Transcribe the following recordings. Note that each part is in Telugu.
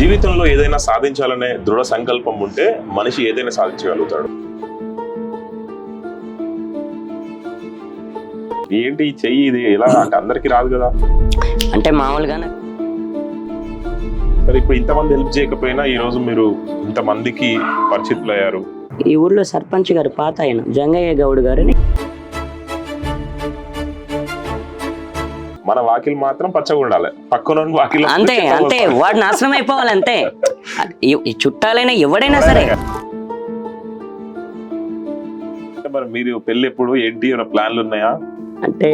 జీవితంలో ఏదైనా సాధించాలనే దృఢ సంకల్పం ఉంటే మనిషి ఏదైనా సాధించగలుగుతాడు. ఏంటి ఈ చెయ్యి ఇది ఎలా అంటే అందరికి రాదు కదా, అంటే మామూలుగానే. సరే ఇప్పుడు ఇంతమంది హెల్ప్ చేయకపోయినా ఈ రోజు మీరు ఇంతమందికి పరిచితులయ్యారు. ఈ ఊర్లో సర్పంచ్ గారు పాత ఆయన జంగయ్య గౌడ్ గారని. మన వాకిలు మాత్రం పచ్చగా ఉండాలి, పక్కన వాకిలు అంతే అంతే, వాడు నాశనం అయిపోవాలి అంతే. ఈ చుట్టాలైనా ఎవడైనా సరే. మరి మీరు పెళ్లి ఎప్పుడు ఏంటి ఏమైనా ప్లాన్లు ఉన్నాయా? అంటే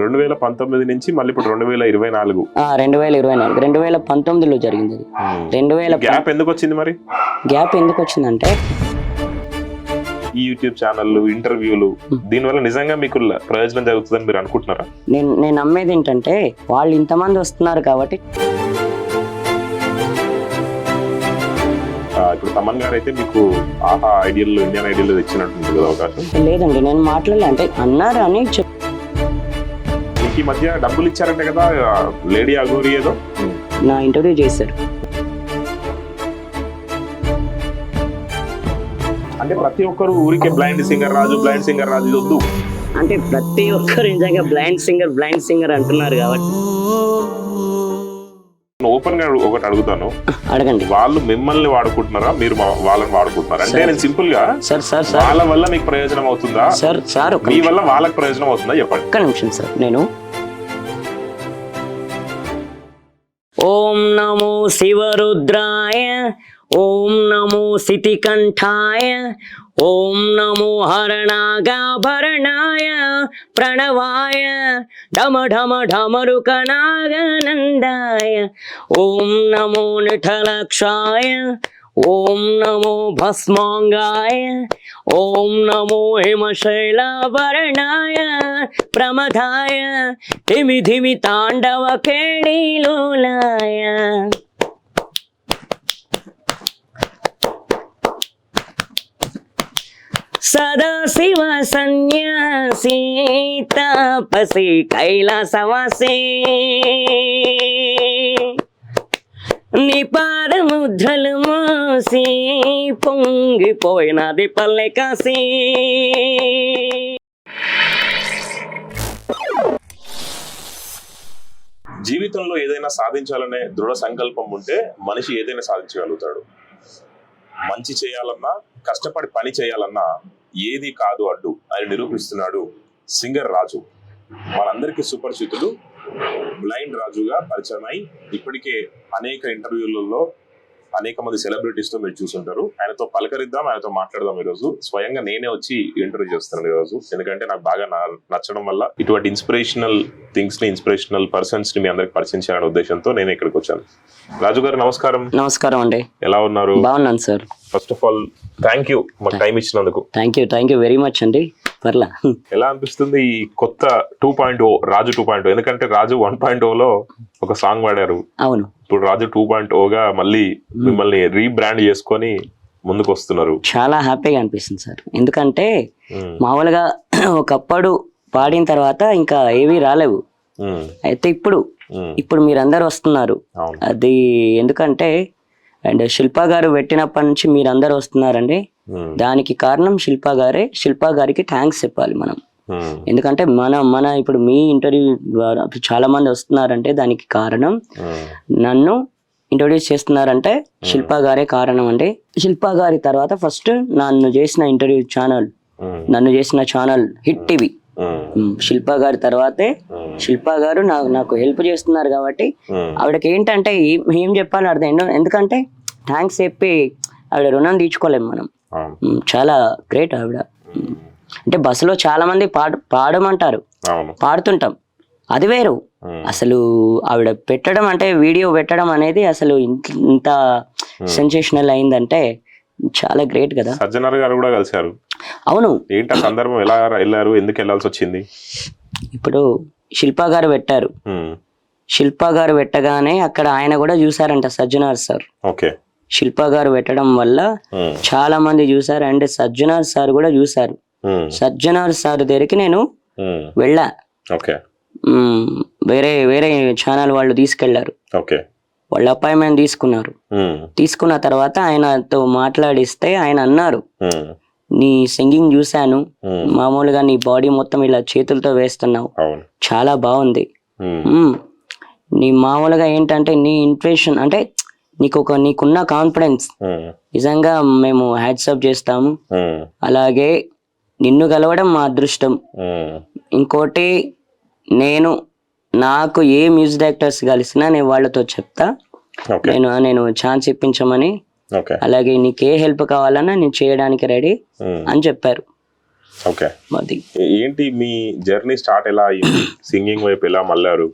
2019 నుంచి మళ్ళీ ఇప్పుడు 2024. 2024 2019లో జరిగింది అది. గ్యాప్ ఎందుకు వచ్చింది మరి? గ్యాప్ ఎందుకు వచ్చిందంటే ఈ యూట్యూబ్ ఛానల్ ఇంటర్వ్యూలు దీనివల్ల నిజంగా మీకు ప్రయోజనం జరుగుతుందని మీరు అనుకుంటున్నారా? నేను నమ్మేది ఏంటంటే వాళ్ళు ఇంతమంది వస్తున్నారు కాబట్టి. ఇప్పుడు తమన్ గారు అయితే మీకు ఆహా ఐడియల్ ఇండియన్ ఐడియల్ ఇచ్చినట్టుంది కదా అవకాశం. లేదండి నేను మాట్లాడలే, అంటే అన్నారు అని మీకు ఈ మధ్య డబ్బులు ఇచ్చారంటే కదా లేడీ అగోరి ఏదో నా ఇంటర్వ్యూ చేశారు. అంటే ప్రతి ఒక్కరు ఊరికే బ్లైండ్ సింగర్ రాజు ఇది వద్దు అంటే ప్రతి ఒక్కరు నిజంగా బ్లైండ్ సింగర్ అంటున్నారు కాబట్టి ఓపెన్ గా ఒకటి అడుగుతాను, అడగండి. వాళ్ళు మిమ్మల్ని వాడుకుంటున్నారా, మీరు వాళ్ళని వాడుకుంటున్నారా? అంటే నేను సింపుల్ గా వాళ్ళ వల్ల మీకు ప్రయోజనం అవుతుందా, మీ వల్ల వాళ్ళకి ప్రయోజనం అవుతుందా చెప్పండి. ఒక్క నిమిషం సార్. నేను ఓం నమో శివరుద్రాయ, ఓం నమో సితికంఠాయ, ఓం నమో హరణాగాభరణాయ ప్రణవాయ ఢమ ఢమ ఢమరుకనాగనందాయ, ఓం నమో నిఠలక్షాయ, ఓం నమో భస్మాంగాయ, ఓం నమో హిమశైలాభరణాయ ప్రమదాయ ధిమి ధిమి తాండవ కేళీలోలాయ. సదాశివ సన్యాసి తపసి కైలాసవాసి, నిపాదముద్రలు మోసి పొంగిపోయినది పల్లె కాసి. జీవితంలో ఏదైనా సాధించాలనే దృఢ సంకల్పం ఉంటే మనిషి ఏదైనా సాధించగలుగుతాడు. మంచి చేయాలన్నా కష్టపడి పని చేయాలన్నా ఏది కాదు అడ్డు అని నిరూపిస్తున్నాడు సింగర్ రాజు. మనందరికీ సుపరిచితుడు బ్లైండ్ రాజుగా పరిచయమై ఇప్పటికే అనేక ఇంటర్వ్యూలలో అనేక మంది సెలబ్రిటీస్ తో మీరు చూసుంటారు. ఆయనతో పలకరిద్దాం, ఆయనతో మాట్లాడదాం. ఈరోజు స్వయంగా నేనే వచ్చి ఇంటర్వ్యూ చేస్తున్నాను ఈరోజు, ఎందుకంటే నాకు బాగా నచ్చడం వల్ల ఇటువంటి ఇన్స్పిరేషనల్ థింగ్స్ ని, ఇన్స్పిరేషనల్ పర్సన్స్ ని మీ అందరికి పరిచయం చేయాలనే ఉద్దేశంతో నేను ఇక్కడికి వచ్చాను. రాజు గారు నమస్కారం. నమస్కారం అండి. ఎలా ఉన్నారు? బాగున్నాను sir. First of all thank you మాకు టైం ఇచ్చినందుకు. థ్యాంక్ యూ వెరీ మచ్ అండి. పర్లా. ఎలా అనిపిస్తుంది ఈ కొత్త 2.0 రాజు 2.0? ఎందుకంటే రాజు 1.0లో ఒక సాంగ్ పాడారు. అవును. ఇప్పుడు రాజు 2.0గా మళ్ళీ మిమ్మల్ని రీబ్రాండ్ చేసుకొని ముందుకు వస్తున్నారు. చాలా హ్యాపీగా అనిపిస్తుంది సార్. ఎందుకంటే మామూలుగా ఒకప్పుడు పాడిన తర్వాత ఇంకా ఏవి రాలేవు, అయితే ఇప్పుడు మీరందరూ వస్తున్నారు. అది ఎందుకంటే అండ్ శిల్పా గారు పెట్టినప్పటి నుంచి మీరందరూ వస్తున్నారండి. దానికి కారణం శిల్పా గారికి థ్యాంక్స్ చెప్పాలి మనం. ఎందుకంటే మన ఇప్పుడు మీ ఇంటర్వ్యూ ద్వారా చాలా మంది వస్తున్నారంటే దానికి కారణం నన్ను ఇంట్రొడ్యూస్ చేస్తున్నారంటే శిల్పా గారే కారణం అండి. శిల్పా గారి తర్వాత ఫస్ట్ నన్ను చేసిన ఛానల్ హిట్ టీవీ. శిల్పా గారి తర్వాతే శిల్పా గారు నాకు హెల్ప్ చేస్తున్నారు కాబట్టి ఆవిడకి ఏంటంటే ఏం చెప్పాలి అర్థం. ఎందుకంటే థ్యాంక్స్ చెప్పి ఆవిడ రుణం తీర్చుకోలేము మనం. చాలా గ్రేట్ ఆవిడ. అంటే బస్సులో చాలా మంది పాడమంటారు, పాడుతుంటాం, అది వేరు. అసలు ఆవిడ పెట్టడం అంటే వీడియో పెట్టడం అనేది అసలు ఇంత సెన్సేషనల్ అయిందంటే చాలా గ్రేట్ కదా. సజ్జనర్ గారు కూడా కలిశారు. అవును. ఏంటి సందర్భం, ఎలా వెళ్ళారు, ఎందుకు వెళ్ళాల్సి వచ్చింది? ఇప్పుడు శిల్పా గారు పెట్టారు. శిల్పా గారు పెట్టగానే అక్కడ ఆయన కూడా చూసారంట, సజ్జనార్ సార్. ఓకే. శిల్పా గారు పెట్టడం వల్ల చాలా మంది చూసారు అండ్ సజ్జనార్ సార్ కూడా చూసారు. సజ్జనార్ సార్ దగ్గరికి నేను వెళ్ళా. వేరే వేరే ఛానల్ వాళ్ళు తీసుకెళ్లారు. ఓకే. వాళ్ళ అపాయింట్మెంట్ తీసుకున్నారు. తీసుకున్న తర్వాత ఆయనతో మాట్లాడిస్తే ఆయన అన్నారు, నీ సింగింగ్ చూశాను, మామూలుగా నీ బాడీ మొత్తం ఇలా చేతులతో వేస్తున్నావు, చాలా బాగుంది. నీ మామూలుగా ఏంటంటే నీ ఇంప్రెషన్ అంటే నీకున్న కాన్ఫిడెన్స్ నిజంగా మేము హ్యాట్సప్ చేస్తాము. అలాగే నిన్ను కలవడం మా అదృష్టం. ఇంకోటి, నాకు ఏ మ్యూజిక్ డైరెక్టర్స్ కలిసినా నేను వాళ్ళతో చెప్తా, నేను ఛాన్స్ ఇప్పించమని, అలాగే నీకు ఏ హెల్ప్ కావాలన్నా నేను చేయడానికి రెడీ అని చెప్పారు. ఓకే. ఏంటి మీ జర్నీ స్టార్ట్ ఎలా అయ్యింది? సింగింగ్ వైపు ఎలా మళ్ళారు?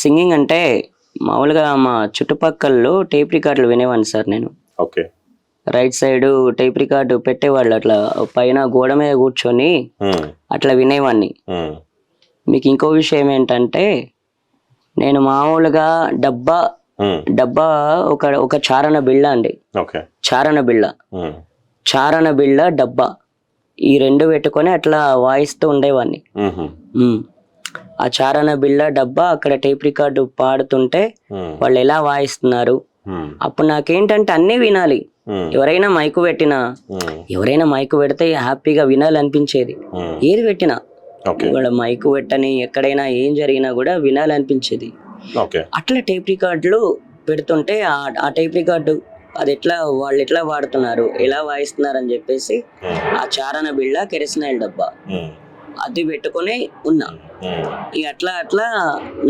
సింగింగ్ అంటే మామూలుగా మా చుట్టుపక్కల టేప్ రికార్డులు వినేవాడిని సార్ నేను. Okay. Right side tape record పెట్టేవాళ్ళు, అట్లా పైన గోడ మీద కూర్చొని అట్లా వినేవాడిని. మీకు ఇంకో విషయం ఏంటంటే, నేను మామూలుగా డబ్బా ఒక చారణ బిళ్ళ అండి, చారణ బిళ్ళ డబ్బా, ఈ రెండు పెట్టుకొని అట్లా వాయిస్తూ ఉండేవాడిని. ఆ చారణ బిళ్ళ డబ్బా అక్కడ టేప్ రికార్డు పాడుతుంటే వాళ్ళు ఎలా వాయిస్తున్నారు, అప్పుడు నాకేంటంటే అన్నీ వినాలి. ఎవరైనా మైకు పెడితే హ్యాపీగా వినాలనిపించేది. ఏది పెట్టినా, వాళ్ళ మైకు పెట్టని ఎక్కడైనా ఏం జరిగినా కూడా వినాలనిపించేది. అట్లా టేప్ రికార్డులు పెడుతుంటే ఆ టేప్ రికార్డు వాళ్ళు ఎట్లా వాడుతున్నారు, ఎలా వాయిస్తున్నారు అని చెప్పేసి ఆ చారణ బిళ్ళ కెరసినాయిల్ డబ్బా అది పెట్టుకుని ఉన్నా. ఇక అట్లా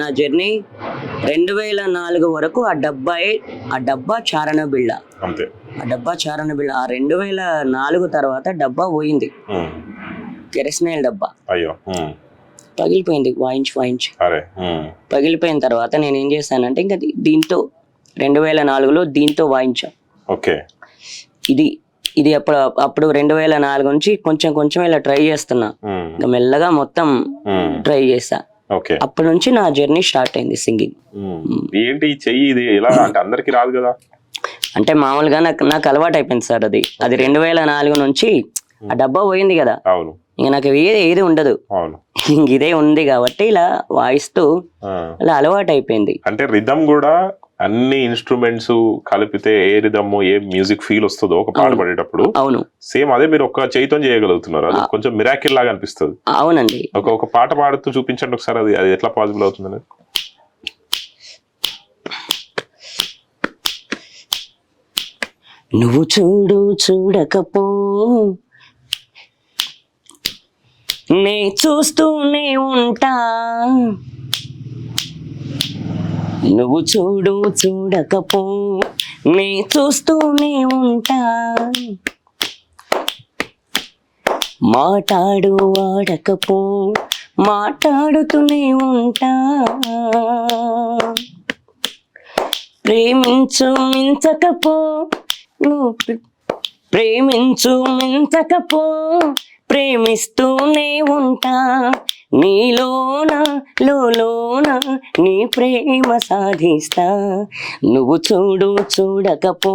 నా జర్నీ 2004 వరకు ఆ డబ్బా చారణ బిళ్ళ, ఆ 2004 తర్వాత డబ్బా పోయింది, కెరసినాయిల్ డబ్బా పగిలిపోయింది, వాయించి పగిలిపోయిన తర్వాత నేను ఏం చేశానంటే ఇంకా దీంతో 2004లో దీంతో వాయించా. ఇది అప్పుడు 2004 నుంచి కొంచెం ఇలా ట్రై చేస్తున్నా, మెల్లగా మొత్తం ట్రై చేసా. అప్పటి నుంచి నా జర్నీ స్టార్ట్ అయింది సింగింగ్. ఏంటి చెయ్యి ఇది ఎలా అంటే అందరికి రాదు కదా? అంటే మామూలుగా నాకు అలవాటు అయిపోయింది సార్. అది 2004 నుంచి ఆ డబ్బా పోయింది కదా, ఇంక నాకు ఏది ఉండదు, ఇంక ఇదే ఉంది కాబట్టి ఇలా వాయిస్తూ అలా అలవాటు అయిపోయింది. అంటే రిథమ్ కూడా అన్ని ఇన్స్ట్రుమెంట్స్ కలిపితే ఏ రిథమ్ ఏ మ్యూజిక్ ఫీల్ వస్తుందో ఒక పాట పడేటప్పుడు, అవును, సేమ్ అదే మీరు ఒక చేయితో చేయగలుగుతున్నారు. అది కొంచెం మిరాకిల్ లాగా అనిపిస్తుంది. అవునండి. ఒక పాట పాడుతూ చూపించండి ఒకసారి, అది ఎట్లా పాసిబుల్ అవుతుంది అనేది. నువ్వు చూడకపో నే చూస్తూనే ఉంటా, నువ్వు చూడకపో నే చూస్తూనే ఉంటా, ఆడకపో మాట్లాడుతూనే ఉంటా, మించకపో ప్రేమిస్తూనే ఉంటా, నీలోన నీ ప్రేమ సాధిస్తా, నువ్వు చూడకపో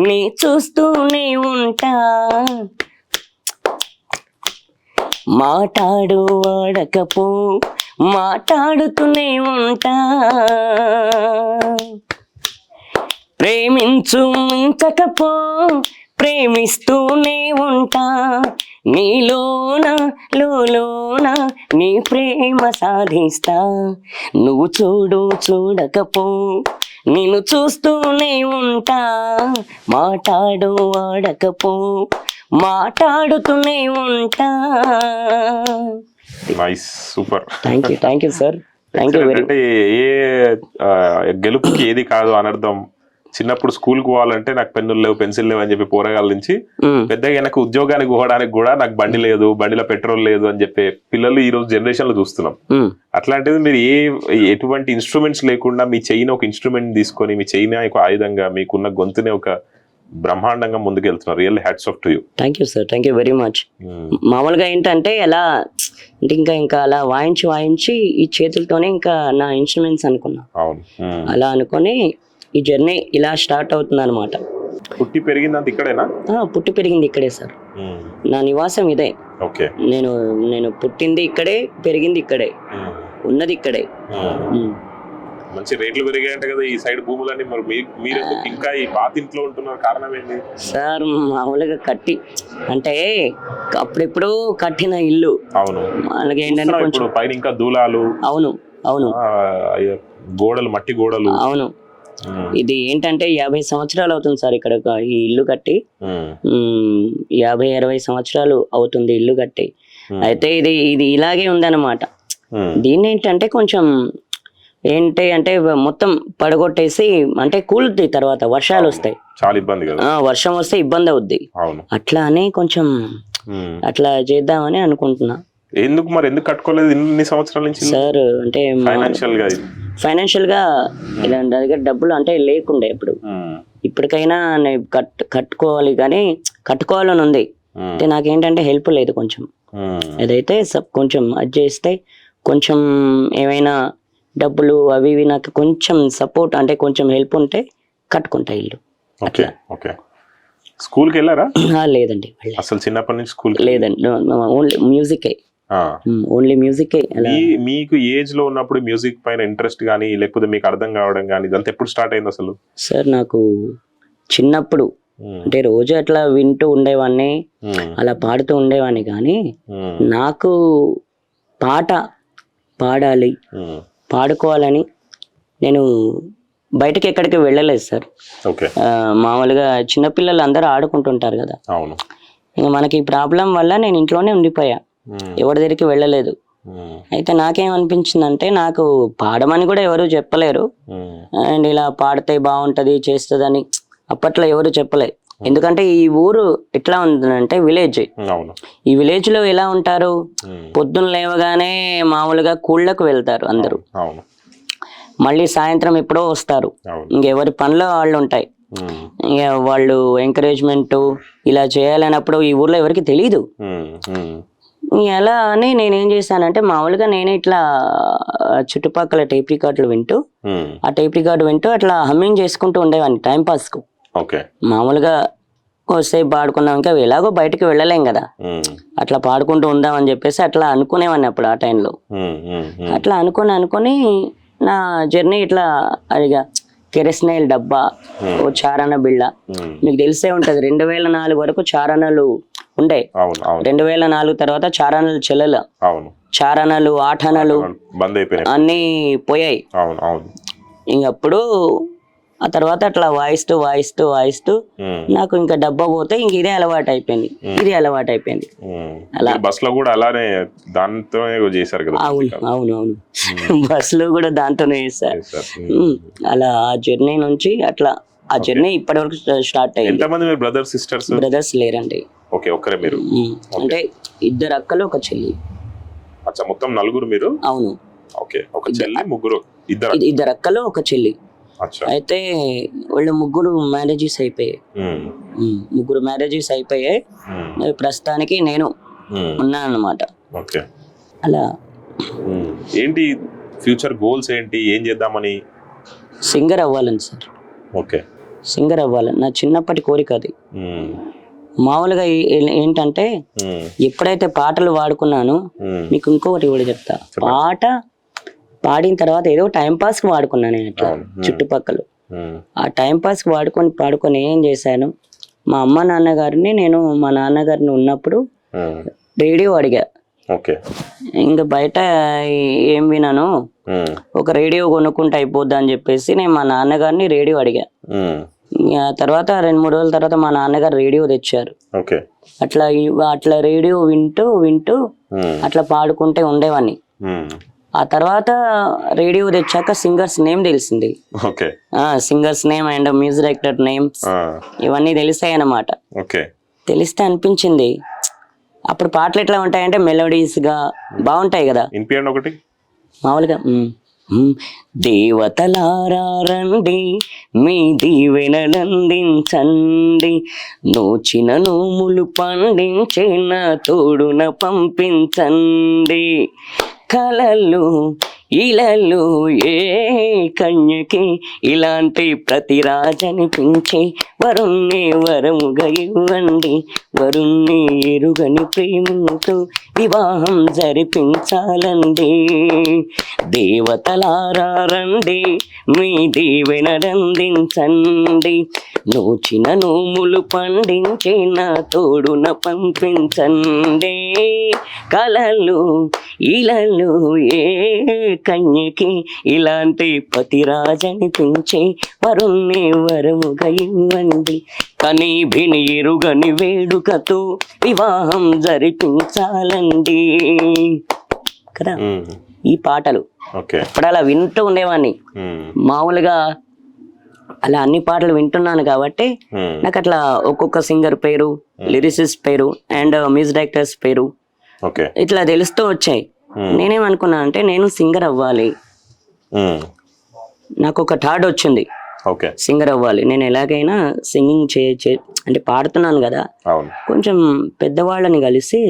నీ చూస్తూనే ఉంటా, ఆడకపో మాట్లాడుతూనే ఉంటా, మించకపో ప్రేమిస్తూనే ఉంటా, నీలోన నీ ప్రేమ సాధిస్తా, నువ్వు చూడకపో నిన్ను చూస్తూనే ఉంటా, ఆడకపో మాట్లాడుతూనే ఉంటా. Nice, super. Thank you sir. అంటే గెలుపుకి ఏది కాదు అనర్థం. చిన్నప్పుడు స్కూల్ కు పోవాలంటే నాకు పెన్నులు లేవు, పెన్సిల్ లేవు అని చెప్పి పోరగాళ్ళ నుంచి పెద్దగా నాకు ఉద్యోగానికి పోవడానికి కూడా నాకు బండి లేదు, బండిలో పెట్రోల్ లేదు అని చెప్పే పిల్లలు ఈ రోజు జనరేషన్ లో చూస్తున్నాం. అట్లాంటిది మీరు ఎటువంటి ఇన్స్ట్రుమెంట్స్ లేకుండా మీ చెయ్యిని ఒక ఇన్స్ట్రుమెంట్ తీసుకొని మీ చెయ్యిని ఒక ఆయుధంగా మీకున్న గొంతుని ఒక బ్రహ్మాండంగా ముందుకు వెళ్తున్నారు. Real hats off to you. Thank you sir, thank you very much. మామూలుగా ఏంటంటే ఎలా అంటే ఇంకా అలా వాయించి ఈ చేతులతోనే ఇంకా నా ఇన్స్ట్రుమెంట్స్ అనుకున్నా. అలా అనుకొని ఈ జర్నీ ఇలా స్టార్ట్ అవుతుంది అనమాట. పుట్టి పెరిగిందంత ఇక్కడేనా? పుట్టి పెరిగింది ఇక్కడే సార్. నా నివాసం ఇదే. ఓకే. నేను పుట్టింది ఇక్కడే, పెరిగింది ఇక్కడే, ఉన్నది ఇక్కడే. మంచి రేట్లు పెరిగాయంట కదా ఈ సైడ్ భూములన్నీ. మరి మీరు ఇంకా ఈ పాత ఇంట్లో ఉంటున్నారు, కారణం ఏంటి సార్? మామూలుగా అంటే అప్పుడెప్పుడు కట్టిన ఇల్లు. అవును. అలాగే ఏంటంటే కొంచెం పైన ఇంకా దూలాలు. అవును అవును. గోడలు, మట్టి గోడలు. అవును. ఇది ఏంటంటే 50 సంవత్సరాలు అవుతుంది సార్ ఇక్కడ ఈ ఇల్లు కట్టి. 50-60 సంవత్సరాలు అవుతుంది ఇల్లు కట్టి. అయితే ఇది ఇలాగే ఉందన్నమాట. దీన్ని ఏంటంటే కొంచెం ఏంటి అంటే మొత్తం పడగొట్టేసి అంటే కూలుద్ది, తర్వాత వర్షాలు వస్తాయి, చాలా ఇబ్బంది కదా. వర్షం వస్తే ఇబ్బంది అవుద్ది. అట్లా అని కొంచెం అట్లా చేద్దామని అనుకుంటున్నా. ఎందుకు కట్టుకోలేదు ఇన్ని సంవత్సరాల నుంచి సార్? అంటే ఫైనాన్షియల్ గా ఇలా దగ్గర డబ్బులు అంటే లేకుండే ఇప్పుడు. ఇప్పటికైనా కట్టుకోవాలి, కానీ కట్టుకోవాలని ఉంది. అంటే నాకేంటంటే హెల్ప్ లేదు కొంచెం. ఏదైతే కొంచెం అది చేస్తే కొంచెం ఏమైనా డబ్బులు అవి ఇవి నాకు కొంచెం సపోర్ట్ అంటే కొంచెం హెల్ప్ ఉంటే కట్టుకుంటా ఇల్లు. స్కూల్కి వెళ్ళారా? లేదండి, అసలు చిన్నప్పటి నుంచి స్కూల్ లేదండి. ఓన్లీ మ్యూజికే. Only music. మీకు ఏజ్ లో ఉన్నప్పుడు మ్యూజిక్ పైన ఇంట్రెస్ట్ గానీ లేకపోతే మీకు అర్థం కావడం గానీ ఇదంతా ఎప్పుడు స్టార్ట్ అయింది అసలు? సార్ నాకు చిన్నప్పుడు అంటే రోజు అట్లా వింటూ ఉండేవాడిని, అలా పాడుతూ ఉండేవాడిని, కానీ నాకు పాట పాడాలి, పాడుకోవాలని నేను బయటకి ఎక్కడికి వెళ్ళలేదు సార్. మామూలుగా చిన్నపిల్లలు అందరూ ఆడుకుంటుంటారు కదా, ఇంకా మనకి ఈ ప్రాబ్లం వల్ల నేను ఇంట్లోనే ఉండిపోయా, ఎవరి దగ్గరికి వెళ్ళలేదు. అయితే నాకేమనిపించిందంటే నాకు పాడమని కూడా ఎవరు చెప్పలేరు, అండ్ ఇలా పాడితే బాగుంటది చేస్తుందని అప్పట్లో ఎవరు చెప్పలే. ఎందుకంటే ఈ ఊరు ఎట్లా ఉందంటే విలేజ్. ఈ విలేజ్ లో ఎలా ఉంటారు, పొద్దున్న లేవగానే మామూలుగా కూళ్ళకు వెళ్తారు అందరూ, మళ్ళీ సాయంత్రం ఎప్పుడో వస్తారు, ఇంకెవరి పనిలో వాళ్ళు ఉంటాయి. ఇక వాళ్ళు ఎంకరేజ్మెంట్ ఇలా చేయాలన్నప్పుడు ఈ ఊర్లో ఎవరికి తెలీదు. ఎలా అని నేనేం చేశానంటే మామూలుగా నేనే ఇట్లా చుట్టుపక్కల టేప్ రికార్డులు వింటూ ఆ టేప్ రికార్డు వింటూ అట్లా హమ్మింగ్ చేసుకుంటూ ఉండేవాడిని టైం పాస్ కు. మామూలుగా కొద్దిసేపు పాడుకున్నాం, ఇంకా ఎలాగో బయటకు వెళ్ళలేం కదా, అట్లా పాడుకుంటూ ఉందాం అని చెప్పేసి అట్లా అనుకునేవాడిని అప్పుడు ఆ టైంలో. అట్లా అనుకొని నా జర్నీ ఇట్లా అదిగా కెరస్నైల్ డబ్బా, ఓ చారణ బిళ్ళ, మీకు తెలిసే ఉంటది 2004 వరకు చారణలు ఉండే. 2004 తర్వాత చారణలు చెల్లెల, చారణలు ఆటనలు అన్ని పోయాయి. ఇంకప్పుడు ఆ తర్వాత అట్లా వాయిస్తూ నాకు ఇంకా డబ్బా పోతే ఇంక ఇదే అలవాటు అయిపోయింది. అలా బస్ లో కూడా అలానే దాంతోనే చేశారు కదా? అవును బస్ లో కూడా దాంతోనే చేశారు. అలా ఆ జర్నీ నుంచి అట్లా ఆ జర్నీ ఇప్పటి వరకు స్టార్ట్ అయ్యింది. ఎంతమంది మీరు బ్రదర్స్ సిస్టర్స్? బ్రదర్స్ లేరండి. ఒక్కరే మీరు? అంటే 2 అక్కలు, 1 చెల్లి. అచ్చా, మొత్తం 4 మీరు? అవును. ఒక చెల్లి, 3. 2 అక్కలు, 1 చెల్లి. అయితే వాళ్ళు 3 మ్యారేజెస్ అయిపోయాయి. 3 మ్యారేజెస్ అయిపోయాయి. ప్రస్తుతానికి నేను ఉన్నాను అన్నమాట. అలా ఏంటి ఫ్యూచర్ గోల్స్ ఏంటి, ఏం చేద్దామని? సింగర్ అవ్వాలని సార్. సింగర్ అవ్వాలని నా చిన్నప్పటి కోరిక అది. మామూలుగా ఏంటంటే ఎప్పుడైతే పాటలు పాడుకున్నానో, మీకు ఇంకొకటి కూడా చెప్తా, పాట పాడిన తర్వాత ఏదో టైం పాస్ కి వాడుకున్నాను నేను అట్లా చుట్టుపక్కల. ఆ టైం పాస్ కి పాడుకొని ఏం చేశాను, మా అమ్మ నాన్నగారిని నేను మా నాన్నగారిని ఉన్నప్పుడు రేడియో అడిగా. ఇంకా బయట ఏం వినాను, ఒక రేడియో కొనుక్కుంటే అయిపోద్ది అని చెప్పేసి నేను మా నాన్నగారిని రేడియో అడిగా. తర్వాత 2-3 రోజుల తర్వాత మా నాన్నగారు రేడియో తెచ్చారు. అట్లా రేడియో వింటూ అట్లా పాడుకుంటే ఉండేవాడిని. ఆ తర్వాత రేడియో తెచ్చాక సింగర్స్ నేమ్ తెలిసింది. Singers name and music director names ఇవన్నీ తెలిసాయి అన్నమాట. తెలిస్తే అనిపించింది, అప్పుడు పాటలు ఎట్లా ఉంటాయంటే మెలోడీస్ గా బాగుంటాయి కదా. మామూలుగా దేవతలారా రండి, మీ దీవెనలందించండి, నోచిన నోములు పండించే నా తోడున పంపించండి, కలలు ఇలలు ఏ కన్యకి ఇలాంటి ప్రతి రాజనిపించే వరుణ్ణి వరముగా ఇవ్వండి, వరుణ్ణి ఎరుగని ప్రేమతో వివాహం జరిపించాలండి. దేవతలారా రండి, మీ దీవెనలందించండి, నోచిన నోములు పండించి నా తోడున పంపించండి. కలలు ఇలలు ఏ కన్యకి ఇలాంటి పతిరాజనిపించే వరుణ్ణి వరముగా ఇవ్వండి, కని భిని ఎరుగని వేడుకతో వివాహం జరిపించాలండి కదా. ఈ పాటలు ఇప్పుడు అలా వింటూ ఉండేవాడిని. మామూలుగా అలా అన్ని పాటలు వింటున్నాను కాబట్టి నాకు అట్లా ఒక్కొక్క సింగర్ పేరు, లిరిసిస్ట్ పేరు అండ్ మ్యూజిక్ డైరెక్టర్స్ పేరు ఇట్లా తెలుస్తూ వచ్చాయి. నేనేమనుకున్నా అంటే నేను సింగర్ అవ్వాలి, నాకు ఒక థాట్ వచ్చింది సింగర్ అవ్వాలి. నేను ఎలాగైనా సింగింగ్ అంటే పాడుతున్నాను కదా, కొంచెం పెద్దవాళ్ళని కలిసి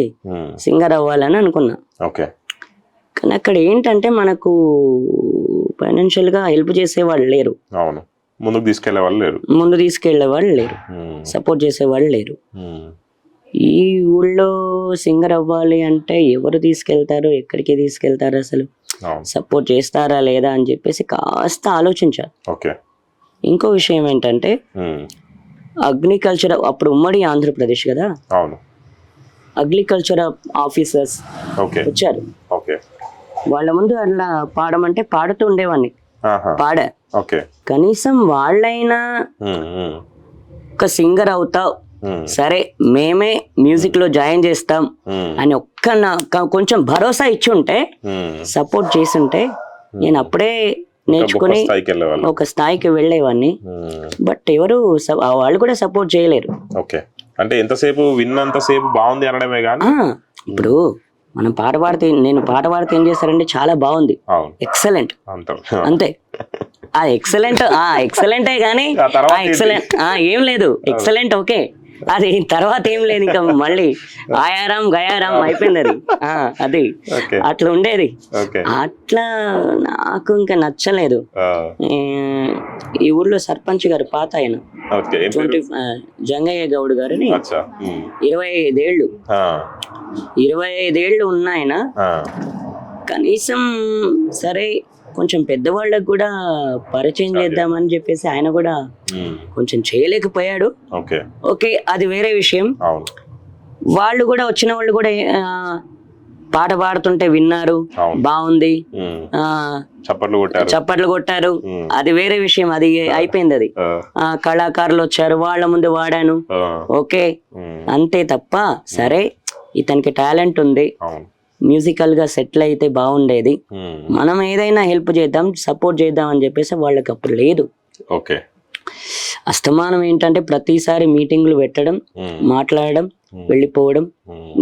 సింగర్ అవ్వాలని అనుకున్నా. కానీ అక్కడ ఏంటంటే మనకు ఫైనాన్షియల్ గా హెల్ప్ చేసేవాళ్ళు లేరు, ముందుకు తీసుకెళ్లే వాళ్ళు లేరు, సపోర్ట్ చేసేవాళ్ళు లేరు. ఈ ఊళ్ళో సింగర్ అవ్వాలి అంటే ఎవరు తీసుకెళ్తారు, ఎక్కడికి తీసుకెళ్తారు, అసలు సపోర్ట్ చేస్తారా లేదా అని చెప్పేసి కాస్త ఆలోచించారు. ఇంకో విషయం ఏంటంటే అగ్రికల్చర్ అప్పుడు ఉమ్మడి ఆంధ్రప్రదేశ్ కదా, అగ్రికల్చర్ ఆఫీసర్స్ వచ్చారు. వాళ్ళ ముందు అట్లా పాడమంటే పాడుతూ ఉండేవాడిని, పాడా. కనీసం వాళ్ళైనా ఒక సింగర్ అవుతావు, సరే మేమే మ్యూజిక్ లో జాయిన్ చేస్తాం అని కొంచెం భరోసా ఇచ్చి ఉంటే, సపోర్ట్ చేసి ఉంటే నేను అప్పుడే నేర్చుకుని ఒక స్థాయికి వెళ్ళేవాడిని. బట్ ఎవరు వాళ్ళు కూడా సపోర్ట్ చేయలేరు. అంటే ఎంతసేపు విన్నంతసేపు బాగుంది అనడమే కానీ ఇప్పుడు మనం పాట పాడితే నేను పాట పాడితే ఏం చేస్తారంటే చాలా బాగుంది, ఎక్సలెంట్ అంతే. ఆ ఎక్సలెంటే కానీ ఎక్సలెంట్ ఏం లేదు, ఎక్సలెంట్ ఓకే, అది తర్వాత ఏం లేదు, ఇంకా మళ్ళీ ఆయారాం గయారాం అయిపోయింది అది. అది అట్లా ఉండేది. అట్లా నాకు ఇంకా నచ్చలేదు. ఈ ఊర్లో సర్పంచ్ గారు పాత ఆయన జంగయ్య గౌడ్ గారిని 25 ఏళ్ళు ఉన్నాయన. కనీసం సరే కొంచెం పెద్దవాళ్ళకు కూడా పరిచయం చేద్దామని చెప్పేసి ఆయన కూడా కొంచెం చేయలేకపోయాడు. ఓకే, అది వేరే విషయం. వాళ్ళు కూడా వచ్చిన వాళ్ళు కూడా పాట పాడుతుంటే విన్నారు, బాగుంది, చప్పట్లు కొట్టారు, అది వేరే విషయం, అది అయిపోయింది. అది కళాకారులు వచ్చారు, వాళ్ళ ముందు వాడాను, ఓకే అంతే తప్ప సరే ఇతనికి టాలెంట్ ఉంది, మ్యూజికల్ గా సెటిల్ అయితే బాగుండేది, మనం ఏదైనా హెల్ప్ చేద్దాం, సపోర్ట్ చేద్దాం అని చెప్పేసి వాళ్ళకి అప్పుడు లేదు. అస్తమానం ఏంటంటే ప్రతిసారి మీటింగ్లు పెట్టడం, మాట్లాడడం, వెళ్ళిపోవడం,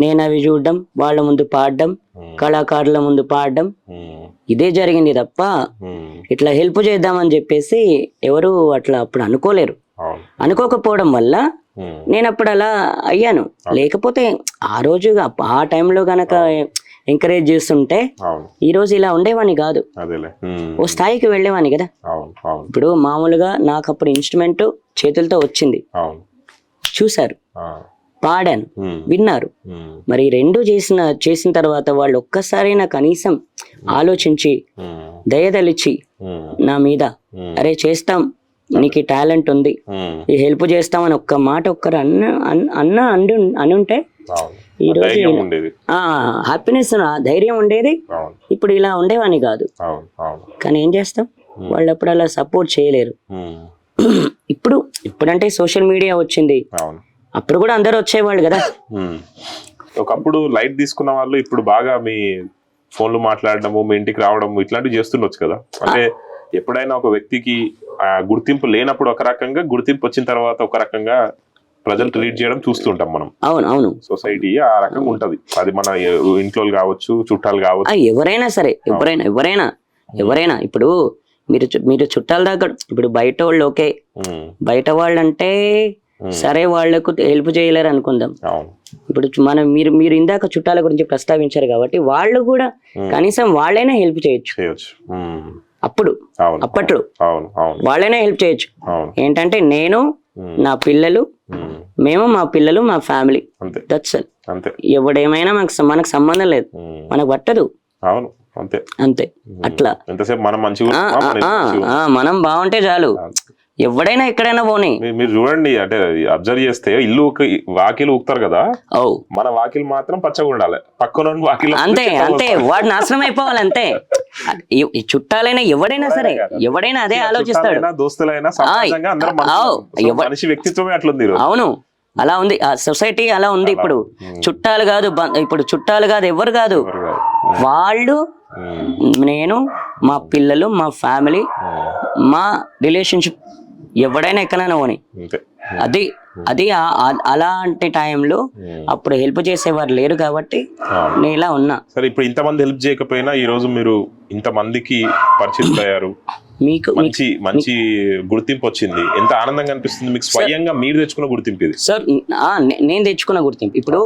నేను అవి చూడడం, వాళ్ళ ముందు పాడడం, కళాకారుల ముందు పాడడం, ఇదే జరిగింది తప్ప ఇట్లా హెల్ప్ చేద్దామని చెప్పేసి ఎవరు అట్లా అప్పుడు అనుకోలేరు. అనుకోకపోవడం వల్ల నేను అప్పుడు అలా అయ్యాను. లేకపోతే ఆ రోజు ఆ టైంలో గనక ఎంకరేజ్ చేస్తుంటే ఈ రోజు ఇలా ఉండేవాడిని కాదు, ఓ స్థాయికి వెళ్ళేవాడిని కదా. ఇప్పుడు మామూలుగా నాకు అప్పుడు ఇన్స్ట్రుమెంట్ చేతులతో వచ్చింది, చూసారు, పాడాను, విన్నారు. మరి రెండు చేసిన తర్వాత వాళ్ళు ఒక్కసారైనా కనీసం ఆలోచించి దయదలిచి నా మీద అరే చేస్తాం, నీకు టాలెంట్ ఉంది, ఈ హెల్ప్ చేస్తామని ఒక్క మాట ఒక్కరు అని ఉంటే ఈ రోజు హ్యాపీనెస్, ధైర్యం ఉండేది. ఇప్పుడు ఇలా ఉండేవాని కాదు. కానీ ఏం చేస్తాం, వాళ్ళు అప్పుడు అలా సపోర్ట్ చేయలేరు. ఇప్పుడంటే సోషల్ మీడియా వచ్చింది, అప్పుడు కూడా అందరూ వచ్చేవాళ్ళు కదా. ఒకప్పుడు లైట్ తీసుకున్న వాళ్ళు ఇప్పుడు బాగా మీ ఫోన్లు మాట్లాడడము, మీ ఇంటికి రావడము ఇట్లాంటివి చేస్తుండొచ్చు కదా. అంటే ఎప్పుడైనా ఒక వ్యక్తికి గుర్తింపు లేనప్పుడు ఒక రకంగా, గుర్తింపు వచ్చిన తర్వాత ఒక రకంగా ప్రజలు ట్రీట్ చేయడం చూస్తుంటాం మనం. అవును, సొసైటీ ఆ రకంగా ఉంటది. అది మన ఇంట్లో కావచ్చు, చుట్టాలు కావచ్చు, ఎవరైనా సరే, ఎవరైనా ఇప్పుడు మీరు చుట్టాల దగ్గర, ఇప్పుడు బయట వాళ్ళు ఓకే, బయట వాళ్ళు అంటే సరే వాళ్ళకు హెల్ప్ చేయలేరు అనుకుందాం. ఇప్పుడు మీరు ఇందాక చుట్టాల గురించి ప్రస్తావించారు కాబట్టి వాళ్ళు కూడా కనీసం వాళ్ళైనా హెల్ప్ చేయొచ్చు. అప్పట్లో వాళ్ళైనా హెల్ప్ చేయొచ్చు. ఏంటంటే నేను నా పిల్లలు, మేము, మా పిల్లలు, మా ఫ్యామిలీ, అంతే దట్స్ ఆల్. అంతే. ఎవడేమైనా మనకు సంబంధం లేదు, మనకు పట్టదు. అవును అంతే అంతే. అట్లా ఎంతసేపు మనం మంచిగా మనం బాగుంటే చాలు, ఎవడైనా ఎక్కడైనా పోనీ. మీరు చూడండి, అంటే అబ్జర్వ్ చేస్తే ఇల్లు వాకిలు ఊపుతారు కదా, మన వాకిలు మాత్రం పచ్చగా ఉండాలి, పక్కన వాకిలు అంతే అంతే, వాడు నాశనం అయిపోవాలి అంతే. చుట్టాలైనా ఎవడైనా సరే, ఎవడైనా అదే ఆలోచిస్తాడు. దోస్తులైనా మనిషి వ్యక్తిత్వమే అట్లుంది. అవును, అలా ఉంది ఆ సొసైటీ, అలా ఉంది. ఇప్పుడు చుట్టాలు కాదు, ఇప్పుడు చుట్టాలు కాదు, ఎవరు కాదు, వాళ్ళు, నేను, మా పిల్లలు, మా ఫ్యామిలీ, మా రిలేషన్షిప్, ఎవడైనా ఎక్కడైనా పోనీ. అది అది అలాంటి టైంలో అప్పుడు హెల్ప్ చేసేవారు లేరు కాబట్టి నేను ఇలా ఉన్నా. సరే, ఇప్పుడు ఇంతమంది హెల్ప్ చేయకపోయినా ఈ రోజు మీరు ఇంతమందికి పరిచయం మీకు మంచి మంచి గుర్తింపు వచ్చింది, ఎంత ఆనందంగా అనిపిస్తుంది మీకు? స్వయంగా మీరు తెచ్చుకున్న గుర్తింపు ఇది సార్, నేను తెచ్చుకున్న గుర్తింపు. ఇప్పుడు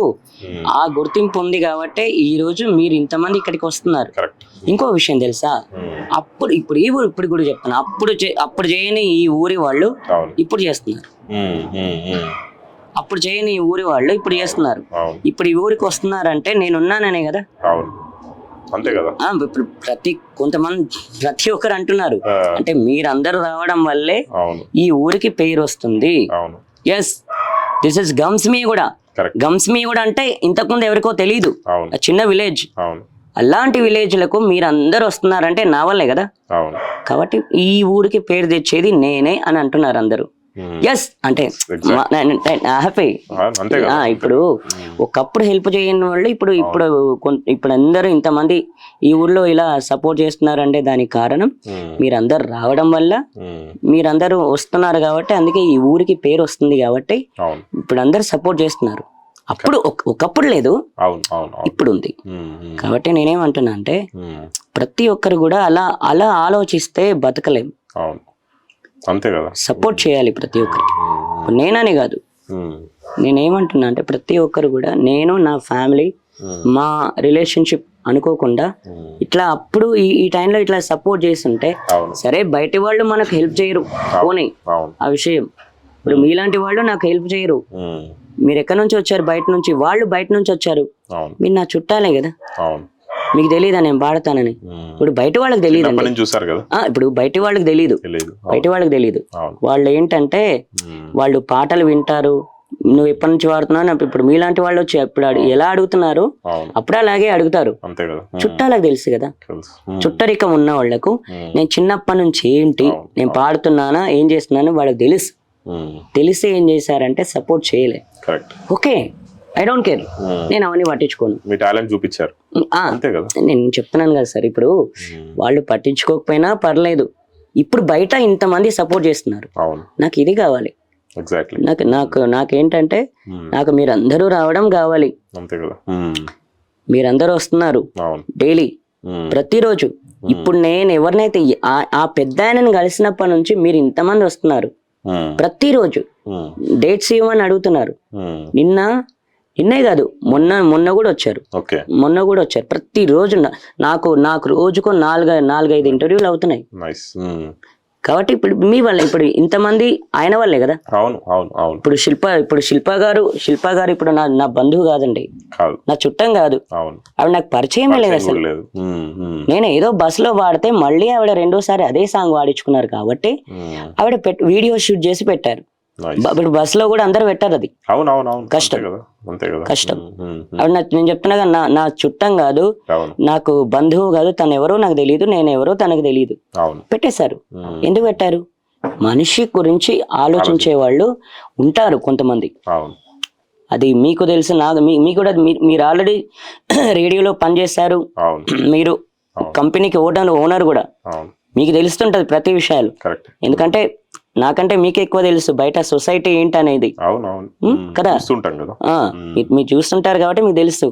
ఆ గుర్తింపు ఉంది కాబట్టి ఈ రోజు మీరు ఇంతమంది ఇక్కడికి వస్తున్నారు. ఇంకో విషయం తెలుసా, అప్పుడు ఇప్పుడు ఈ ఊరు, ఇప్పుడు కూడా చెప్తాను, అప్పుడు చేయని ఈ ఊరి వాళ్ళు ఇప్పుడు చేస్తున్నారు, అప్పుడు చేయని ఈ ఊరి వాళ్ళు ఇప్పుడు చేస్తున్నారు. ఇప్పుడు ఈ ఊరికి వస్తున్నారంటే నేనున్నాననే కదా. అంతే కదా. ఇప్పుడు ప్రతి ఒక్కరు అంటున్నారు, అంటే మీరందరూ రావడం వల్లే ఈ ఊరికి పేరు వస్తుంది. ఎస్, దిస్ ఇస్ గమ్స్మీ కూడా. గమ్స్మీ కూడా అంటే ఇంతకుముందు ఎవరికో తెలియదు, చిన్న విలేజ్. అలాంటి విలేజ్లకు మీరందరూ వస్తున్నారంటే నా వల్లే కదా. కాబట్టి ఈ ఊరికి పేరు తెచ్చేది నేనే అని అంటున్నారు అందరూ. ఎస్, అంటే హ్యాపీ. ఇప్పుడు ఒకప్పుడు హెల్ప్ చేయని వాళ్ళు ఇప్పుడు అందరూ ఇంతమంది ఈ ఊర్లో ఇలా సపోర్ట్ చేస్తున్నారంటే దానికి కారణం మీరందరూ రావడం వల్ల, మీరందరూ వస్తున్నారు కాబట్టి, అందుకే ఈ ఊరికి పేరు వస్తుంది కాబట్టి ఇప్పుడు అందరు సపోర్ట్ చేస్తున్నారు. అప్పుడు ఒకప్పుడు లేదు, ఇప్పుడు ఉంది. కాబట్టి నేనేమంటున్నా అంటే ప్రతి ఒక్కరు కూడా అలా ఆలోచిస్తే బతకలేం. అంతే కదా. సపోర్ట్ చేయాలి ప్రతి ఒక్కరికి. నేననే కాదు, నేనేమంటున్నా అంటే ప్రతి ఒక్కరు కూడా, నేను, నా ఫ్యామిలీ, మా రిలేషన్షిప్ అనుకోకుండా ఇట్లా అప్పుడు ఈ టైంలో ఇట్లా సపోర్ట్ చేస్తుంటే, సరే బయట వాళ్ళు మనకు హెల్ప్ చేయరు పోనీ, ఆ విషయం. ఇప్పుడు మీలాంటి వాళ్ళు నాకు హెల్ప్ చేయరు, మీరు ఎక్కడి నుంచి వచ్చారు, బయట నుంచి, వాళ్ళు బయట నుంచి వచ్చారు, మీరు నా చుట్టాలే కదా. మీకు తెలియదా నేను పాడతానని? ఇప్పుడు బయట వాళ్ళకి తెలియదు, ఇప్పుడు బయట వాళ్ళకి తెలియదు, వాళ్ళు ఏంటంటే వాళ్ళు పాటలు వింటారు, నువ్వు ఎప్పటి నుంచి వాడుతున్నావు, ఇప్పుడు మీలాంటి వాళ్ళు వచ్చి ఇప్పుడు ఎలా అడుగుతున్నారు అప్పుడు అలాగే అడుగుతారు. చుట్టాలకు తెలుసు కదా, చుట్టరికం ఉన్న వాళ్ళకు నేను చిన్నప్పటి నుంచి ఏంటి, నేను పాడుతున్నానా, ఏం చేస్తున్నాను వాళ్ళకి తెలిసి ఏం చేశారంటే సపోర్ట్ చేయలే. ఓకే, ఐ డోంట్ కేర్, నేను అవన్నీ పట్టించుకోను. మీ టాలెంట్ చూపించారు, నేను చెప్తున్నాను కదా సార్. ఇప్పుడు వాళ్ళు పట్టించుకోకపోయినా పర్లేదు, ఇప్పుడు బయట ఇంతమంది సపోర్ట్ చేస్తున్నారు, నాకు ఇది కావాలి. నాకేంటంటే నాకు మీరందరూ రావడం కావాలి, మీరందరూ వస్తున్నారు డైలీ, ప్రతిరోజు. ఇప్పుడు నేను ఎవరినైతే ఆ పెద్ద ఆయనను కలిసినప్పటి నుంచి మీరు ఇంతమంది వస్తున్నారు, ప్రతిరోజు డేట్స్ ఇవ్వమని అడుగుతున్నారు. నిన్నే కాదు, మొన్న కూడా వచ్చారు. ప్రతిరోజు నాకు రోజుకు 4-5 ఇంటర్వ్యూలు అవుతున్నాయి. కాబట్టి ఇప్పుడు మీ వల్ల, ఇప్పుడు ఇంతమంది ఆయన వల్లే కదా. ఇప్పుడు శిల్ప గారు ఇప్పుడు నా బంధువు కాదండి, నా చుట్టం కాదు, ఆవిడ నాకు పరిచయమే లేదు అసలు. నేను ఏదో బస్సులో వాడితే మళ్ళీ ఆవిడ రెండోసారి అదే సాంగ్ వాడించుకున్నారు కాబట్టి ఆవిడ వీడియో షూట్ చేసి పెట్టారు. ఇప్పుడు బస్సులో కూడా అందరు పెట్టారు, అది కష్టం. నేను చెప్తున్నా కదా, నా చుట్టం కాదు, నాకు బంధువు కాదు, తను ఎవరో నాకు తెలియదు, నేనెవరో తనకు తెలియదు, పెట్టేశారు. ఎందుకు పెట్టారు? మనిషి గురించి ఆలోచించే వాళ్ళు ఉంటారు కొంతమంది, అది మీకు తెలుసు. మీకు కూడా మీరు ఆల్రెడీ రేడియోలో పనిచేస్తారు, మీరు కంపెనీకి ఓనర్ కూడా, మీకు తెలుస్తుంటది ప్రతి విషయాలు. ఎందుకంటే నాకంటే మీకే ఎక్కువ తెలుసు బయట సొసైటీ ఏంటనేది కదా. మీరు చూస్తుంటారు కాబట్టి మీకు తెలుసు.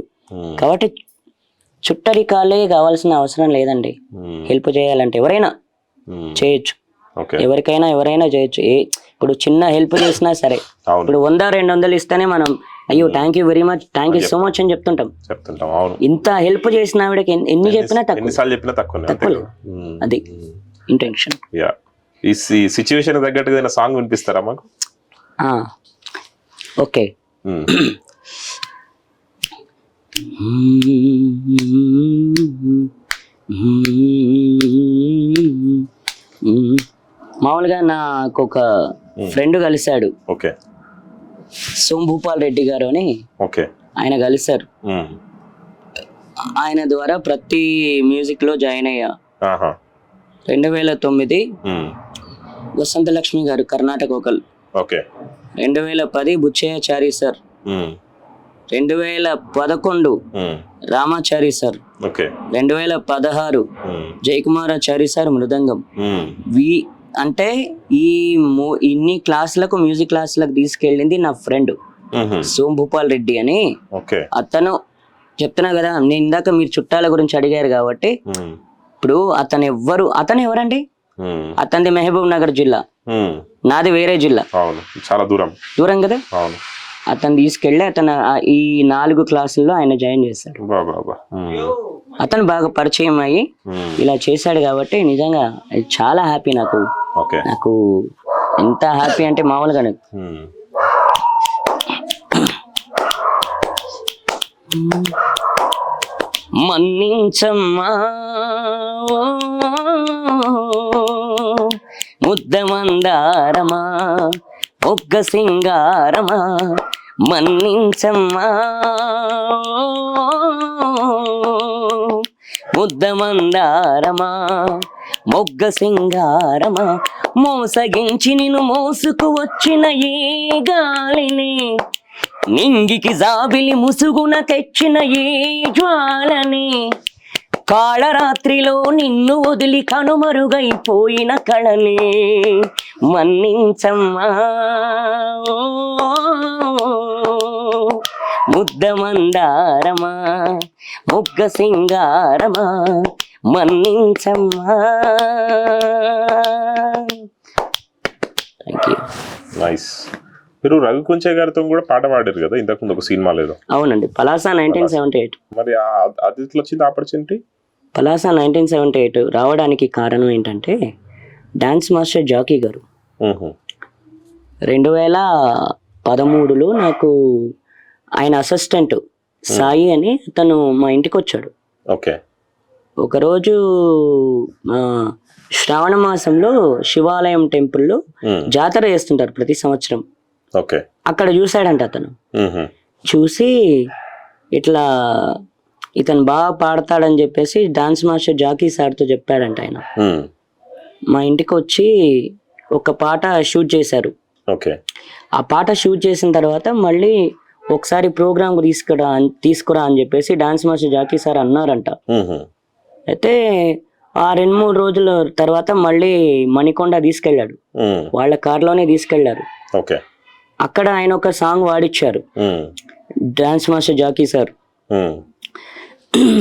కాబట్టి చుట్టరికాలే కావాల్సిన అవసరం లేదండి. హెల్ప్ చేయాలంటే ఎవరైనా చేయొచ్చు, ఎవరైనా చేయొచ్చు. ఇప్పుడు చిన్న హెల్ప్ చేసినా సరే, ఇప్పుడు 100-200 ఇస్తేనే మనం అయ్యో thank you very much, thank you so much అని చెప్తుంటాం. ఇంత హెల్ప్ చేసిన ఆవిడకి ఎన్ని చెప్పినా తక్కువ. అది ఇంటెన్షన్. ఈ సిచ్యువేషన్ తగ్గట్టుగా సాంగ్ వినిపిస్తారా మాకు? ఓకే. ఉమ్. మామూలుగా నాకు ఒక ఫ్రెండ్ కలిశాడు, ఓకే. సోంభూపాల్ రెడ్డి గారు అని. ఓకే. ఆయన కలిశారు. ఉమ్. ఆయన ద్వారా ప్రతి మ్యూజిక్ లో జాయిన్ అయ్యా. ఆహా. 2009 ఉమ్. వసంతలక్ష్మి గారు కర్ణాటక వోకల్. ఓకే. 2010 బుచ్చయ్యాచారి సార్. ఉమ్. 2011 ఉమ్. రామాచారి సార్. ఓకే. 2016 ఉమ్. జయకుమారాచారి సార్ మృదంగం. ఉమ్. అంటే ఈ ఇన్ని క్లాసులకు, మ్యూజిక్ క్లాసులకు తీసుకెళ్ళింది నా ఫ్రెండ్ ఉహు. సోంభూపాల్ రెడ్డి అని. ఓకే. అతను చెప్తున్నా కదా, నేను ఇందాక మీరు చుట్టాల గురించి అడిగారు కాబట్టి, ఉమ్. ఇప్పుడు అతను ఎవరండి? ఉమ్. అతనిది మహబూబ్ నగర్ జిల్లా, ఉమ్. నాది వేరే జిల్లా. అవును, చాలా దూరం కదా. అవును. అతను తీసుకెళ్ళి ఈ 4 క్లాసుల్లో ఆయన జాయిన్ చేశాడు. బాబా. అతను బాగా పరిచయం అయ్యి ఇలా చేశాడు కాబట్టి నిజంగా అది చాలా హ్యాపీ నాకు. ఓకే. నాకు ఎంత హ్యాపీ అంటే మామూలుగా లేదు. మన్నించమ్మా ముద్ద మందారమా ఒక్క సింగారమా, మన్నించమ్మా ముద్ద మందారమా మొగ్గ సింగారమా, మోసగించి నిన్ను మోసుకు వచ్చిన ఏ గాలిని, నింగికి జాబిలి ముసుగున తెచ్చిన ఏ జ్వాలని, కాళరాత్రిలో నిన్ను వదిలి కనుమరుగైపోయిన కళని, మన్నించమ్మా ముద్ద మందారమా మొగ్గ సింగారమా, మన్నించమ్మా. Thank you. నైస్. మీరు రఘుకుంచే గారితో కూడా పాట పాడారు కదా ఇంతకుముందు ఒక సినిమా లేదు? అవునండి, పలాసా 1978. మరి అది ఎట్లా వచ్చింది ఆపర్చునిటీ? పలాసా 1978 రావడానికి కారణం ఏంటంటే, డాన్స్ మాస్టర్ జాకీ గారు 2013లో నాకు ఆయన అసిస్టెంట్ సాయి అని తను మా ఇంటికి వచ్చాడు. ఓకే. ఒకరోజు శ్రావణ మాసంలో శివాలయం టెంపుల్లో జాతర చేస్తుంటారు ప్రతి సంవత్సరం. ఓకే. అక్కడ చూశాడంట అతను. చూసి ఇట్లా ఇతను బాగా పాడతాడని చెప్పేసి డాన్స్ మాస్టర్ జాకీ సార్తో చెప్పాడంట ఆయన. మా ఇంటికి వచ్చి ఒక పాట షూట్ చేశారు. ఓకే. ఆ పాట షూట్ చేసిన తర్వాత మళ్ళీ ఒకసారి ప్రోగ్రామ్ తీసుకురా అని చెప్పేసి డాన్స్ మాస్టర్ జాకీ సార్ అన్నారంట. అయితే ఆ 2-3 రోజుల తర్వాత మళ్ళీ మణికొండ తీసుకెళ్ళాడు, వాళ్ళ కార్లోనే తీసుకెళ్లారు. ఓకే. అక్కడ ఆయన ఒక సాంగ్ వాడిచ్చారు డాన్స్ మాస్టర్ జాకీ సార్.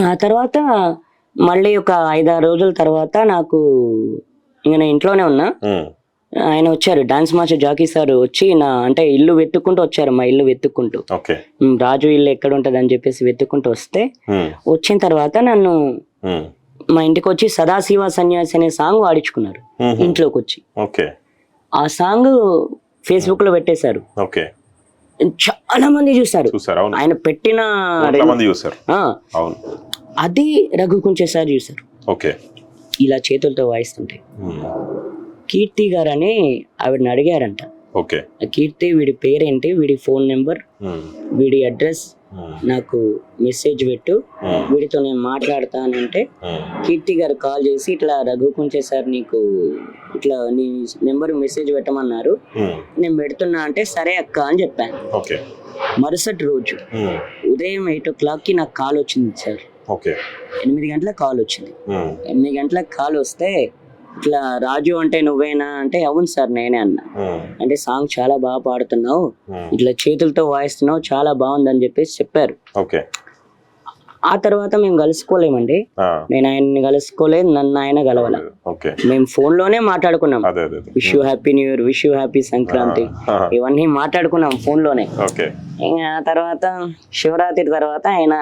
ఆ తర్వాత మళ్ళీ ఒక 5-6 రోజుల తర్వాత నాకు ఇంక నేను ఇంట్లోనే ఉన్నా, ఆయన వచ్చారు, డాన్స్ మాస్టర్ జాకీ సార్ వచ్చి అంటే ఇల్లు వెతుక్కుంటూ వచ్చారు, మా ఇల్లు వెతుక్కుంటూ. రాజు ఇల్లు ఎక్కడ ఉంటది అని చెప్పేసి వెతుక్కుంటూ వస్తే, వచ్చిన తర్వాత నన్ను మా ఇంటికి వచ్చి సదాశివ సన్యాసి అనే సాంగ్ వాడించుకున్నారు ఇంట్లోకి వచ్చి. ఆ సాంగ్ ఫేస్బుక్ లో పెట్టేశారు. చాలా మంది చూసారు, ఆయన పెట్టిన అది రఘుకుంచే సార్ చూసారు. ఇలా చేతులతో వాయిస్తుంటే కీర్తి గారు అని ఆవిడని అడిగారంట. కీర్తి, వీడి పేరేంటి, వీడి ఫోన్ నెంబర్, వీడి అడ్రస్ నాకు మెసేజ్ పెట్టు, వీడితో నేను మాట్లాడతానంటే కీర్తి గారు కాల్ చేసి ఇట్లా రఘుకుంచే సార్ నీకు ఇట్లా నీ నెంబర్ మెసేజ్ పెట్టమన్నారు, నేను పెడుతున్నా అంటే సరే అక్క అని చెప్పాను. మరుసటి రోజు ఉదయం 8 o'clockకి నాకు కాల్ వచ్చింది సార్. 8 గంటలకు కాల్ వచ్చింది. 8 గంటలకు కాల్ వస్తే ఇట్లా రాజు అంటే నువ్వేనా అంటే అవును సార్ నేనే అన్నా. అంటే సాంగ్ చాలా బాగా పాడుతున్నావు, ఇట్లా చేతులతో వాయిస్తున్నావు, చాలా బాగుందని చెప్పేసి చెప్పారు. ఆ తర్వాత మేము కలుసుకోలేమండి, నేను ఆయన్ని కలుసుకోలేదు, నన్ను ఆయన కలవాల. మేము ఫోన్ లోనే మాట్లాడుకున్నాం, wish you happy new year, wish you happy Sankranti, ఇవన్నీ మాట్లాడుకున్నాం ఫోన్ లోనే. ఇంకా తర్వాత శివరాత్రి తర్వాత ఆయన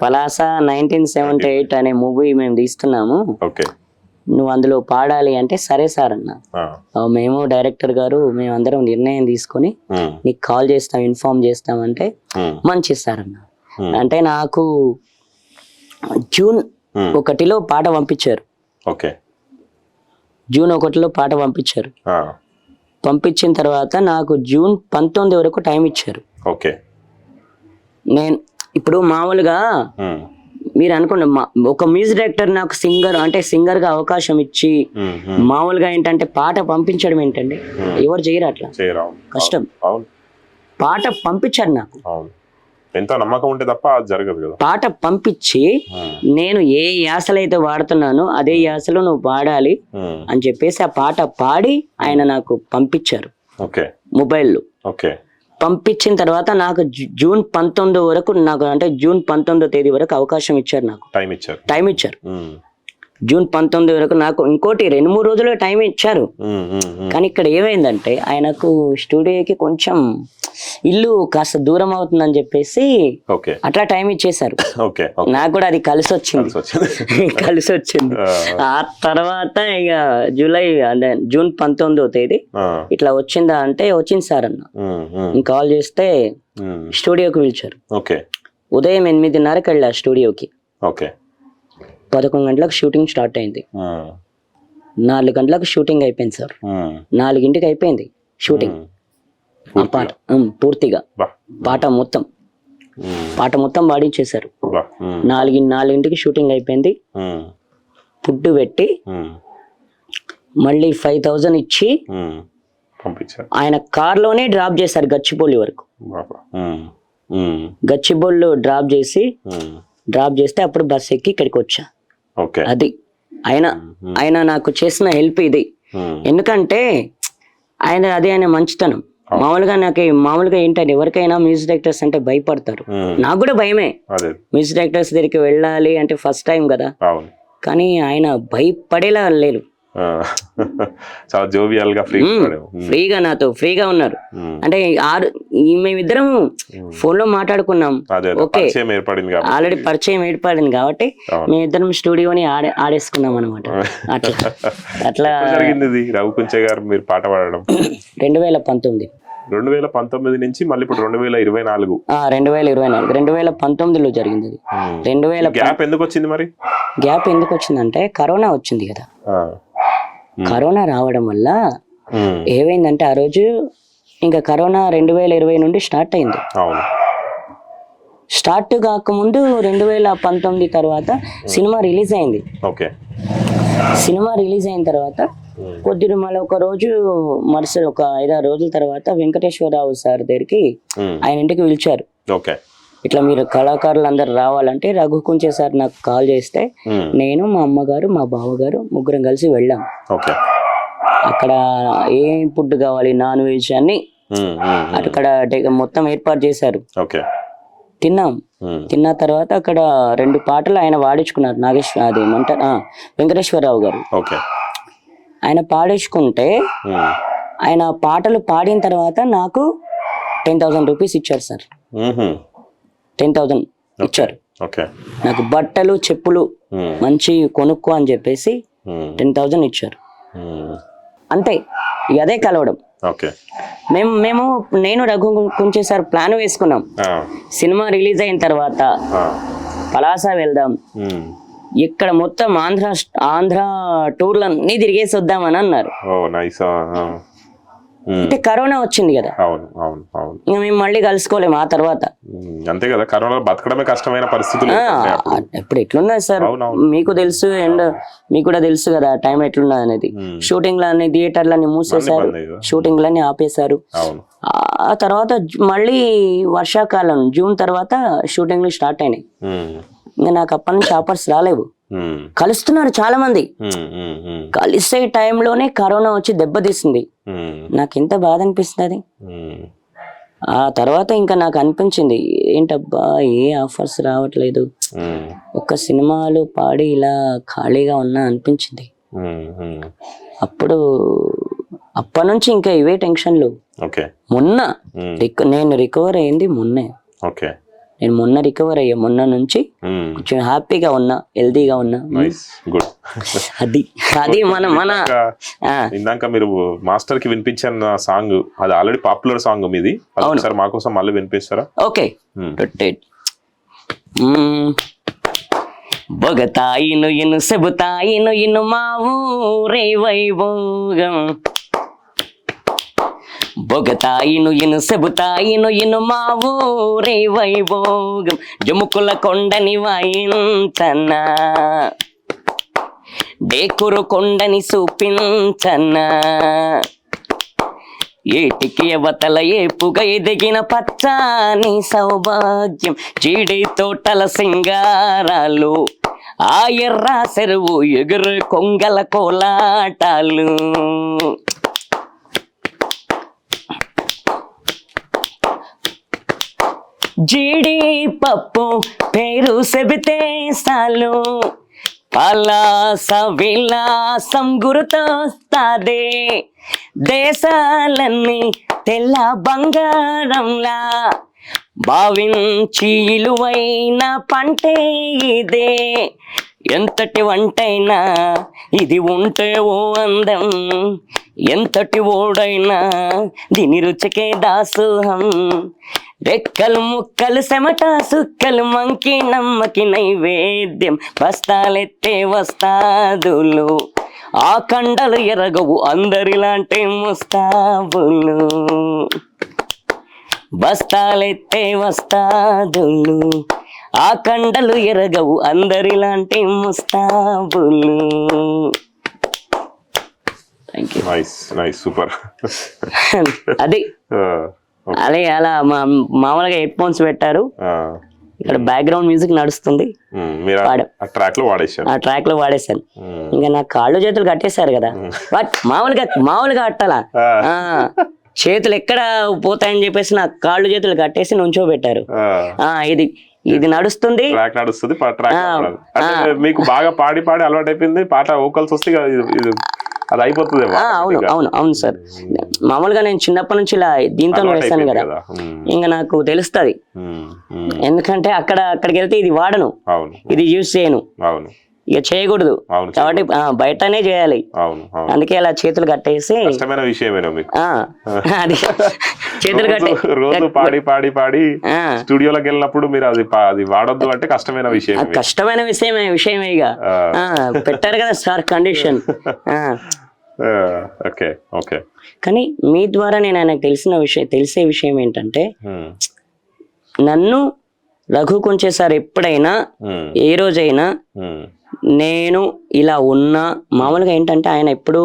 పలాసా 1978 అనే మూవీ మేము తీస్తున్నాము, నువ్వు అందులో పాడాలి అంటే సరే సార్ అన్న. ఆ, మేము డైరెక్టర్ గారు మేమందరం నిర్ణయం తీసుకొని ఉమ్, నీకు కాల్ చేస్తాం, ఇన్ఫార్మ్ చేస్తాం అంటే ఉమ్, మంచి సార్ అన్న. ఉమ్, అంటే నాకు జూన్ ఉమ్, 1లో పాట పంపించారు. ఓకే. జూన్ 1లో పాట పంపించారు. ఆ, పంపించిన తర్వాత నాకు జూన్ 19 వరకు టైం ఇచ్చారు. ఓకే. నేను ఇప్పుడు మామూలుగా ఉమ్, మీరు అనుకోండి, ఒక మ్యూజిక్ డైరెక్టర్ నాకు సింగర్ అంటే సింగర్ గా అవకాశం ఇచ్చి ఉమ్, ఉమ్, మామూలుగా ఏంటంటే పాట పంపించడం ఏంటండి, ఎవరు చేయరు అట్లా, చేయరా? కష్టం. అవును, పాట పంపించారు నాకు. అవును. ఎంత నమ్మకం ఉంటే తప్ప అది జరగదు కదా. పాట పంపించి ఉమ్, నేను ఏ యాసలు అయితే వాడుతున్నానో అదే యాసలో నువ్వు పాడాలి ఉమ్, అని చెప్పేసి ఆ పాట పాడి ఆయన నాకు పంపించారు ఓకే, మొబైల్లో. ఓకే. పంపించిన తర్వాత నాకు జూన్ 19 వరకు, నాకు అంటే జూన్ 19వ తేదీ వరకు అవకాశం ఇచ్చారు. నాకు టైం ఇచ్చారు. టైం ఇచ్చారు. ఉమ్, జూన్ 19 వరకు. నాకు ఇంకోటి 2-3 రోజులు టైం ఇచ్చారు. ఉమ్, ఉమ్, ఉమ్, కానీ ఇక్కడ ఏమైందంటే ఆయనకు స్టూడియోకి కొంచెం ఇల్లు కాస్త దూరం అవుతుందని చెప్పేసి ఓకే, అట్లా టైం ఇచ్చేశారు. Okay, okay. నాకు కూడా అది కలిసి వచ్చింది. కలిసి వచ్చింది. ఆ తర్వాత ఇక జూన్ 19వ తేదీ ఆ, ఇట్లా వచ్చిందా అంటే వచ్చింది సార్ అన్న. ఉమ్, ఉమ్, నేను కాల్ చేస్తే ఉమ్, స్టూడియోకి పిలిచారు. ఓకే, ఉదయం 8:30కి వెళ్ళా స్టూడియోకి. ఓకే. 11 గంటలకు షూటింగ్ స్టార్ట్ అయింది. ఉమ్, 4 గంటలకు షూటింగ్ అయిపోయింది సార్. ఉమ్, 4ంటికి అయిపోయింది షూటింగ్. ఆ పాట పూర్తిగా బా, పాట మొత్తం ఉమ్, పాట మొత్తం పాడించేశారు. బా, ఉమ్, 4ంటికి షూటింగ్ అయిపోయింది. ఉమ్, ఫుడ్ పెట్టి ఉమ్, మళ్ళీ 5,000 ఇచ్చి ఉమ్, పంపించారు. ఆయన కార్లోనే డ్రాప్ చేశారు గచ్చిబౌలి వరకు. బాబా, ఉమ్, ఉమ్, గచ్చిబౌలిలో డ్రాప్ చేస్తే అప్పుడు బస్ ఎక్కి ఇక్కడికి వచ్చా. ఓకే. అది ఆయన ఉమ్, ఆయన నాకు చేసిన హెల్ప్ ఇది. ఉమ్, ఎందుకంటే ఆయన మంచితనం. మామూలుగా ఏంటంటే ఎవరికైనా మ్యూజిక్ డైరెక్టర్స్ అంటే భయపడతారు. ఉమ్, నాకు కూడా భయమే. అదే, మ్యూజిక్ డైరెక్టర్స్ దగ్గరికి వెళ్ళాలి అంటే ఫస్ట్ టైం కదా. అవును. కానీ ఆయన భయపడేలా లేరు. ఆ, చాలా జోవియల్ గా ఫ్రీగా నాతో ఫ్రీగా ఉన్నారు. అంటే మేమిద్దరం ఫోన్ లో మాట్లాడుకున్నాం. ఓకే, ఏర్పడింది ఆల్రెడీ పరిచయం ఏర్పడింది కాబట్టి మేమిద్దరం స్టూడియోని ఆడేసుకున్నాం అనమాట. అట్లా అట్లా జరిగింది ఇది. రఘుకుంచే గారు మీరు పాట పాడడం 2019 నుంచి మళ్ళీ ఇప్పుడు 2024. 2019లో జరిగింది అది. గ్యాప్ ఎందుకు వచ్చింది మరి? గ్యాప్ ఎందుకు వచ్చిందంటే కరోనా వచ్చింది కదా. కరోనా రావడం వల్ల ఏమైందంటే ఆ రోజు ఇంకా కరోనా 2020 నుండి స్టార్ట్ అయింది. అవును. స్టార్ట్ కాకముందు 2019 తర్వాత సినిమా రిలీజ్ అయింది. ఓకే. సినిమా రిలీజ్ అయిన తర్వాత కొద్దిగా మళ్ళీ ఒక రోజు మరుసటి ఒక 5-6 రోజుల తర్వాత వెంకటేశ్వరరావు సార్ దగ్గరికి ఆయన ఇంటికి పిలిచారు. ఓకే. ఇట్లా మీరు కళాకారులు అందరు రావాలంటే రఘుకుంచే సార్ నాకు కాల్ చేస్తే నేను మా అమ్మగారు మా బావగారు ముగ్గురం కలిసి వెళ్ళాం. ఓకే. అక్కడ ఏం ఫుడ్ కావాలి, నాన్ వెజ్ అన్ని అక్కడ మొత్తం ఏర్పాటు చేశారు. ఓకే. తిన్నాం. తిన్న తర్వాత అక్కడ 2 పాటలు ఆయన పాడించుకున్నారు. వెంకటేశ్వరరావు గారు. ఓకే. ఆయన పాడించుకుంటే ఆయన పాటలు పాడిన తర్వాత నాకు 10,000 రూపీస్ ఇచ్చారు సార్. 10,000 ఇచ్చారు. ఓకే. నాకు బట్టలు చెప్పులు మంచి కొనుక్కో అని చెప్పేసి 10,000 ఇచ్చారు. అంతే, అదే కలవడం. ఓకే. నేను రఘుకుంచే సార్ ప్లాన్ వేసుకున్నాం. సినిమా రిలీజ్ అయిన తర్వాత పలాస వెళ్దాం, ఇక్కడ మొత్తం ఆంధ్ర టూర్లు అన్ని తిరిగేసి వద్దామని అన్నారు. అంటే కరోనా వచ్చింది కదా. అవును, అవును, అవును. ఇంకా మేము మళ్ళీ కలుసుకోలేము ఆ తర్వాత. అంతే కదా, కరోనా బతకడమే కష్టమైన పరిస్థితులు. ఇప్పుడు ఎట్లున్నది సార్ మీకు తెలుసు, అండ్ మీకు కూడా తెలుసు కదా టైం ఎట్లున్నది అనేది. షూటింగ్లన్నీ థియేటర్లన్నీ మూసేశారు, షూటింగ్లన్నీ ఆపేశారు. ఆ తర్వాత మళ్ళీ వర్షాకాలం జూన్ తర్వాత షూటింగ్లు స్టార్ట్ అయినాయి. ఇంకా నాకు అప్పటి నుంచి ఆఫర్స్ రాలేవు. కలుస్తున్నారు చాలా మంది. కలిసే టైంలోనే కరోనా వచ్చి దెబ్బతీసింది. నాకు ఎంత బాధ అనిపిస్తుంది. ఆ తర్వాత ఇంకా నాకు అనిపించింది ఏంటబ్బా ఏ ఆఫర్స్ రావట్లేదు, ఒక్క సినిమాలు పాడి ఇలా ఖాళీగా ఉన్నా అనిపించింది. అప్పటి నుంచి ఇంకా ఇవే టెన్షన్లు. మొన్న నేను రికవర్ అయింది మొన్నే. నేను మొన్న రికవర్ అయ్యా, మొన్న నుంచి కొంచెం హ్యాపీగా ఉన్నా, హెల్దీగా ఉన్నా. గుడ్. అది అది మన ఇందాక మీరు మాస్టర్ కి వినిపించిన సాంగ్, అది ఆల్రెడీ పాపులర్ సాంగ్ మీది, ఒకసారి మా కోసం మళ్ళీ వినిపిస్తారా? ఓకే. బొగతాయిను ఇను సెబుతాయిను ఇను మా ఊరే వైభోగం, బొగతాయిను ఇను సెబుతాయిను ఇను మా ఊరే వైభోగం, జముకుల కొండని వాయించన్నా, డేకురు కొండని చూపించన్నా, ఏటికి అవతల ఏపుగా ఎదిగిన పచ్చాని సౌభాగ్యం, జీడి తోటల సింగారాలు, ఆ ఎర్ర చెరువు ఎగురు కొంగల కోలాటాలు, జీడి పప్పు పేరు చెబితే సాలు, పలాస విలాసం గుర్తొస్తాదే, దేశాలన్నీ తెల్ల బంగారంలా భావించి ఇలువైన పంటే ఇదే, ఎంతటి వంటైనా ఇది ఉంటే ఓ అందం, ఎంతటి ఓడైనా దీని రుచికే దాసోహం, రెక్కలు ముక్కలు చెమట సుక్కలు మంకి నమ్మకి నైవేద్యం, బస్తాలెత్తే వస్తాదులు, ఆ కండలు ఎరగవు అందరిలాంటి ముస్తాబులు, బస్తాలెత్తే వస్తాదులు, ఆ కండలు ఎరగవు అందరిలాంటి ముస్తాబులు. సూపర్. అది అలా అలా మామూలుగా హెడ్ ఫోన్స్ పెట్టారు, ఇక్కడ బ్యాక్గ్రౌండ్ మ్యూజిక్ నడుస్తుంది, ఆ ట్రాక్ లో వాడేశాను. ఇంకా నా కాళ్ళు చేతులు కట్టేశారు కదా, బట్ మామూలుగా కట్టాలా, చేతులు ఎక్కడ పోతాయని చెప్పేసి నా కాళ్ళు చేతులు కట్టేసి నుంచోబెట్టారు. ఇది నడుస్తుంది, మీకు బాగా పాడి పాడి అలవాటు అయిపోయింది, పాట వోకల్స్ వస్తే అది అయిపోతుంది. అవును సార్. మామూలుగా నేను చిన్నప్పటి నుంచి ఇలా దీంతో వేస్తాను కదా, ఇంకా నాకు తెలుస్తుంది. ఎందుకంటే అక్కడికి వెళ్తే ఇది వాడను, ఇది యూజ్ చేయను, ఇక చేయకూడదు కాబట్టి బయటనే చేయాలి. అందుకే అలా చేతులు కట్టేసి అది చేతులు కట్టే రోజు పాడి పాడి పాడి స్టూడియోలోకి వెళ్ళినప్పుడు మీరు అది వాడొద్దు అంటే కష్టమైన విషయమే ఇక పెట్టారు కదా సార్ కండిషన్. కానీ మీ ద్వారా నేను ఆయనకు తెలిసే విషయం ఏంటంటే, నన్ను రఘు కొంచెం సార్ ఎప్పుడైనా ఏ రోజైనా నేను ఇలా ఉన్నా, మామూలుగా ఏంటంటే ఆయన ఎప్పుడు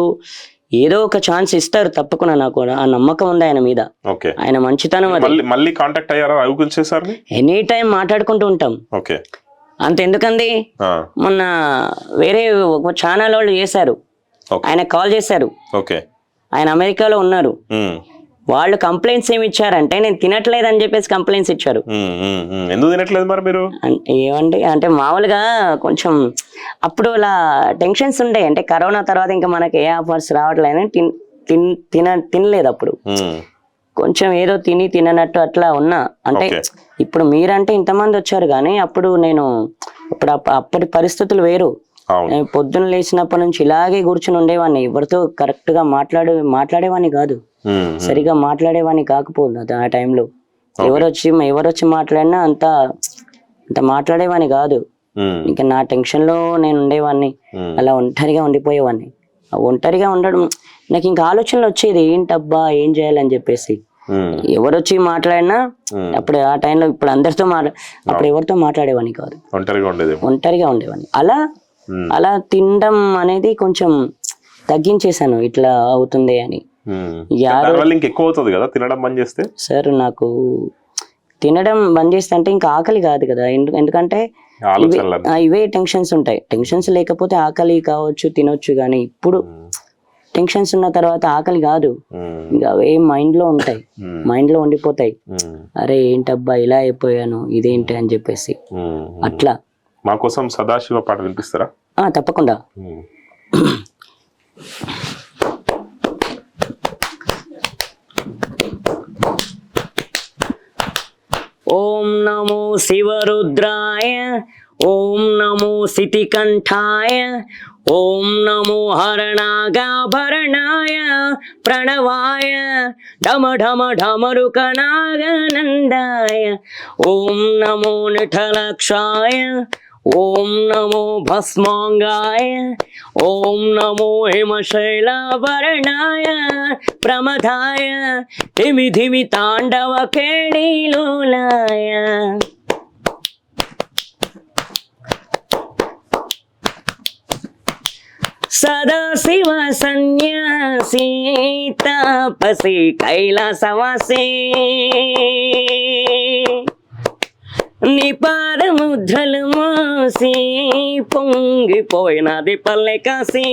ఏదో ఒక ఛాన్స్ ఇస్తారు తప్పకుండా, నాకు ఆ నమ్మకం ఉంది ఆయన మీద, ఆయన మంచితనం. మళ్ళీ కాంటాక్ట్ అయ్యారా ఎనీ టైం మాట్లాడుకుంటూ ఉంటాం. అంత ఎందుకంది, మొన్న వేరే ఒక ఛానల్ వాళ్ళు చేశారు, ఆయన కాల్ చేశారు, ఆయన అమెరికాలో ఉన్నారు, వాళ్ళు కంప్లైంట్స్ ఏమి ఇచ్చారంటే నేను తినట్లేదు అని చెప్పేసి కంప్లైంట్స్ ఇచ్చారు. ఎందుకు తినట్లేదు మరి మీరు? ఏమండి అంటే మామూలుగా కొంచెం అప్పుడు అలా టెన్షన్స్ ఉండే, అంటే కరోనా తర్వాత ఇంకా మనకి ఏ ఆఫర్స్ రావట్లేదని తినలేదు. అప్పుడు కొంచెం ఏదో తిననట్టు అట్లా ఉన్నా. అంటే ఇప్పుడు మీరంటే ఇంతమంది వచ్చారు కానీ అప్పుడు అప్పటి పరిస్థితులు వేరు. పొద్దున్న లేచినప్పటి నుంచి ఇలాగే కూర్చుని ఉండేవాడిని, ఎవరితో కరెక్ట్ గా మాట్లాడేవాడిని కాదు, సరిగా మాట్లాడేవాడిని కాకపోదు ఆ టైంలో. ఎవరొచ్చి మాట్లాడినా అంత మాట్లాడేవాడిని కాదు. ఇంకా నా టెన్షన్ లో నేను ఉండేవాడిని, అలా ఒంటరిగా ఉండిపోయేవాడిని. ఒంటరిగా ఉండడం నాకు ఇంకా ఆలోచనలు వచ్చేది, ఏంటబ్బా ఏం చేయాలని చెప్పేసి. ఎవరొచ్చి మాట్లాడినా అప్పుడు ఆ టైంలో ఇప్పుడు అందరితో అప్పుడు ఎవరితో మాట్లాడేవాడిని కాదు, ఒంటరిగా ఉండేవాడిని. అలా తినడం అనేది కొంచెం తగ్గించేశాను, ఇట్లా అవుతుంది అని. సార్ నాకు తినడం బంద్ చేస్తే అంటే ఇంకా ఆకలి కాదు కదా, ఎందుకంటే ఇవే టెన్షన్స్ ఉంటాయి. టెన్షన్స్ లేకపోతే ఆకలి కావచ్చు, తినొచ్చు. కానీ ఇప్పుడు టెన్షన్స్ ఉన్న తర్వాత ఆకలి కాదు, ఇంకా అవే మైండ్ లో ఉంటాయి, మైండ్ లో ఉండిపోతాయి. అరే ఏంటబ్బా ఇలా అయిపోయాను, ఇదేంటి అని చెప్పేసి అట్లా. మా కోసం సదాశివ పాట వినిపిస్తారా? తప్పకుండా. ఓం నమో శివరుద్రాయ, ఓం నమో సితికంఠాయ, ఓం నమో హరణాగాభరణాయ ప్రణవాయ, ఢమ ఢమ ఢమరుకనాగనందాయ, ఓం నమో నిఠలక్షాయ, ఓం నమో భస్మాంగాయ, ఓం నమో హిమశైలాభరణాయ ప్రమథాయ, ధిమి ధిమి తాండవ కేళీలోలాయ. సదాశివ సన్యాసి తాపసి కైలాసవాసి, నిపాదముద్రలు మోసి పొంగిపోయినది పల్లె కాసి,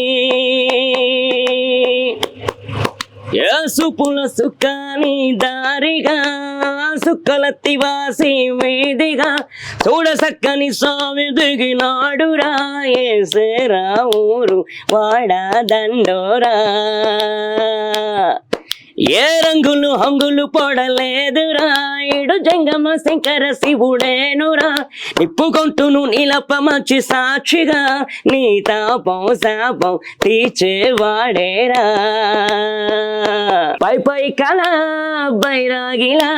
సుపుల సుఖాని దారిగా సుక్కలత్తివాసి మీదిగా, చూడ సక్కని స్వామి దిగినాడురా, ఏసేరా ఊరు వాడా దండోరా. ఏ రంగులు హంగులు పొడలేదురా, ఇడు జంగమ శంకర శివుడేనురా, నిప్పుకొంటును నీలపమచి సాక్షిగా, నీ తాపం శాపం తీర్చేవాడేరా. పై పై కళ బైరాగిలా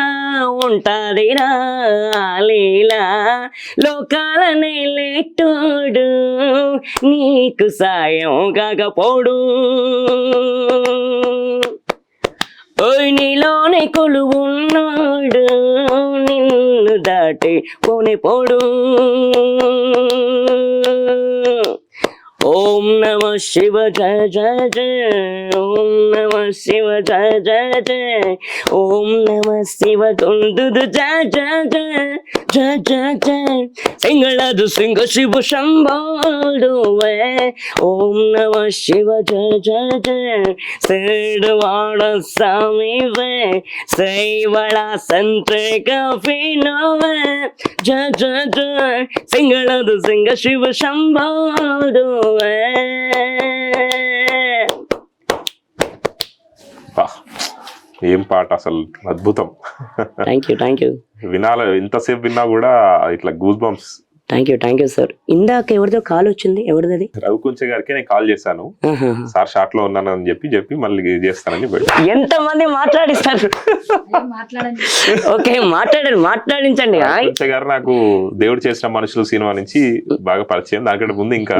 ఉంటాదిరా లీలా, లోకాల నేలేటోడు నీకు సాయం కాకపోడు, ఓయ్ నీలోనే కొలువున్నాడు నిన్ను దాటి పోడు. ఓం నమ శివ జయ జయ జయ, ఓం నమ శివ జయ జయ జయ, ఓం నమ శివ దుందుదు జయ జయ జయ జయ జయ జయ, సింగళదు సింగ శివ శంభోడువే, ఓం నమ శివ జయ జయ జయ, సేడువాడ స్వామివే, శైవళ సంత్రేక ఫీనోవే, జయ జయ జయ, సింగళదు సింగ శివ శంభోడు. ఏం పాట అసలు, అద్భుతం. థ్యాంక్ యూ వినాలి, ఎంతసేపు విన్నా కూడా ఇట్లా goose bumps. Thank you sir. ఇందాక ఎవరిదో కాల్ వచ్చింది, ఎవరిది అది? రవికుంచే గారికి నేను కాల్ చేశాను, సార్ షార్ట్ లో ఉన్నాను అని చెప్పి మళ్ళీ చేస్తానని. ఎంత మంది మాట్లాడిస్తారు, ఓకే మాట్లాడించండి. రవికుంచే గారు నాకు దేవుడు చేసిన మనుషులు సినిమా నుంచి బాగా పరిచయం. దానికంటే ముందు ఇంకా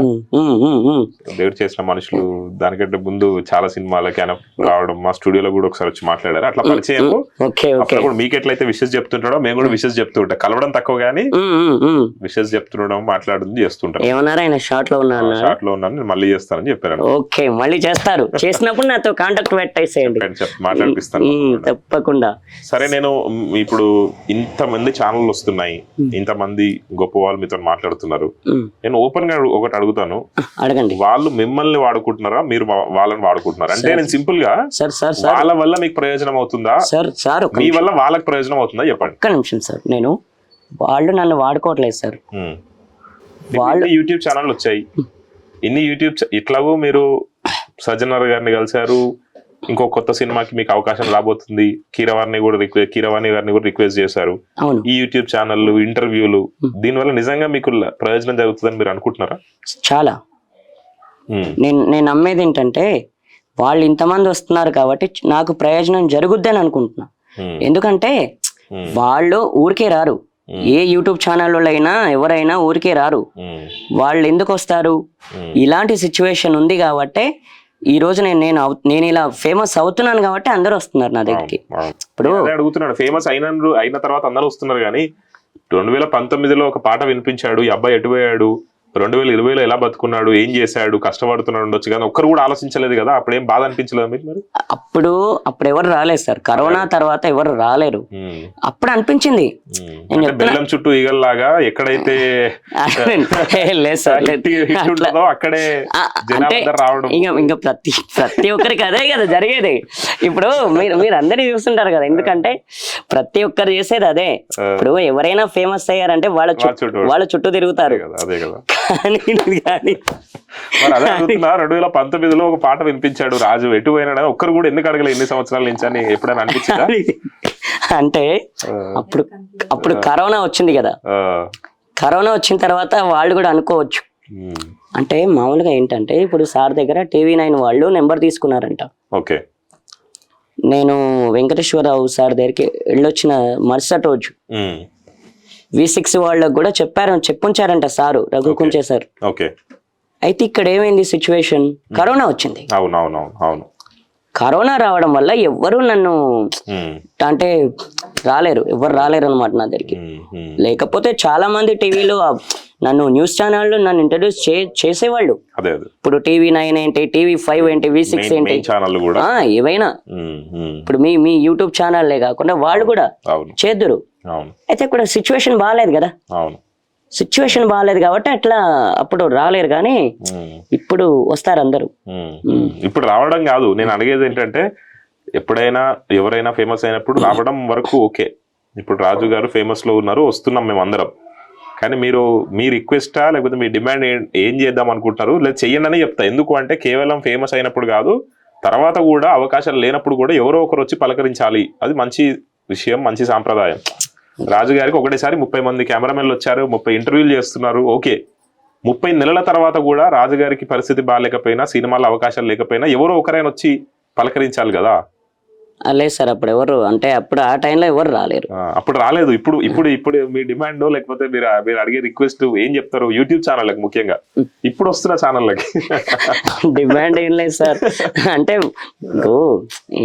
దేవుడు చేసిన మనుషులు దానికంటే ముందు చాలా సినిమాలకి ఆయన రావడం, మా స్టూడియోలో కూడా ఒకసారి వచ్చి మాట్లాడారు, అట్లా పరిచయం. అప్పుడు మీకు ఎట్లయితే విషెస్ చెప్తుంటాడో మేము కూడా విషెస్ చెప్తూ ఉంటాం, కలవడం తక్కువ గానీ విషెస్ చెప్తుండడం మాట్లాడుతుంది చేస్తుంటారు. ఏమన్నారా ఆయన షార్ట్ లో ఉన్నాను నేను మళ్ళీ చేస్తానని చెప్పారు. ఓకే మళ్ళీ చేస్తారు, చేసినప్పుడు నాతో కాంటాక్ట్ పెట్టేసేయండి, మాట్లాడిపిస్తాను తప్పకుండా. సరే, నేను ఇప్పుడు ఇంతమంది ఛానల్ వస్తున్నాయి, ఇంతమంది గొప్ప వాళ్ళు మీతో మాట్లాడుతున్నారు, నేను ఓపెన్ గా ఒకటి అడుగుతాను, అడగండి. వాళ్ళు మిమ్మల్ని వాడుకుంటున్నారా, మీరు వాళ్ళని వాడుకుంటున్నారా? అంటే నేను సింపుల్ గా వాళ్ళ వల్ల మీకు ప్రయోజనం అవుతుందా, మీ వల్ల వాళ్ళకి ప్రయోజనం అవుతుందా చెప్పండి. ఒక్క నిమిషం సార్, నేను వాళ్ళు నన్ను వాడుకోవట్లేదు సార్. వాళ్ళు యూట్యూబ్ ఛానల్ వచ్చాయి, ఇన్ని యూట్యూబ్ ఇట్లాగూ మీరు సజ్జనర్ గారిని కలిశారు, ఇంకో కొత్త సినిమాకి మీకు అవకాశం రాబోతుంది, కీరవాణి గారిని కూడా రిక్వెస్ట్ చేశారు. ఈ యూట్యూబ్ ఛానల్, ఇంటర్వ్యూలు, దీనివల్ల నిజంగా మీకు ప్రయోజనం జరుగుతుందని మీరు అనుకుంటున్నారా? చాలా. నేను నమ్మేది ఏంటంటే వాళ్ళు ఇంతమంది వస్తున్నారు కాబట్టి నాకు ప్రయోజనం జరుగుద్దని అనుకుంటున్నా. ఎందుకంటే వాళ్ళు ఊరికే రారు, ఏ యూట్యూబ్ ఛానల్లో అయినా ఎవరైనా ఊరికే రారు. వాళ్ళు ఎందుకు వస్తారు? ఇలాంటి సిచ్యువేషన్ ఉంది కాబట్టి ఈ రోజు నేను ఇలా ఫేమస్ అవుతున్నాను కాబట్టి అందరూ వస్తున్నారు నా దగ్గరికి. ఇప్పుడు అడుగుతున్నాడు, ఫేమస్ అయిన తర్వాత అందరూ వస్తున్నారు, కానీ 2019లో ఒక పాట వినిపించాడు, ఈ అబ్బాయి ఎటుపోయాడు, 2020లో ఎలా బతుకున్నాడు, ఏం చేశాడు, కష్టపడుతున్నాడు ఉండొచ్చు, కానీ ఒక్కరు కూడా ఆలోచించలేదు కదా. అప్పుడేం బాధ అనిపించలేదు మీకు? మరి అప్పుడు ఎవరు రాలేదు సార్, కరోనా తర్వాత ఎవరు రాలేరు. అప్పుడు అనిపించింది బెల్లం చుట్టూ ఈగల్లాగా ఎక్కడైతే అక్కడే రావడం. ఇంకా ప్రతి ఒక్కరికి అదే కదా జరిగేది. ఇప్పుడు మీరు అందరినీ చూస్తుంటారు కదా, ఎందుకంటే ప్రతి ఒక్కరు చేసేది అదే. ఇప్పుడు ఎవరైనా ఫేమస్ అయ్యారంటే వాళ్ళ చుట్టూ తిరుగుతారు. కానీ మరి అదే అడుగుతున్నా, 2019లో ఒక పాట వినిపించాడు రాజు, ఎటు పోయినా ఒక్కరు కూడా ఎందుకు అడగలే ఎన్ని సంవత్సరాల నుంచి అని ఎప్పుడైనా అనిపించిందా? అంటే అప్పుడు కరోనా వచ్చింది కదా, కరోనా వచ్చిన తర్వాత వాళ్ళు కూడా అనుకోవచ్చు. అంటే మామూలుగా ఏంటంటే ఇప్పుడు సార్ దగ్గర TV9 వాళ్ళు నెంబర్ తీసుకున్నారంట. ఓకే. నేను వెంకటేశ్వరరావు సార్ దగ్గరికి వెళ్ళొచ్చిన మరుసటి రోజు V6 వాళ్ళకు కూడా చెప్పుంచారంట సారు, రఘుకుంచే సార్. ఓకే. అయితే ఇక్కడ ఏమైంది సిచ్యువేషన్, కరోనా వచ్చింది. అవును. కరోనా రావడం వల్ల ఎవ్వరు నన్ను అంటే ఎవరు రాలేరు అనమాట నా దగ్గరికి. లేకపోతే చాలా మంది టీవీలో నన్ను న్యూస్ ఛానళ్ళు నన్ను ఇంట్రడ్యూస్ చేసేవాళ్ళు. ఇప్పుడు TV9 ఏంటి, TV5 ఏంటి, V6 ఏంటి, ఏవైనా ఇప్పుడు మీ యూట్యూబ్ ఛానల్లే కాకుండా వాళ్ళు కూడా చేద్దురు. అయితే ఇక్కడ సిచ్యువేషన్ బాగాలేదు కదా, సిచ్యువేషన్ బాగాలేదు కాబట్టి అట్లా అప్పుడు రాలేరు, కానీ ఇప్పుడు వస్తారు అందరూ. ఇప్పుడు రావడం కాదు నేను అడిగేది ఏంటంటే, ఎప్పుడైనా ఎవరైనా ఫేమస్ అయినప్పుడు రావడం వరకు ఓకే. ఇప్పుడు రాజు గారు ఫేమస్ లో ఉన్నారు, వస్తున్నాం మేము అందరం, కానీ మీ రిక్వెస్టా లేకపోతే మీ డిమాండ్ ఏం చేద్దాం అనుకుంటున్నారు, లేదా చెయ్యండి అని చెప్తా. ఎందుకు అంటే కేవలం ఫేమస్ అయినప్పుడు కాదు, తర్వాత కూడా అవకాశాలు లేనప్పుడు కూడా ఎవరో ఒకరు వచ్చి పలకరించాలి. అది మంచి విషయం, మంచి సాంప్రదాయం. రాజు గారికి ఒకటేసారి 30 మంది కెమెరామెన్లు వచ్చారు, 30 ఇంటర్వ్యూలు చేస్తున్నారు, ఓకే. 30 నెలల తర్వాత కూడా రాజుగారికి పరిస్థితి బాగాలేకపోయినా, సినిమాలో అవకాశాలు లేకపోయినా ఎవరో ఒకరైనా వచ్చి పలకరించాలి కదా. లేదు సార్, అప్పుడు ఎవరు అంటే అప్పుడు ఆ టైంలో ఎవరు రాలేరు. అప్పుడు రాలేదు. ఇప్పుడు మీ డిమాండ్ లేకపోతే మీరు అడిగే రిక్వెస్ట్ ఏం చెప్తారు యూట్యూబ్ ఛానళ్ళకి, ముఖ్యంగా ఇప్పుడు వస్తున్న ఛానళ్ళకి? డిమాండ్ ఏం లేదు సార్, అంటే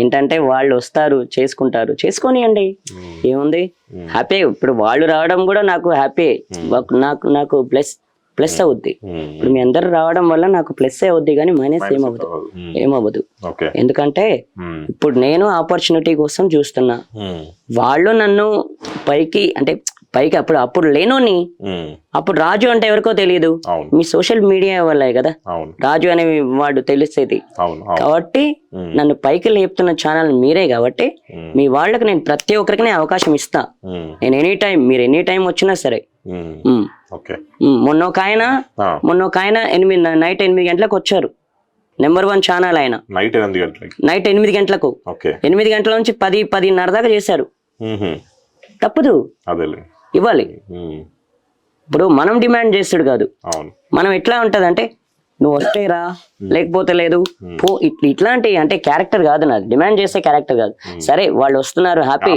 ఏంటంటే వాళ్ళు వస్తారు, చేసుకుంటారు, చేసుకోనియండి, ఏముంది, హ్యాపీ. ఇప్పుడు వాళ్ళు రావడం కూడా నాకు హ్యాపీ, నాకు ప్లస్ అవుద్ది. ఇప్పుడు మీ అందరు రావడం వల్ల నాకు ప్లస్ అవుద్ది, కానీ మైనస్ ఏమవ్వదు. ఎందుకంటే ఇప్పుడు నేను ఆపర్చునిటీ కోసం చూస్తున్నా, వాళ్ళు నన్ను పైకి అప్పుడు లేనోని, అప్పుడు రాజు అంటే ఎవరికో తెలియదు, మీ సోషల్ మీడియా వల్లే కదా రాజు అనే వాడు తెలిసేది. కాబట్టి నన్ను పైకి లేపుతున్న ఛానల్ మీరే, కాబట్టి మీ వాళ్ళకి నేను ప్రతి ఒక్కరికి నేను అవకాశం ఇస్తా. నేను మీరు ఎనీ టైం వచ్చినా సరే. మొన్న ఒక ఆయన నైట్ 8 గంటలకు వచ్చారు, నెంబర్ 1 ఛానల్ ఆయన. నైట్ 8 గంటలకు, 8 గంటల నుంచి 10-10:30 దాకా చేశారు. తప్పదు, ఇవ్వాలి. ఇప్పుడు మనం డిమాండ్ చేస్తాడు కాదు, మనం ఎట్లా ఉంటదంటే నువ్వు వస్తే రా, లేకపోతే లేదు పో, ఇట్లాంటి అంటే క్యారెక్టర్ కాదు నాది, డిమాండ్ చేసే క్యారెక్టర్ కాదు. సరే వాళ్ళు వస్తున్నారు, హ్యాపీ,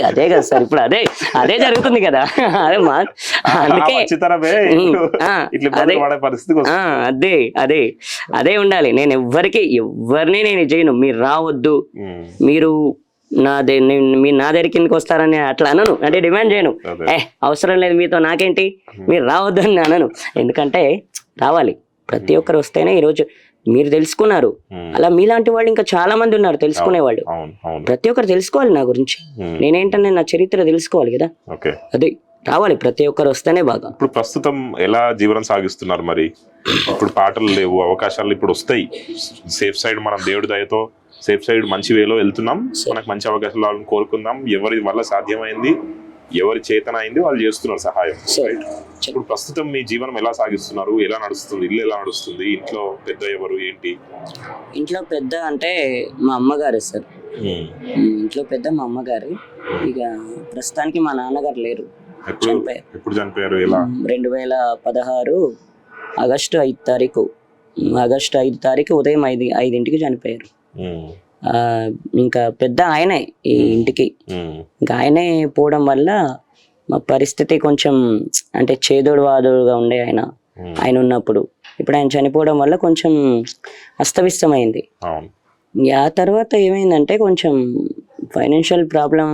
అదే కదా సార్, ఇప్పుడు అదే జరుగుతుంది కదా. అందుకే అదే ఉండాలి. నేను ఎవరిని నేను చేయను, మీరు రావద్దు, మీరు నా దగ్గర కిందకి వస్తారని అట్లా అనను, అంటే డిమాండ్ చేయను. అవసరం లేదు మీతో నాకేంటి, మీరు రావద్దని అనను. ఎందుకంటే రావాలి, ప్రతి ఒక్కరు వస్తేనే ఈరోజు మీరు తెలుసుకున్నారు. అలా మీలాంటి వాళ్ళు ఇంకా చాలా మంది ఉన్నారు తెలుసుకునేవాళ్ళు. ప్రతి ఒక్కరు తెలుసుకోవాలి నా గురించి, నేనేంటనే నా చరిత్ర తెలుసుకోవాలి కదా. అదే రావాలి, ప్రతి ఒక్కరు వస్తేనే బాగా. ఇప్పుడు ప్రస్తుతం ఎలా జీవనం సాగిస్తున్నారు మరి? ఇప్పుడు పాటలు లేవు, అవకాశాలు ఇప్పుడు వస్తాయి. సేఫ్ సైడ్ మనం దేవుడి దయతో సేఫ్ సైడ్ మంచి వేలో వెళ్తున్నాం, మనకు మంచి అవకాశాలు కోరుకుందాం. ఎవరి వల్ల సాధ్యమైంది, ఎవరి చేతన అయింది వాళ్ళు చేస్తున్నారు సహాయం. ఇప్పుడు ప్రస్తుతం మీ జీవనం ఎలా సాగిస్తున్నారు, ఎలా నడుస్తుంది, ఇల్లు ఎలా నడుస్తుంది, ఇంట్లో పెద్ద ఎవరు ఏంటి? ఇంట్లో పెద్ద అంటే మా అమ్మగారు సార్, ఇంట్లో పెద్ద మా అమ్మగారు. ఇక ప్రస్తుతానికి మా నాన్నగారు లేరు. ఎప్పుడు చనిపోయారు? ఎలా? 2016 ఆగస్టు 5 తారీఖు ఉదయం 5 చనిపోయారు. ఇంకా పెద్ద ఆయనే ఈ ఇంటికి, ఇంకా ఆయనే పోవడం వల్ల మా పరిస్థితి కొంచెం అంటే చేదోడు వాదోడుగా ఉండే ఆయన ఉన్నప్పుడు. ఇప్పుడు ఆయన చనిపోవడం వల్ల కొంచెం అస్తవ్యస్తమైంది. ఆ తర్వాత ఏమైందంటే కొంచెం ఫైనాన్షియల్ ప్రాబ్లం.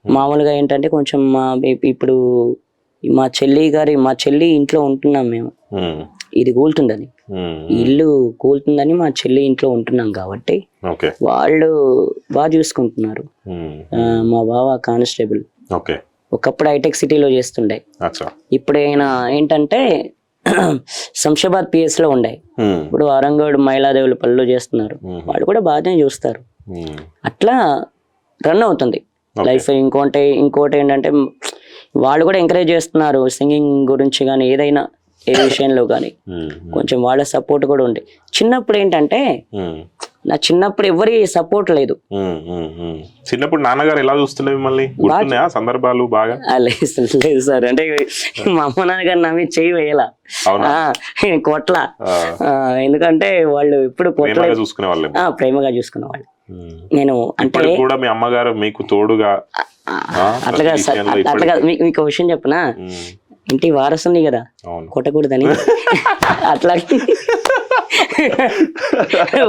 మామూలుగా ఏంటంటే కొంచెం ఇప్పుడు మా చెల్లి ఇంట్లో ఉంటున్నాం మేము, ఇది కూలుతుందని, ఇల్లు కూలుతుందని మా చెల్లి ఇంట్లో ఉంటున్నాం కాబట్టి వాళ్ళు బాగా చూసుకుంటున్నారు. మా బావ కానిస్టేబుల్, ఒకప్పుడు హైటెక్ సిటీలో చేస్తుండే, ఇప్పుడు ఆయన ఏంటంటే శంషాబాద్ PS లో ఉండే, ఇప్పుడు వారంగడ్ మైలాదేవుల పల్లెలో చేస్తున్నారు. వాళ్ళు కూడా బాగానే చూస్తారు. అట్లా రన్ అవుతుంది లైఫ్. ఇంకోటి ఏంటంటే వాళ్ళు కూడా ఎంకరేజ్ చేస్తున్నారు సింగింగ్ గురించి కానీ ఏదైనా ఏ విషయంలో కానీ కొంచెం వాళ్ళ సపోర్ట్ కూడా ఉంది. చిన్నప్పుడు ఏంటంటే నా చిన్నప్పుడు ఎవరి సపోర్ట్ లేదు. చిన్నప్పుడు నాన్నగారు ఎలా చూస్తుండే మిమ్మల్ని? గుర్తున్నాయా సందర్భాలు బాగా? లేదు సార్, అంటే మా అమ్మ నాన్నగారు నా మీద చేయి వేయాల, కొట్ల. ఎందుకంటే వాళ్ళు ఇప్పుడు చూసుకునే వాళ్ళు, ప్రేమగా చూసుకునే వాళ్ళు. నేను అంటే కూడా మీ అమ్మగారు మీకు తోడుగా అట్లాగా అట్లాగా మీకు విషయం చెప్పనా, ఇంటి వారసుని కదా కొట్టకూడదని అట్లా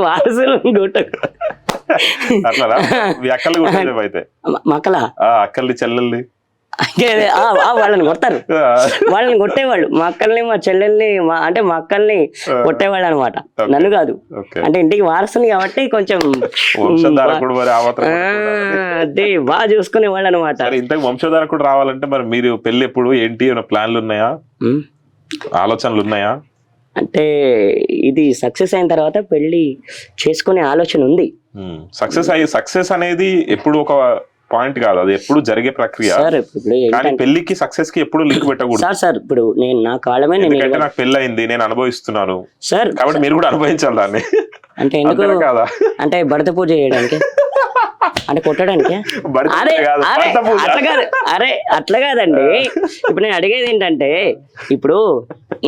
వారసులు మక్కలా అక్కల్ని చెల్లెల్ని వాళ్ళని కొడతారు, వాళ్ళని కొట్టేవాళ్ళు. మా అక్కల్ని మా చెల్లెల్ని అంటే మా అక్కల్ని కొట్టేవాళ్ళు అనమాట, నన్ను కాదు. అంటే ఇంటికి వారసుని కాబట్టి కొంచెం అదే బాగా చూసుకునేవాళ్ళు అనమాట. ఇంతకు వంశధారకుడు రావాలంటే మరి మీరు పెళ్లి ఎప్పుడు ఏంటి ప్లాన్లు ఉన్నాయా, ఆలోచనలు ఉన్నాయా? అంటే ఇది సక్సెస్ అయిన తర్వాత పెళ్లి చేసుకునే ఆలోచన ఉంది. సక్సెస్ అనేది ఎప్పుడు ఒక పాయింట్ కాదు, అది ఎప్పుడు జరిగే ప్రక్రియ. కానీ పెళ్లికి సక్సెస్ కి ఎప్పుడు లింక్ పెట్టకూడదు సార్. ఇప్పుడు నేను నా కాలమే, ఎందుకంటే నాకు పెళ్లి అయింది, నేను అనుభవిస్తున్నాను సార్, కాబట్టి మీరు కూడా అనుభవించాలి దాన్ని. అంటే ఎందుకు కాదా? అంటే భర్త పూజ చేయడానికి, అంటే కొట్టడానికి? అరే అట్లా కాదండి. ఇప్పుడు నేను అడిగేది ఏంటంటే, ఇప్పుడు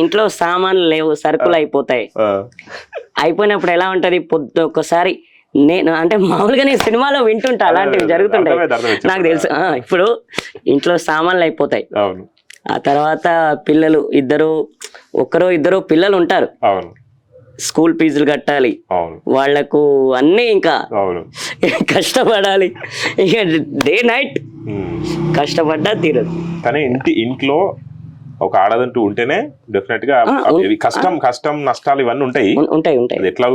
ఇంట్లో సామాన్లు లేవు, సరుకులు అయిపోతాయి. అయిపోయినప్పుడు ఎలా ఉంటది, పొద్దు ఒక్కసారి నేను అంటే మామూలుగా నేను సినిమాలో వింటుంటా అలాంటివి జరుగుతుంటాయి, నాకు తెలుసు. ఇప్పుడు ఇంట్లో సామాన్లు అయిపోతాయి, ఆ తర్వాత పిల్లలు ఒక్కరో ఇద్దరు పిల్లలు ఉంటారు, స్కూల్ ఫీజులు కట్టాలి, వాళ్లకు అన్ని ఇంకా కష్టపడాలి, ఇక డే నైట్ కష్టపడ్డా తీరదు. కానీ ఇంట్లో ఒక ఆడదంటూ ఉంటేనే డెఫినెట్ గా కష్టం నష్టాలు ఇవన్నీ ఉంటాయి. అది ఎట్లా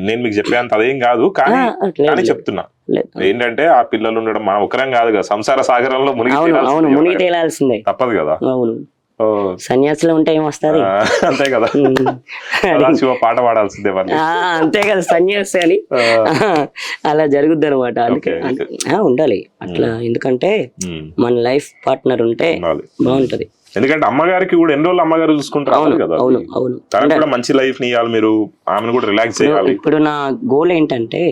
నేను మీకు చెప్పేంత అదేం కాదు, కానీ చెప్తున్నా ఏంటంటే ఆ పిల్లలు ఉండడం మన ఒకరం కాదు కదా, సంసార సాగరంలో మునిగి తేలాల్సిందే, తప్పదు కదా. అవును, సన్యాసిలో ఉంటే ఏమొస్తుంది, అంతే కదా, శివ పాట పాడాల్సిందే అంతే కదా సన్యాసి అని. అలా జరుగుద్ది అనమాట. అందుకే ఉండాలి అట్లా, ఎందుకంటే మన లైఫ్ పార్ట్నర్ ఉంటే బాగుంటది. ఎందుకంటే అమ్మగారికి కూడా ఎన్ని రోజులు అమ్మగారు చూసుకుంటారు కదా, తనకు కూడా మంచి లైఫ్ ని ఇవ్వాలి, మీరు ఆమెను కూడా రిలాక్స్ చేయాలి. ఇప్పుడు నా గోల్ ఏంటంటే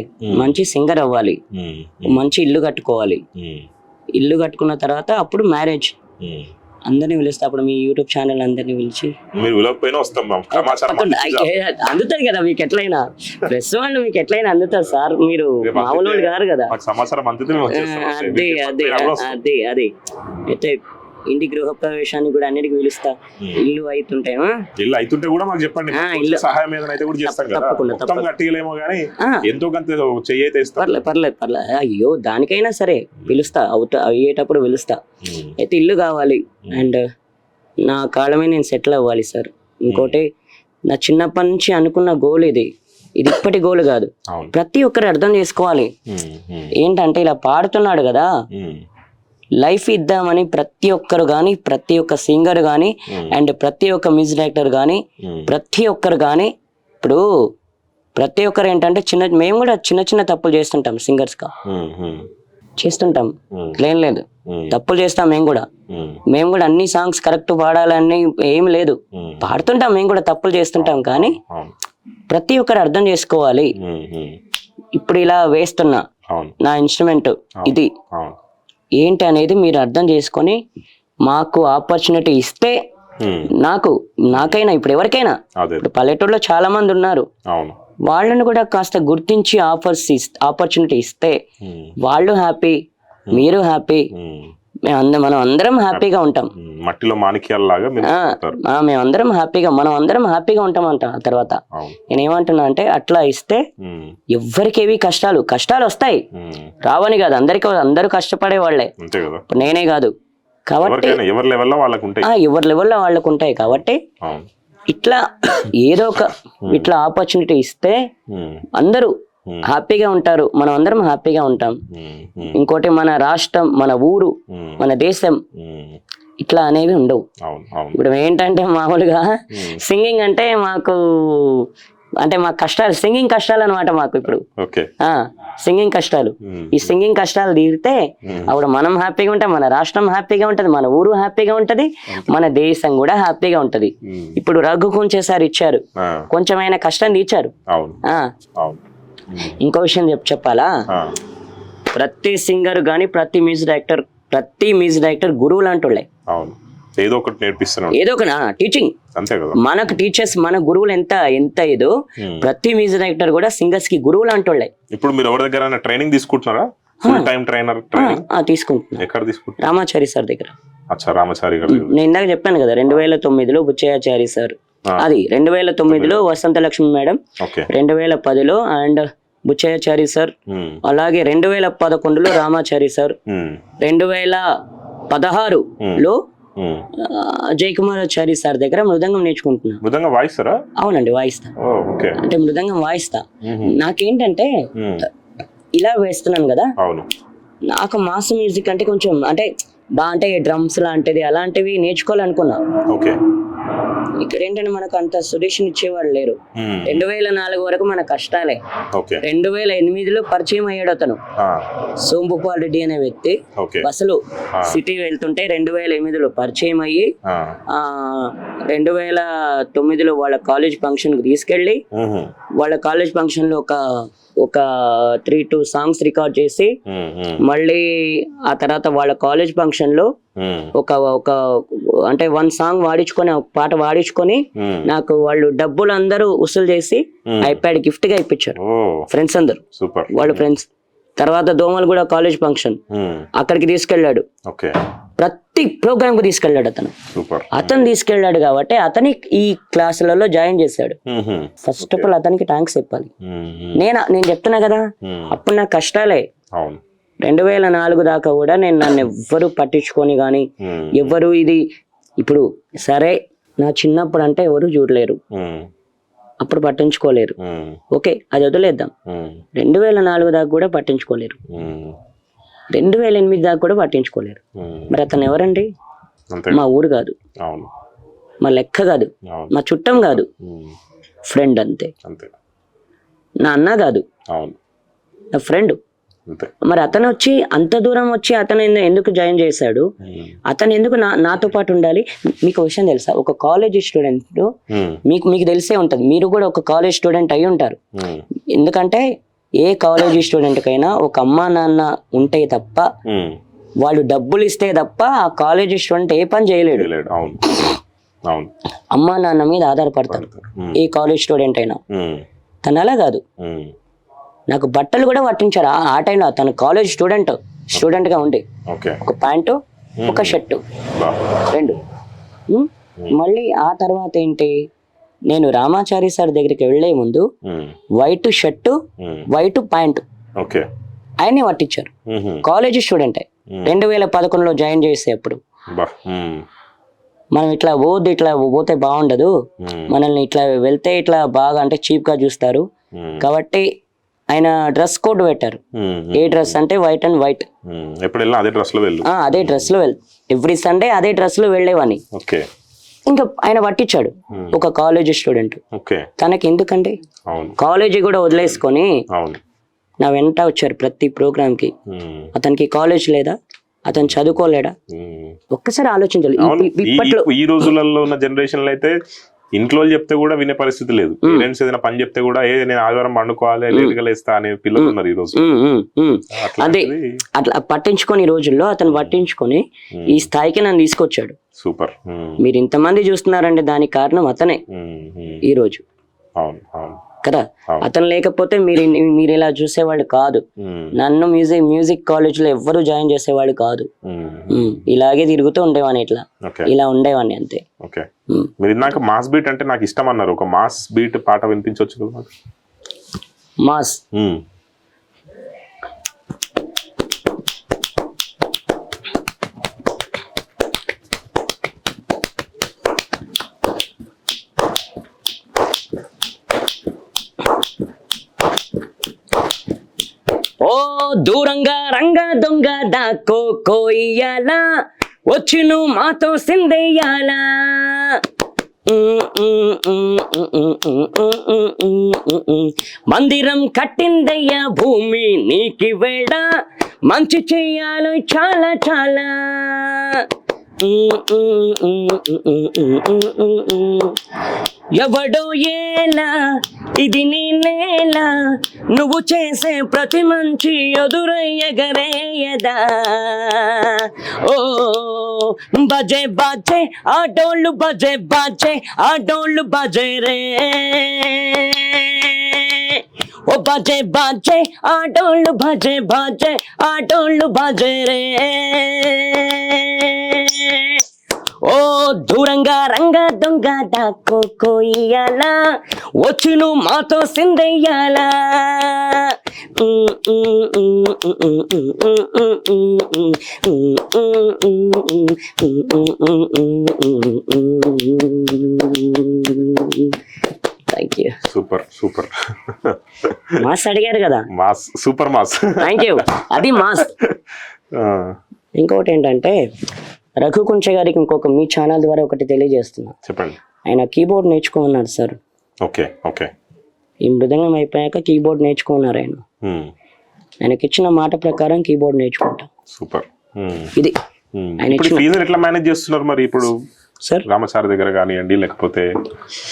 మంచి సింగర్ అవ్వాలి, మంచి ఇల్లు కట్టుకోవాలి. ఇల్లు కట్టుకున్న తర్వాత అప్పుడు మ్యారేజ్, అందరినీ పిలుస్తా. అప్పుడు మీ యూట్యూబ్ ఛానల్ అందరినీ పిలిచి, మీరు పిలవకపోయినా వస్తాం, అందుతుంది కదా మీకు ఎట్లయినా, ప్రెస్ వాళ్ళు మీకు ఎట్లయినా అందుతారు సార్, మీరు మామూలు గారు కదా. అదే అదే అదే అదే అయితే ఇంటి గృహ ప్రవేశాన్ని కూడా అన్నిటికీ పిలుస్తా. ఇల్లు అవుతుంటాయి, ఇల్లు అవుతుంటే కూడా మాకు చెప్పండి, సహాయం ఏదైనా అయితే కూడా చేస్తాం కదా. మొత్తం కట్టియలేమో కానీ ఎంతో కొంత చెయ్యి అయితే ఇస్తాం. పర్లేదు. అయ్యో దానికైనా సరే పిలుస్తా, అయ్యేటప్పుడు పిలుస్తా. అయితే ఇల్లు కావాలి అండ్ నా కాలమే నేను సెటిల్ అవ్వాలి సార్. ఇంకోటి నా చిన్నప్పటి నుంచి అనుకున్న గోల్ ఇది ఇప్పటి గోల్ కాదు. ప్రతి ఒక్కరు అర్థం చేసుకోవాలి. ఏంటంటే ఇలా పాడుతున్నాడు కదా, లైఫ్ ఇద్దామని ప్రతి ఒక్కరు కానీ, ప్రతి ఒక్క సింగర్ కానీ అండ్ ప్రతి ఒక్క మ్యూజిక్ డైరెక్టర్ కానీ, ప్రతి ఒక్కరు కానీ, ఇప్పుడు ప్రతి ఒక్కరు ఏంటంటే మేము కూడా చిన్న తప్పులు చేస్తుంటాం, సింగర్స్ గా చేస్తుంటాం, ఏం లేదు, తప్పులు చేస్తాం. మేము కూడా అన్ని సాంగ్స్ కరెక్ట్ పాడాలని ఏం లేదు, పాడుతుంటాం, మేము కూడా తప్పులు చేస్తుంటాం. కానీ ప్రతి ఒక్కరు అర్థం చేసుకోవాలి. ఇప్పుడు ఇలా వేస్తున్నా నా ఇన్స్ట్రుమెంట్ ఇది ఏంటి అనేది మీరు అర్థం చేసుకొని మాకు ఆపర్చునిటీ ఇస్తే, నాకైనా ఇప్పుడు ఎవరికైనా, ఇప్పుడు పల్లెటూరులో చాలా మంది ఉన్నారు, వాళ్ళని కూడా కాస్త గుర్తించి ఆపర్చునిటీ ఇస్తే వాళ్ళు హ్యాపీ, మీరు హ్యాపీ, మనం అందరం హ్యాపీగా ఉంటాం. మట్టిలో మాణిక్యాలలాగా మేమందరం హ్యాపీగా, మనం అందరం హ్యాపీగా ఉంటాం అంట. ఆ తర్వాత నేనేమంటున్నా అంటే అట్లా ఇస్తే ఎవ్వరికేవి కష్టాలు వస్తాయి, రావని కాదు, అందరూ కష్టపడే వాళ్ళే, నేనే కాదు. కాబట్టి ఎవరి లెవెల్లో వాళ్ళకు ఉంటాయి. కాబట్టి ఇట్లా ఏదో ఒక ఇట్లా ఆపర్చునిటీ ఇస్తే అందరూ హ్యాపీగా ఉంటారు, మనం అందరం హ్యాపీగా ఉంటాం. ఇంకోటి మన రాష్ట్రం, మన ఊరు, మన దేశం ఇట్లా అనేవి ఉండవు. ఇప్పుడు ఏంటంటే మామూలుగా సింగింగ్ అంటే మాకు అంటే మా కష్టాలు సింగింగ్ కష్టాలు అనమాట మాకు ఇప్పుడు. ఓకే. సింగింగ్ కష్టాలు. ఈ సింగింగ్ కష్టాలు తీరితే అప్పుడు మనం హ్యాపీగా ఉంటాం, మన రాష్ట్రం హ్యాపీగా ఉంటది, మన ఊరు హ్యాపీగా ఉంటది, మన దేశం కూడా హ్యాపీగా ఉంటది. ఇప్పుడు రఘు కొంచెంసారి ఇచ్చారు, కొంచెమైనా కష్టం తీర్చారు. ఇంకో విషయం చెప్పాలా, ప్రతి సింగర్ గాని ప్రతి మ్యూజిక్ డైరెక్టర్ గురువులు అంటున్నాయి. ఏదో ఒకటి నేర్పిస్తున్నాడు, ఏదో ఒక టీచింగ్. అంతే కదా, మనకు టీచర్స్ మన గురువులు ఎంత ఏదో ప్రతి మ్యూజిక్ డైరెక్టర్ కూడా సింగర్స్ కి గురువులు అంటున్నాయి. ఇప్పుడు మీరు ఎవరి దగ్గర ట్రైనింగ్ తీసుకుంటున్నారా? ఫుల్ టైం ట్రైనర్ ట్రైనింగ్ తీసుకుంటున్నా. ఎక్కడ తీసుకుంటున్నారు? రామాచారి సార్ దగ్గర. రామాచారి గారు. నేను ఇందాక చెప్పాను కదా 2009లో బుచ్చయ్యాచారి సార్, అది 2009లో వసంత లక్ష్మి మేడం, 2010లో అండ్ బుచ్చయ్యాచారి సార్, అలాగే 2011లో రామాచారి సార్, 2016లో జయకుమారాచారి సార్ దగ్గర మృదంగం నేర్చుకుంటున్నా. మృదంగం వాయిస్తారా? అవునండి, వాయిస్తా. అంటే మృదంగం వాయిస్తా. నాకేంటంటే ఇలా వేస్తున్నాను కదా, నాకు మాస్ మ్యూజిక్ అంటే కొంచెం అంటే అంటే డ్రమ్స్ లాంటిది అలాంటివి నేర్చుకోవాలనుకున్నా. ఇక్కడ ఏంటంటే మనకు అంత సొల్యూషన్ ఇచ్చేవాళ్ళు లేరు. 2004 వరకు మన కష్టాలే. 2008లో పరిచయం అయ్యాడు అతను, సోంభూపాల్ రెడ్డి అనే వ్యక్తి. బస్సులో సిటీ వెళ్తుంటే 2008లో పరిచయం అయ్యి 2009లో వాళ్ళ కాలేజ్ ఫంక్షన్ కు తీసుకెళ్లి వాళ్ళ కాలేజ్ ఫంక్షన్ లో ఒక 3-2 సాంగ్స్ రికార్డ్ చేసి మళ్ళీ ఆ తర్వాత వాళ్ళ కాలేజ్ ఫంక్షన్ లో ఒక అంటే 1 సాంగ్ వాడించుకొని, ఒక పాట వాడించుకొని నాకు వాళ్ళు డబ్బులు అందరూ వసూలు చేసి ఐప్యాడ్ గిఫ్ట్ గా ఇప్పించారు ఫ్రెండ్స్ అందరు, వాళ్ళ ఫ్రెండ్స్. తర్వాత దోమలగూడ కాలేజ్ ఫంక్షన్ అక్కడికి తీసుకెళ్లాడు, ప్రతి ప్రోగ్రామ్ కు తీసుకెళ్లాడు అతను తీసుకెళ్లాడు కాబట్టి అతని ఈ క్లాసులలో జాయిన్ చేశాడు. ఫస్ట్ ఆఫ్ ఆల్ అతనికి థ్యాంక్స్ చెప్పాలి. నేను చెప్తున్నా కదా, అప్పుడు నా కష్టాలే. 2004 దాకా కూడా నన్ను ఎవ్వరు పట్టించుకొని గాని ఎవ్వరు ఇది ఇప్పుడు సరే నా చిన్నప్పుడు అంటే ఎవరు చూడలేరు, అప్పుడు పట్టించుకోలేరు. ఓకే, అది వదిలేద్దాం. 2004 దాకా కూడా పట్టించుకోలేరు, 2008 దాకా కూడా పట్టించుకోలేరు. మరి అతను ఎవరండి? మా ఊరు కాదు, మా లెక్క కాదు, మా చుట్టం కాదు, ఫ్రెండ్ అంతే. నా అన్న కాదు, నా ఫ్రెండ్. మరి అతను వచ్చి అంత దూరం వచ్చి అతను ఎందుకు జాయిన్ చేశాడు? అతను ఎందుకు నాతో పాటు ఉండాలి? మీకు విషయం తెలుసా, ఒక కాలేజ్ స్టూడెంట్ మీకు తెలిసే ఉంటది, మీరు కూడా ఒక కాలేజ్ స్టూడెంట్ అయి ఉంటారు. ఎందుకంటే ఏ కాలేజీ స్టూడెంట్ కైనా ఒక అమ్మా నాన్న ఉంటే తప్ప, వాళ్ళు డబ్బులు ఇస్తే తప్ప ఆ కాలేజీ స్టూడెంట్ ఏ పని చేయలేడు. అమ్మా నాన్న మీద ఆధారపడతారు ఏ కాలేజ్ స్టూడెంట్ అయినా. తను అలా కాదు, నాకు బట్టలు కూడా పట్టించారు ఆ టైంలో. తను కాలేజ్ స్టూడెంట్ గా ఉండి ఒక ప్యాంటు ఒక షర్టు 2. మళ్ళీ ఆ తర్వాత ఏంటి, నేను రామాచారి సార్ దగ్గరికి వెళ్లే ముందు వైట్ షర్టు వైట్ ప్యాంటు ఆయన్ని పట్టించారు. కాలేజ్ స్టూడెంటే, 2011లో జాయిన్ చేస్తే అప్పుడు మనం ఇట్లా పోతే బాగుండదు, మనల్ని ఇట్లా వెళ్తే ఇట్లా బాగా అంటే చీప్ గా చూస్తారు కాబట్టి ఆయన డ్రెస్ కోడ్ పెట్టారు. ఏ డ్రెస్ అంటే వైట్ అండ్ వైట్. అదే డ్రెస్ లో ఎవ్రీ సండే అదే డ్రెస్ లో వెళ్ళేవాడిని. ఇంకా ఆయన పట్టించాడు ఒక కాలేజ్ స్టూడెంట్. తనకి ఎందుకండి, కాలేజీ కూడా వదిలేసుకొని నా వెంట వచ్చారు ప్రతి ప్రోగ్రామ్ కి. అతనికి కాలేజ్ లేదా, అతను చదువుకోలేడా? ఒక్కసారి ఆలోచించాలి. ఇప్పట్లో ఈ రోజులలో ఉన్న జనరేషన్ లో అయితే ఇంట్లో చెప్తే కూడా వినే పరిస్థితి లేదు. పేరెంట్స్ ఏదైనా పని చెప్తే కూడా నేను ఆదివారం పండుకోవాలి లేటుగా లేస్తా అనే పిల్లలు ఉన్నారు ఈ రోజు. అదే అట్లా పట్టించుకొని ఈ రోజుల్లో అతను పట్టించుకొని ఈ స్థాయికి నన్ను తీసుకొచ్చాడు. సూపర్. మీరు ఇంతమంది చూస్తున్నారంటే దానికి కారణం అతనే ఈ రోజు కదా. అతను లేకపోతే మీరు ఇలా చూసేవాళ్ళు కాదు. నన్ను మ్యూజిక్ కాలేజ్ లో ఎవ్వరు జాయిన్ చేసేవాళ్ళు కాదు. ఇలాగే తిరుగుతూ ఉండేవాడిని, ఇలా ఉండేవాడిని అంతే. మీరు ఇందాక మాస్ బీట్ అంటే నాకు ఇష్టం అన్నారు, ఒక మాస్ బీట్ పాట వినిపించవచ్చు కదా మాకు? మాస్ ఓ దూరంగా రంగా దొంగ దాక్కో కోయ్యాలా, వచ్చి నువ్వు మాతో సిందెయ్యాలా, మందిరం కట్టిందయ్యా భూమి నీకి వేళ మంచి చెయ్యాలి చాలా చాలా ఎవడో ఏలా ఇది నీ నేల నువ్వు చేసే ప్రతి మంచి ఎదురయ్యగరేయదా ఓ బజే బాజే ఆ డోళ్ళు బజే బాజే ఆ డోళ్ళు బజే రే ఓ బజే బాజే ఆ డోళ్ళు బజే బాజే ఆ డోళ్ళు బజే రే ఓ దూరంగా రంగా దొంగ దాక్కోయాలా వచ్చును మాతో సిందెయ్యాలా thank you. Super super. Mass అడిగారు కదా, mass, super mass. Thank you. అది మాస్. ఇంకొకటి ఏంటంటే రఘుకుంచ గారికి ఇంకొక మీ ఛానల్ ద్వారా ఒకటి తెలియజేస్తున్నా. చెప్పండి. ఆయన కీబోర్డ్ నేర్చుకున్నారు సార్. Okay okay. ఈ మృదంగం అయిపోయాక కీబోర్డ్ నేర్చుకున్నారు ఆయన. ఆయనకి ఇచ్చిన మాట ప్రకారం కీబోర్డ్ నేర్చుకుంటా. సూపర్. ఇది ఆయన ఫీజర్ ఎట్లా మేనేజ్ చేస్తున్నారు మరి ఇప్పుడు సార్? రామచారి దగ్గర కానివ్వండి, లేకపోతే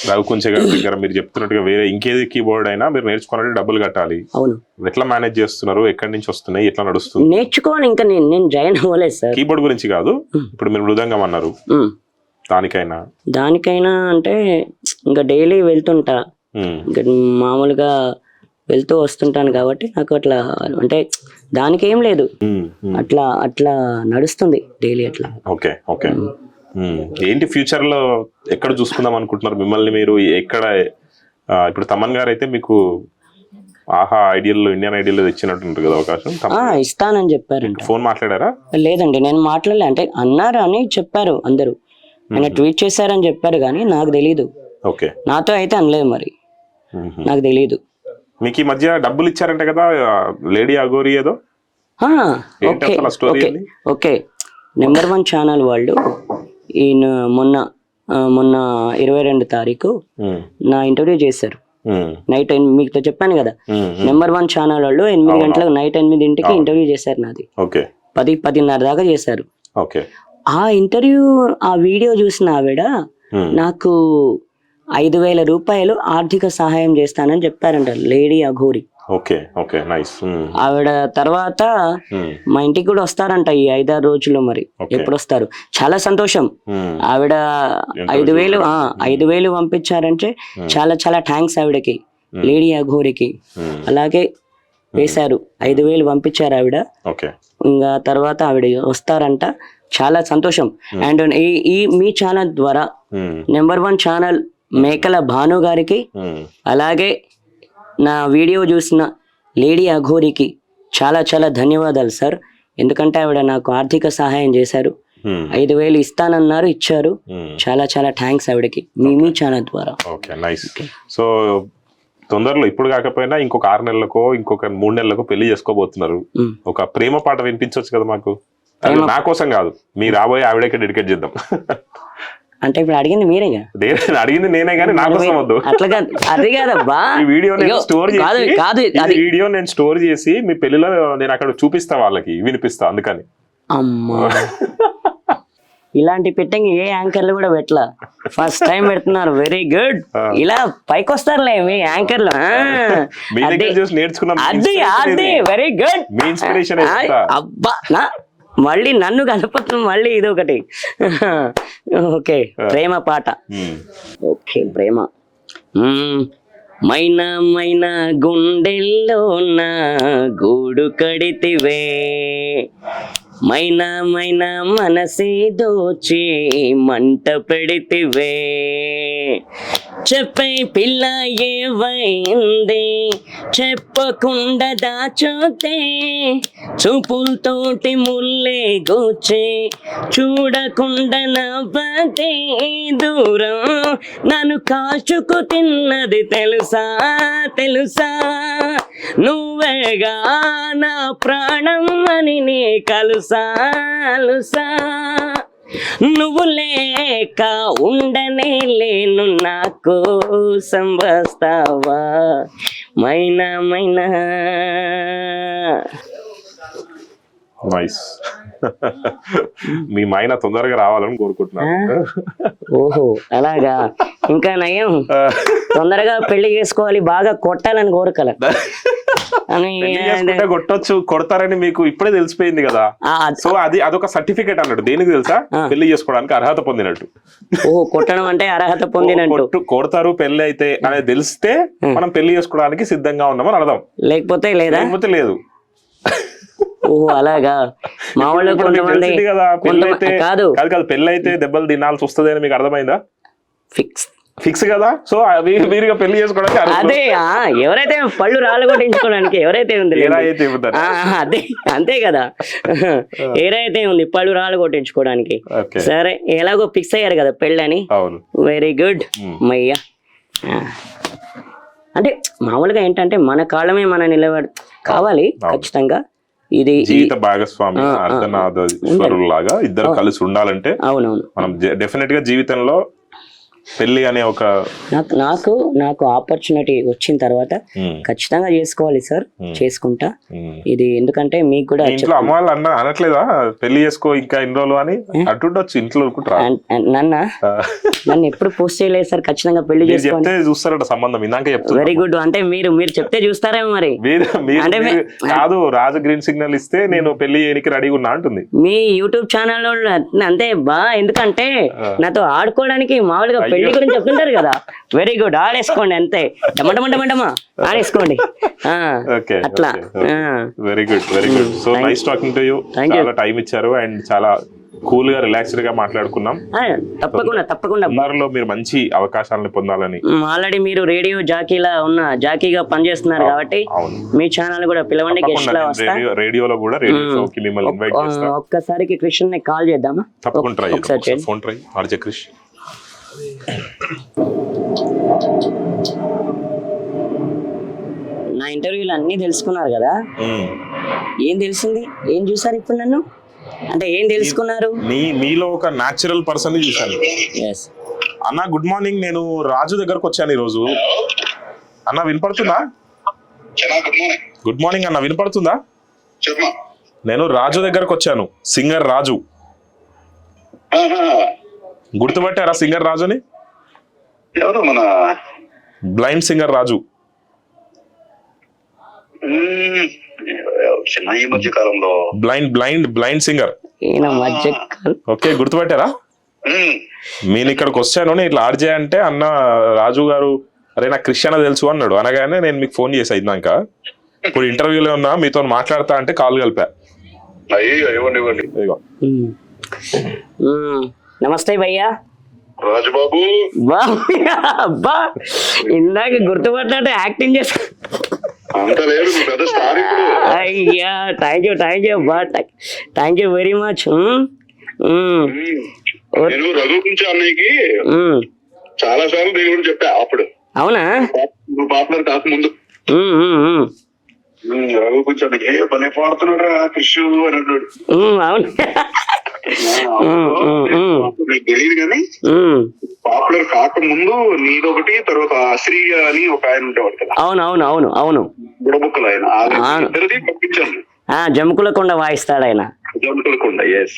రఘుకుంచ గారి దగ్గర మీరు చెప్తున్నట్టుగా వేరే ఇంకేది కీబోర్డ్ అయినా మీరు నేర్చుకోవాలంటే డబ్బులు కట్టాలి. అవును. ఎట్లా మేనేజ్ చేస్తున్నారు? ఎక్కడి నుంచి వస్తున్నాయి? ఎట్లా నడుస్తుంది? నేర్చుకోవాలి. ఇంకా నేను జాయిన్ అవ్వలేదు సార్. కీబోర్డ్ గురించి కాదు, ఇప్పుడు మీరు మృదంగం అన్నారు, దానికైనా అంటే ఇంకా డైలీ వెళ్తుంటా, ఇంకా మామూలుగా వెళ్తూ వస్తుంటాను కాబట్టి నాకు అట్లా అంటే దానికి ఏం లేదు, అట్లా అట్లా నడుస్తుంది డైలీ అట్లా. Okay okay. ఏంటి ఫ్యూచర్ లో ఎక్కడ చూసుకుందాం అనుకుంటున్నారు మిమ్మల్ని మీరు? ఎక్కడ ఇప్పుడు తమన్ గారు అయితే మీకు ఆహా ఐడియల్ ఇండియన్ ఐడియల్ ఇచ్చినట్టు కదా అవకాశం? ఇస్తానని చెప్పారంట. ఫోన్ మాట్లాడారా? లేదండి, నేను మాట్లాడలే. అంటే అన్నారు అని చెప్పారు అందరూ, ఆయన ట్వీట్ చేశారని చెప్పారు కానీ నాకు తెలీదు. ఓకే. నాతో అయితే అనలేదు, మరి నాకు తెలీదు. మీకు ఈ మధ్య డబ్బులు ఇచ్చారంట కదా లేడీ అఘోరి ఏదో? Okay okay. నెంబర్ 1 ఛానల్ వాళ్ళు ఈయన మొన్న 22 తారీఖు నా ఇంటర్వ్యూ చేశారు నైట్. మీకు చెప్పాను కదా, నెంబర్ 1 ఛానల్ వాళ్ళు 8 గంటలకు నైట్ 8 ఇంటర్వ్యూ చేశారు నాది. 10-10:30 దాకా చేశారు. ఆ ఇంటర్వ్యూ ఆ వీడియో చూసిన ఆవిడ నాకు 5,000 రూపాయలు ఆర్థిక సహాయం చేస్తానని చెప్పారంట, లేడీ అఘోరి. ఆవిడ తర్వాత మా ఇంటికి కూడా వస్తారంట ఈ 5-6 రోజుల్లో. మరి ఎప్పుడు వస్తారు? చాలా సంతోషం. ఆవిడ 5,000 పంపించారంటే చాలా చాలా థ్యాంక్స్ ఆవిడకి, లేడీ అఘోరికి. అలాగే వేశారు, 5,000 పంపించారు ఆవిడ. ఇంకా తర్వాత ఆవిడ వస్తారంట, చాలా సంతోషం. అండ్ ఈ మీ ఛానల్ ద్వారా నెంబర్ 1 ఛానల్ మేకల భాను గారికి, అలాగే నా వీడియో చూసిన లేడీ అఘోరికి చాలా చాలా ధన్యవాదాలు సార్. ఎందుకంటే ఆవిడ నాకు ఆర్థిక సహాయం చేశారు, 5,000 ఇస్తానన్నారు, ఇచ్చారు. చాలా చాలా థ్యాంక్స్ ఆవిడకి మీ ఛానల్ ద్వారా. సో తొందరలో, ఇప్పుడు కాకపోయినా ఇంకొక 6 నెలలకో ఇంకొక 3 నెలలకో పెళ్లి చేసుకోబోతున్నారు. ఒక ప్రేమ పాట వినిపించవచ్చు కదా మాకు? నా కోసం కాదు, మీ రాబోయే ఆవిడకి డెడికేట్ చేద్దాం. అంటే ఇప్పుడు అడిగింది మీరేగా? అడిగింది నేనే కానీ నా కోసం వద్దు. అట్లా కాదు, అది కాదబ్బా. ఈ వీడియో నేను స్టోర్ చేసి మీ పెళ్లిలో నేను అక్కడ చూపిస్తా, వాళ్ళకి వినిపిస్తా. అందుకని అమ్మా ఇలాంటి పెట్టంగా ఏ యాంకర్లు కూడా పెట్టలా, ఫస్ట్ టైం పెడుతున్నారు. Very good. ఇలా పైకి వస్తారులే మీ యాంకర్లు. అది వెరీ గుడ్. అబ్బా మళ్ళీ నన్ను కలపత్రం, మళ్ళీ ఇది ఒకటి. ఓకే, ప్రేమ పాట. ఓకే, ప్రేమ. మైనా మైనా గుండెల్లో నా గూడు కడితివే, మైనా మైనా మనసే దోచి మంట పెడితివే, చెప్పే పిల్ల ఏవైంది చెప్పకుండా దాచోతే, చూపులతోటి ముల్లే గోచే చూడకుండా నవ్వదే, దూరం నన్ను కాచుకు తిన్నది తెలుసా తెలుసా, నువ్వేగా నా ప్రాణం అని నీ కలుసా. నువ్వు లేక ఉండనే లేను, నా కోసం వస్తావా మైనా మైనా. నైస్. మీ మైనా తొందరగా రావాలని కోరుకుంటున్నాను. ఓహో అలాగా, ఇంకా నయం, తొందరగా పెళ్లి చేసుకోవాలి, బాగా కొట్టాలని కోరుకల అని. కొట్టొచ్చు, కొడతారని మీకు ఇప్పుడే తెలిసిపోయింది కదా. సో అదొక సర్టిఫికేట్ అన్నట్టు. దేనికి తెలుసా? పెళ్లి చేసుకోవడానికి అర్హత పొందినట్టు. ఓ కొట్టడం అంటే అర్హత పొందినట్టు. కొడతారు పెళ్లి అయితే అనేది తెలిస్తే మనం పెళ్లి చేసుకోవడానికి సిద్ధంగా ఉన్నామని అర్థం. లేకపోతే లేదు. ఓహో అలాగా. మా వాళ్ళు కాదు పెళ్లి అయితే దెబ్బలు తినాల్సి వస్తుంది అని మీకు అర్థమైందా? ఫిక్స్ కదా. సో వీరిగా పెళ్లి చేసుకోవడానికి అదే ఎవరైతే పళ్ళు రాళ్ళు కొట్టించుకోవడానికి ఎవరైతే ఉంది అదే అంతే కదా, ఏరైతే ఉంది పళ్ళు రాళ్ళు కొట్టించుకోవడానికి. సరే ఎలాగో ఫిక్స్ అయ్యారు కదా పెళ్ళని, వెరీ గుడ్ మయ్యా. అంటే మామూలుగా ఏంటంటే మన కాళ్ళమే మన నిలబడి కావాలి ఖచ్చితంగా. ఇది జీవిత భాగస్వామి అర్ధనారీశ్వరులాగా ఇద్దరు కలిసి ఉండాలంటే అవునవును మనం డెఫినెట్ గా జీవితంలో పెళ్లి అనే ఒక నాకు ఆపర్చునిటీ వచ్చిన తర్వాత ఖచ్చితంగా చేసుకోవాలి సార్, చేసుకుంటా. ఇది ఎందుకంటే మీకు కూడా ఇంట్లో అమ్మ వాళ్ళు అనట్లేదా పెళ్లి చేసుకో ఇంకా ఇన్ని రోజులు అని? అంటుండొచ్చు ఇంట్లో. నన్ను ఎప్పుడు పోస్ట్ చేయలేదు సార్, ఖచ్చితంగా పెళ్లి చెప్తే చూస్తారట సంబంధం. ఇందాక చెప్తా. Very good. అంటే మీరు చెప్తే చూస్తారేమో మరి. అంటే కాదు, రాజు గ్రీన్ సిగ్నల్ ఇస్తే నేను పెళ్లి చేయడానికి రెడీగా ఉన్నా అంటుంది. మీ యూట్యూబ్ ఛానల్లో అంతే బా, ఎందుకంటే నాతో ఆడుకోవడానికి మామూలుగా పెళ్లి గురించి చెప్తుంటారు కదా. వెరీ గుడ్, ఆడేసుకోండి అంతే, డమడమా ఆడేసుకోండి అట్లా. Very good, very good. So nice talking to you. చాలా టైం ఇచ్చారు అండ్ చాలా కూల్ గా రిలాక్స్డ్ గా మాట్లాడుకున్నాం. తప్పకుండా ఉన్నారు మీరు మంచి అవకాశాలను పొందాలని. ఆల్రెడీ మీరు రేడియో జాకీగా పనిచేస్తున్నారు కాబట్టి మీ ఛానల్ కూడా పిలవండి, గెస్ట్ లా వస్తా. రేడియోలో కూడా మిమ్మల్ని ఇన్వైట్ చేస్తా. ఒక్కసారికి కృష్ణ కాల్ చేద్దామా? తప్పకుండా ఫోన్ ట్రై. ఆర్జే కృష్ణ. నా ఇంటర్వ్యూలు అన్ని తెలుసుకున్నారు కదా, ఏం తెలిసింది, ఏం చూసారు ఇప్పుడు నన్ను? అంటే ఏం తెలుసుకున్నారు? మీలో ఒక న్యాచురల్ పర్సన్ చూసాను. అన్న గుడ్ మార్నింగ్, నేను రాజు దగ్గరకు వచ్చాను ఈరోజు. అన్న వినపడుతుందా? గుడ్ మార్నింగ్ అన్న, వినపడుతుందా? నేను రాజు దగ్గరకు వచ్చాను, సింగర్ రాజు. గుర్తుపట్టారా సింగర్ రాజుని? బ్లైండ్ సింగర్ రాజు. ఈ మధ్య కాలంలో బ్లైండ్ సింగర్. ఓకే, గుర్తుపట్టారా? నేను ఇక్కడికి వచ్చాను, నేను ఇట్లా ఆర్జే అంటే అన్న రాజు గారు అరే నాకు క్రిస్టియన్ తెలుసు అన్నాడు. అనగానే నేను మీకు ఫోన్ చేసా ఇందాక. ఇప్పుడు ఇంటర్వ్యూలో ఉన్నా, మీతో మాట్లాడతా అంటే కాల్ కలిపా. నమస్తే భయ్యా. రాజుబాబు అబ్బా, ఇందాక గుర్తుపట్టినట్టు యాక్టింగ్ చేస్తా. అయ్యా థ్యాంక్ యూ అబ్బా, thank you very much. Raghu గురించి అన్నయ్యకి చాలా సార్లు దీని గురించి చెప్పా. అప్పుడు అవునా? పాపులర్ కాకముందు రఘు గురించి అన్నయ్య భలే పాడుతున్నాడు కృష్ణు అని అన్నాడు. అవును, నీకు తెలియదు కానీ పాపులర్ కాకముందు నీదొకటి, తర్వాత అశ్రీ అని ఒక ఆయన ఉండేవాడు కదా. అవును బుడబుక్కలు ఆయన ఇద్దరిది పంపించాను. జమ్ముకులకొండ వాయిస్తాడు ఆయన. జమ్ముకులకొండ ఎస్.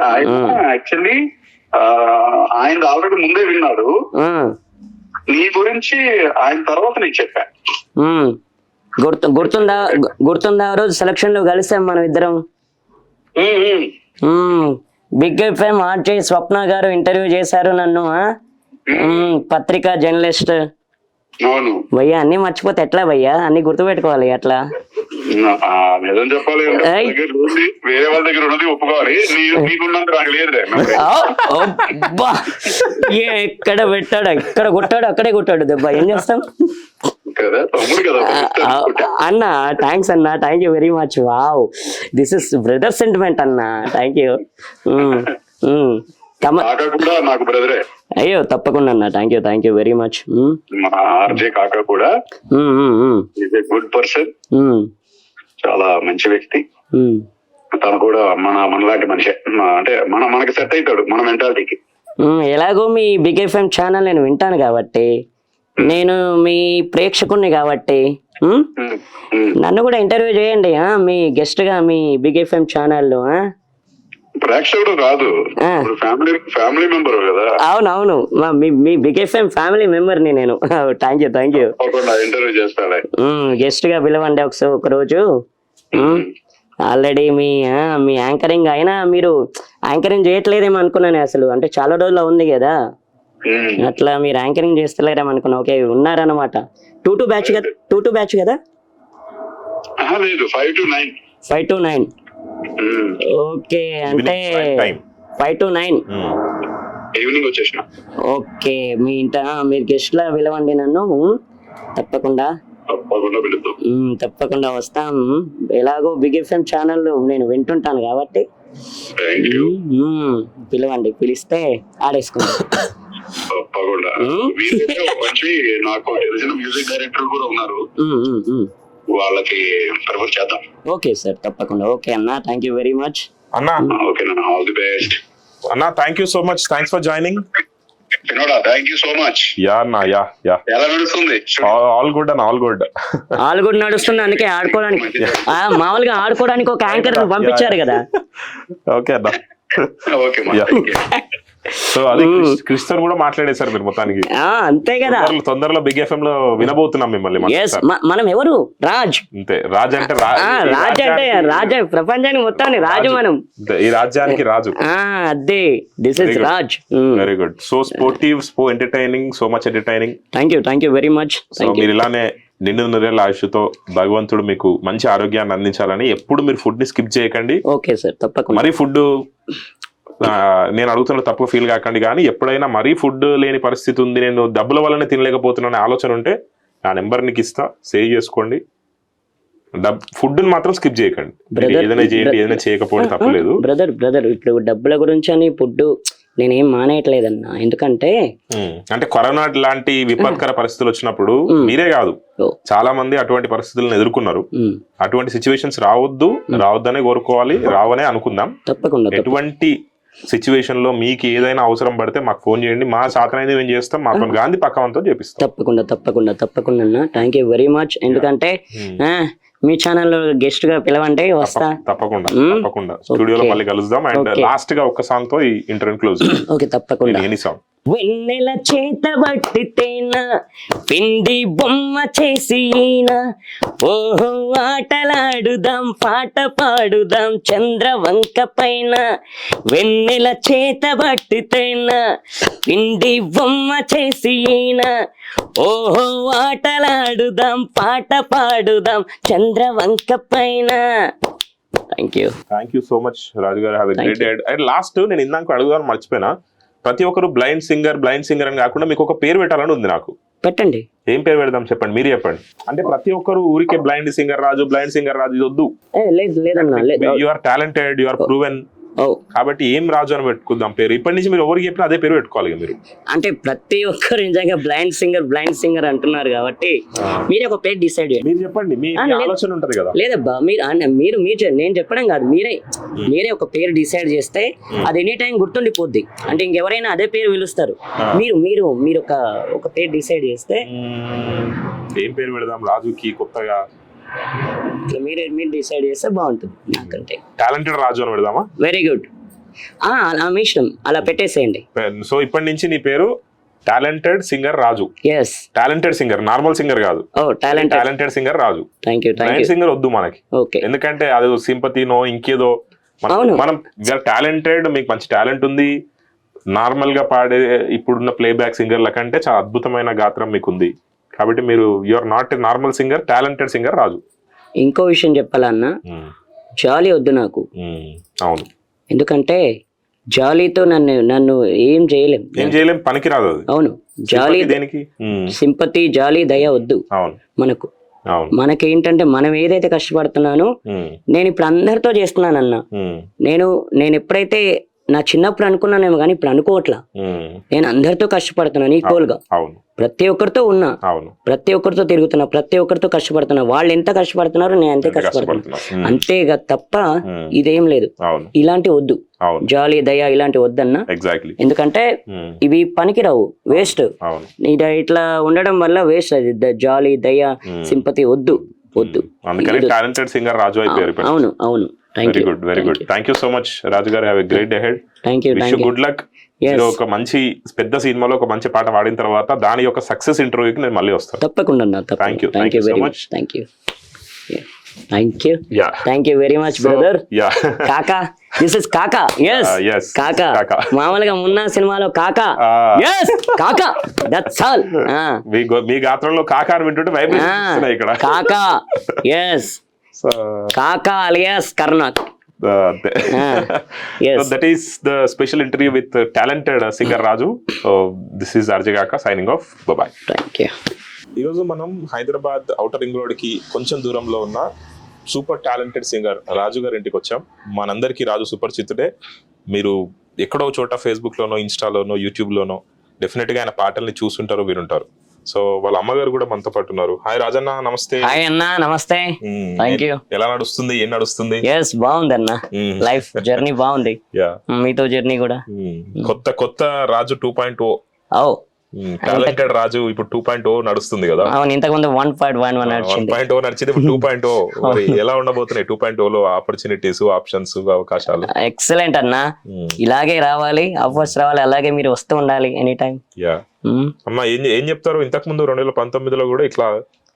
ఆయన యాక్చువల్లీ ఆయన ఆల్రెడీ ముందే విన్నాడు నీ గురించి. ఆయన తర్వాత నేను చెప్పా. గుర్తుందా ఆ రోజు సెలక్షన్ లో కలిసాం మనం ఇద్దరం. బిగ్ ఎఫ్ఎం ఆర్జే స్వప్న గారు ఇంటర్వ్యూ చేశారు నన్ను, పత్రికా జర్నలిస్ట్. అవును భయ్యా, అన్ని మర్చిపోతే ఎట్లా భయ్యా? అన్ని గుర్తుపెట్టుకోవాలి అట్లా. నిజం చెప్పాలి, వేరే వాళ్ళ దగ్గర ఉన్నది ఒప్పుకోవాలి, మీకున్నంత నాకు లేదు. ఎక్కడ పెట్టాడు, ఎక్కడ కొట్టాడు అక్కడే కొట్టాడు దెబ్బ. ఏం చేస్తాం అన్న. థ్యాంక్స్ అన్న, thank you very much. Wow, this is brother sentiment అన్న. Thank you. నాకు బ్రదరే. అయ్యో తప్పకుండా అన్న, థ్యాంక్ యూ వెరీ మచ్. మా ఆర్జే కాకా కూడా గుడ్ పర్సన్, చాలా మంచి వ్యక్తి. తను కూడా మనలాంటి మనిషే, అంటే మనకి సెట్ అవుతాడు మన మెంటాలిటీకి. ఎలాగో మీ బిగ్ ఎఫ్ఎం ఛానల్ నేను వింటాను కాబట్టి, నేను మీ ప్రేక్షకుణ్ణి కాబట్టి నన్ను కూడా ఇంటర్వ్యూ చేయండి మీ గెస్ట్ గా మీ బిగ్ ఎఫ్ఎం ఛానల్లో. ప్రేక్షకుడు కాదు, ఫ్యామిలీ మెంబర్ కదా. అవునవును, మీ బిగ్ ఎఫ్ఎం ఫ్యామిలీ మెంబర్ ని నేను. థ్యాంక్ యూ ఇంటర్వ్యూ చేస్తాను. గెస్ట్ గా పిలవండి ఒక రోజు. ఆల్రెడీ మీ యాంకరింగ్ అయినా మీరు యాంకరింగ్ చేయట్లేదేమో అనుకున్నాను అసలు, అంటే చాలా రోజుల్లో ఉంది కదా, అట్లా మీరు యాంకరింగ్ చేస్తలేరేమో అనుకున్నా. ఓకే, ఉన్నారన్నమాట. 2-2 బ్యాచ్ కదా? లేదు, 5 to 9. 5 to 9. ఓకే, అంటే 5 to 9 ఈవినింగ్ వచ్చేసిన. ఓకే, మీ మీరు గెస్ట్ లా పిలవండి నన్ను, తప్పకుండా వస్తాం. ఎలాగో బిగ్ ఎఫ్ఎం ఛానల్ నేను వింటుంటాను కాబట్టి పిలవండి, పిలిస్తే ఆడేసుకుంటాం. నాకు తెలిసిన మ్యూజిక్ డైరెక్టర్ కూడా ఉన్నారు, వాళ్ళకి ఫర్వర్డ్ చేద్దాం. ఓకే సార్, తప్పకుండా. ఓకే అన్న, థ్యాంక్ యూ వెరీ మచ్ అన్నా. ఓకే అన్న, ఆల్ ది బెస్ట్ అన్నా. Thank you so much, thanks for joining. Thank you so much. Yeah అన్నా, యా ఎలా నడుస్తుంది? ఆల్ గుడ్ అన్న, ఆల్ గుడ్ నడుస్తుంది. అందుకే ఆడుకోవడానికి మామూలుగా ఆడుకోవడానికి ఒక యాంకర్ పంపించారు కదా. ఓకే అన్న. ఓకే, సో అది క్రిస్టియన్ కూడా మాట్లాడేశారు మీరు మొత్తానికి. అంతే కదా, తొందరలో బిగ్ ఎఫ్ఎం లో వినబోతున్నాం మిమ్మల్ని. మనం ఎవరు? రాజ్. అంతే, రాజ్ అంటే రాజ, ప్రపంచానికి మొత్తాన్ని రాజు మనం, ఈ రాజ్యానికి రాజు. అదే, this is Raj. Very good. So sportive, entertaining, so much entertaining. Thank you very much. So మీరు ఇలానే నిండు నూరేళ్ల ఆయుష్తో భగవంతుడు మీకు మంచి ఆరోగ్యాన్ని అందించాలని. ఎప్పుడు మీరు ఫుడ్ ని స్కిప్ చేయకండి. ఓకే సార్, తప్పకుండా. మరి ఫుడ్ నేను అడుగుతున్న తప్పుగా ఫీల్ కాకండి, కానీ ఎప్పుడైనా మరీ ఫుడ్ లేని పరిస్థితి ఉంది, నేను డబ్బుల వల్లనే తినలేకపోతున్నాను ఆలోచన ఉంటే నా నెంబర్ నీకు ఇస్తా, సేవ్ చేసుకోండి. ఫుడ్ మాత్రం స్కిప్ చేయకండి. ఏదైనా చేయండి, ఏదైనా చేయకపోతే తప్పలేదు. బ్రదర్ ఇప్పుడు డబ్బుల గురించి అని ఫుడ్ నేనేం మానేయట్లేదన్నా. ఎందుకంటే అంటే కరోనా లాంటి విపత్కర పరిస్థితులు వచ్చినప్పుడు మీరే కాదు, చాలా మంది అటువంటి పరిస్థితులను ఎదుర్కొన్నారు. అటువంటి సిచ్యువేషన్స్ రావద్దనే కోరుకోవాలి, రావనే అనుకుందాం. తప్పకుండా. ఎటువంటి సిచ్యువేషన్ లో మీకు ఏదైనా అవసరం పడితే మాకు ఫోన్ చేయండి, మా శాతనైతే మేము చేస్తాం, మా పని గాంధీ పక్కవంతో చేపిస్తాం. తప్పకుండా అన్న, థ్యాంక్ యూ వెరీ మచ్. ఎందుకంటే మీ ఛానల్ గెస్ట్ గా పిలవండి, వస్తా. తప్పకుండా స్టూడియోలో మళ్ళీ కలుద్దాం. అండ్ లాస్ట్ గా ఒక సాంగ్ తో ఈ ఇంటర్వ్యూ క్లోజ్. ఓకే, తప్పకుండా. Any song. వెన్నెల చేత బట్టితేనా, పిండి బొమ్మ చేసిన, ఓహో ఆటలాడుదాం, పాట పాడుదాం చంద్రవంక పైన. వెన్నెల చేత బట్టితేనా, పిండి బొమ్మ చేసిన, ఓహో ఆటలాడుదాం, పాట పాడుదాం చంద్రవంక పైన. Thank you so much Raju గారు. Have a great day. And last నేను ఇందాక అడుగుదామని మర్చిపోయినా, ప్రతి ఒక్కరు బ్లైండ్ సింగర్ అని కాకుండా మీకు ఒక పేరు పెట్టాలని ఉంది నాకు. పెట్టండి. ఏం పేరు పెడదాం చెప్పండి, మీరు చెప్పండి. అంటే ప్రతి ఒక్కరు ఊరికే బ్లైండ్ సింగర్ రాజు ఇది వద్దు. You are talented, you are proven, కాబట్టి ఏం రాజు అని పెట్టుకుందాం పేరు. ఇప్పటి నుంచి మీరు ఎవరికి చెప్పినా అదే పేరు పెట్టుకోవాలి మీరు. అంటే ప్రతి ఒక్కరు నిజంగా బ్లైండ్ సింగర్ అంటున్నారు కాబట్టి మీరే ఒక పేరు డిసైడ్ చేయండి. మీరు చెప్పండి, మీ ఆలోచన ఉంటది కదా. లేదబ్బా, మీరు నేను చెప్పడం కాదు, మీరే ఒక పేరు డిసైడ్ చేస్తే అది ఎనీ టైం గుర్తుండిపోద్ది. అంటే ఇంకెవరైనా అదే పేరు పిలుస్తారు. మీరు ఒక పేరు డిసైడ్ చేస్తే ఏం పేరు పెడదాం రాజుకి కొత్తగా, మీరు డిసైడ్ చేస్తే బాగుంటుంది. నాకంటే టాలెంటెడ్ రాజు అని పెడదామా? వెరీ గుడ్, అలా మీ ఇష్టం, అలా పెట్టేసేయండి. సో ఇప్పటి నుంచి నీ పేరు talented singer Raju. Yes, talented singer, normal singer కాదు. Talented singer Raju. Thank you. Singer వద్దు మనకి. ఓకే, ఎందుకంటే అది సింపతినో ఇంకేదో. మనం టాలెంటెడ్, మీకు మంచి టాలెంట్ ఉంది, నార్మల్ గా పాడే ఇప్పుడున్న ప్లేబ్యాక్ సింగర్ల కంటే చాలా అద్భుతమైన గాత్రం మీకు ఉంది. కాబట్టి మీరు you are not a normal singer, talented singer Raju. ఇంకో విషయం చెప్పాలన్నా, జాలీ వద్దు నాకు. అవును, ఎందుకంటే జాలీతో నన్ను ఏం చేయలేం, పనికిరాదు. అవును, జాలీ దేనికి? సింపతి, జాలీ, దయ వద్దు మనకు. మనకేంటంటే మనం ఏదైతే కష్టపడుతున్నానో, నేను ఇప్పుడు అందరితో చేస్తున్నానన్నా, నేను ఎప్పుడైతే నా చిన్నప్పుడు అనుకున్నానేమో కానీ ఇప్పుడు అనుకోవట్లా. నేను అందరితో కష్టపడుతున్నాను ఈక్వల్ గా, అవును ప్రతి ఒక్కరితో ఉన్నా, అవును ప్రతి ఒక్కరితో తిరుగుతున్నా, ప్రతి ఒక్కరితో కష్టపడుతున్నా. వాళ్ళు ఎంత కష్టపడుతున్నారో నేను అంతే కష్టపడుతున్నా, అంతేగా తప్ప ఇదేం లేదు. అవును ఇలాంటి వద్దు, అవును జాలి దయ ఇలాంటి వద్దన్నా. ఎగ్జాక్ట్లీ. ఎందుకంటే ఇవి పనికిరావు, వేస్ట్. అవును ఇట్లా ఉండడం వల్ల వేస్ట్. అది జాలి దయ సింపతి వద్దు వద్దు. అందుకని టాలెంటెడ్ సింగర్ రాజు అయిపోయారు. అవును అవును. Very good, very good. Thank you so much Raju గారు. Have a great day ahead. Thank you, wish you good luck. మీరు ఒక మంచి పెద్ద సినిమాలో ఒక మంచి పాట పాడిన తర్వాత దాని యొక్క సక్సెస్ ఇంటర్వ్యూకి నేను మళ్ళీ వస్తాను. తప్పకుండా. Thank you, thank you very much. Thank you, thank you, thank you very much brother. కాకా, దిస్ ఇస్ కాకా. ఎస్ కాకా. మామూలుగా మున్నా సినిమాలో కాకా. ఎస్ కాకా, దట్స్ ఆల్. మీ గాత్రంలో కాకా అని వింటుంటే వైబ్రేషన్ ఇక్కడ. కాకా, ఎస్ కాకా alias కర్ణాక్. That is the special interview with talented singer Raju. So this is RJ Kaka signing off. Bye bye. Thank you. ఈరోజు మనం హైదరాబాద్ ఔటర్ రింగ్ రోడ్ కి కొంచెం దూరంలో ఉన్న సూపర్ టాలెంటెడ్ సింగర్ రాజు గారి ఇంటికి వచ్చాం. మనందరికీ రాజు సుపరిచితుడే. మీరు ఎక్కడో చోట ఫేస్బుక్ లోనో, ఇన్స్టాలోనో, యూట్యూబ్ లోనో డెఫినెట్ గా ఆయన పాటల్ని చూస్తుంటారు, వినుంటారు. సో వాళ్ళ అమ్మగారు కూడా మనతో పాటు ఉన్నారు. హాయ్ రాజన్న, నమస్తే. హాయ్ అన్న, నమస్తే. Thank you. ఎలా నడుస్తుంది, ఏం నడుస్తుంది? ఎస్ బాగుంది అన్న, లైఫ్ జర్నీ బాగుంది. మీతో జర్నీ కూడా. కొత్త రాజు 2.0. ఓ టాలెంటెడ్ రాజు ఇప్పుడు 2.0 నడుస్తుంది కదా. అవును, ఇంతకు ముందు 1.1 నడిచింది. 1.0 నడిచింది, ఇప్పుడు 2.0. మరి ఎలా ఉండబోతున్నాయి 2.0లో ఆపర్చునిటీస్, ఆప్షన్స్, అవకాశాలు? ఎక్సలెంట్ అన్న, ఇలాగే రావాలి, ఆఫర్స్ రావాలి, అలాగే మీరు వస్తూ ఉండాలి ఎనీ టైం. అమ్మా ఏం చెప్తారు? ఇంతకు ముందు 2019లో కూడా ఇట్లా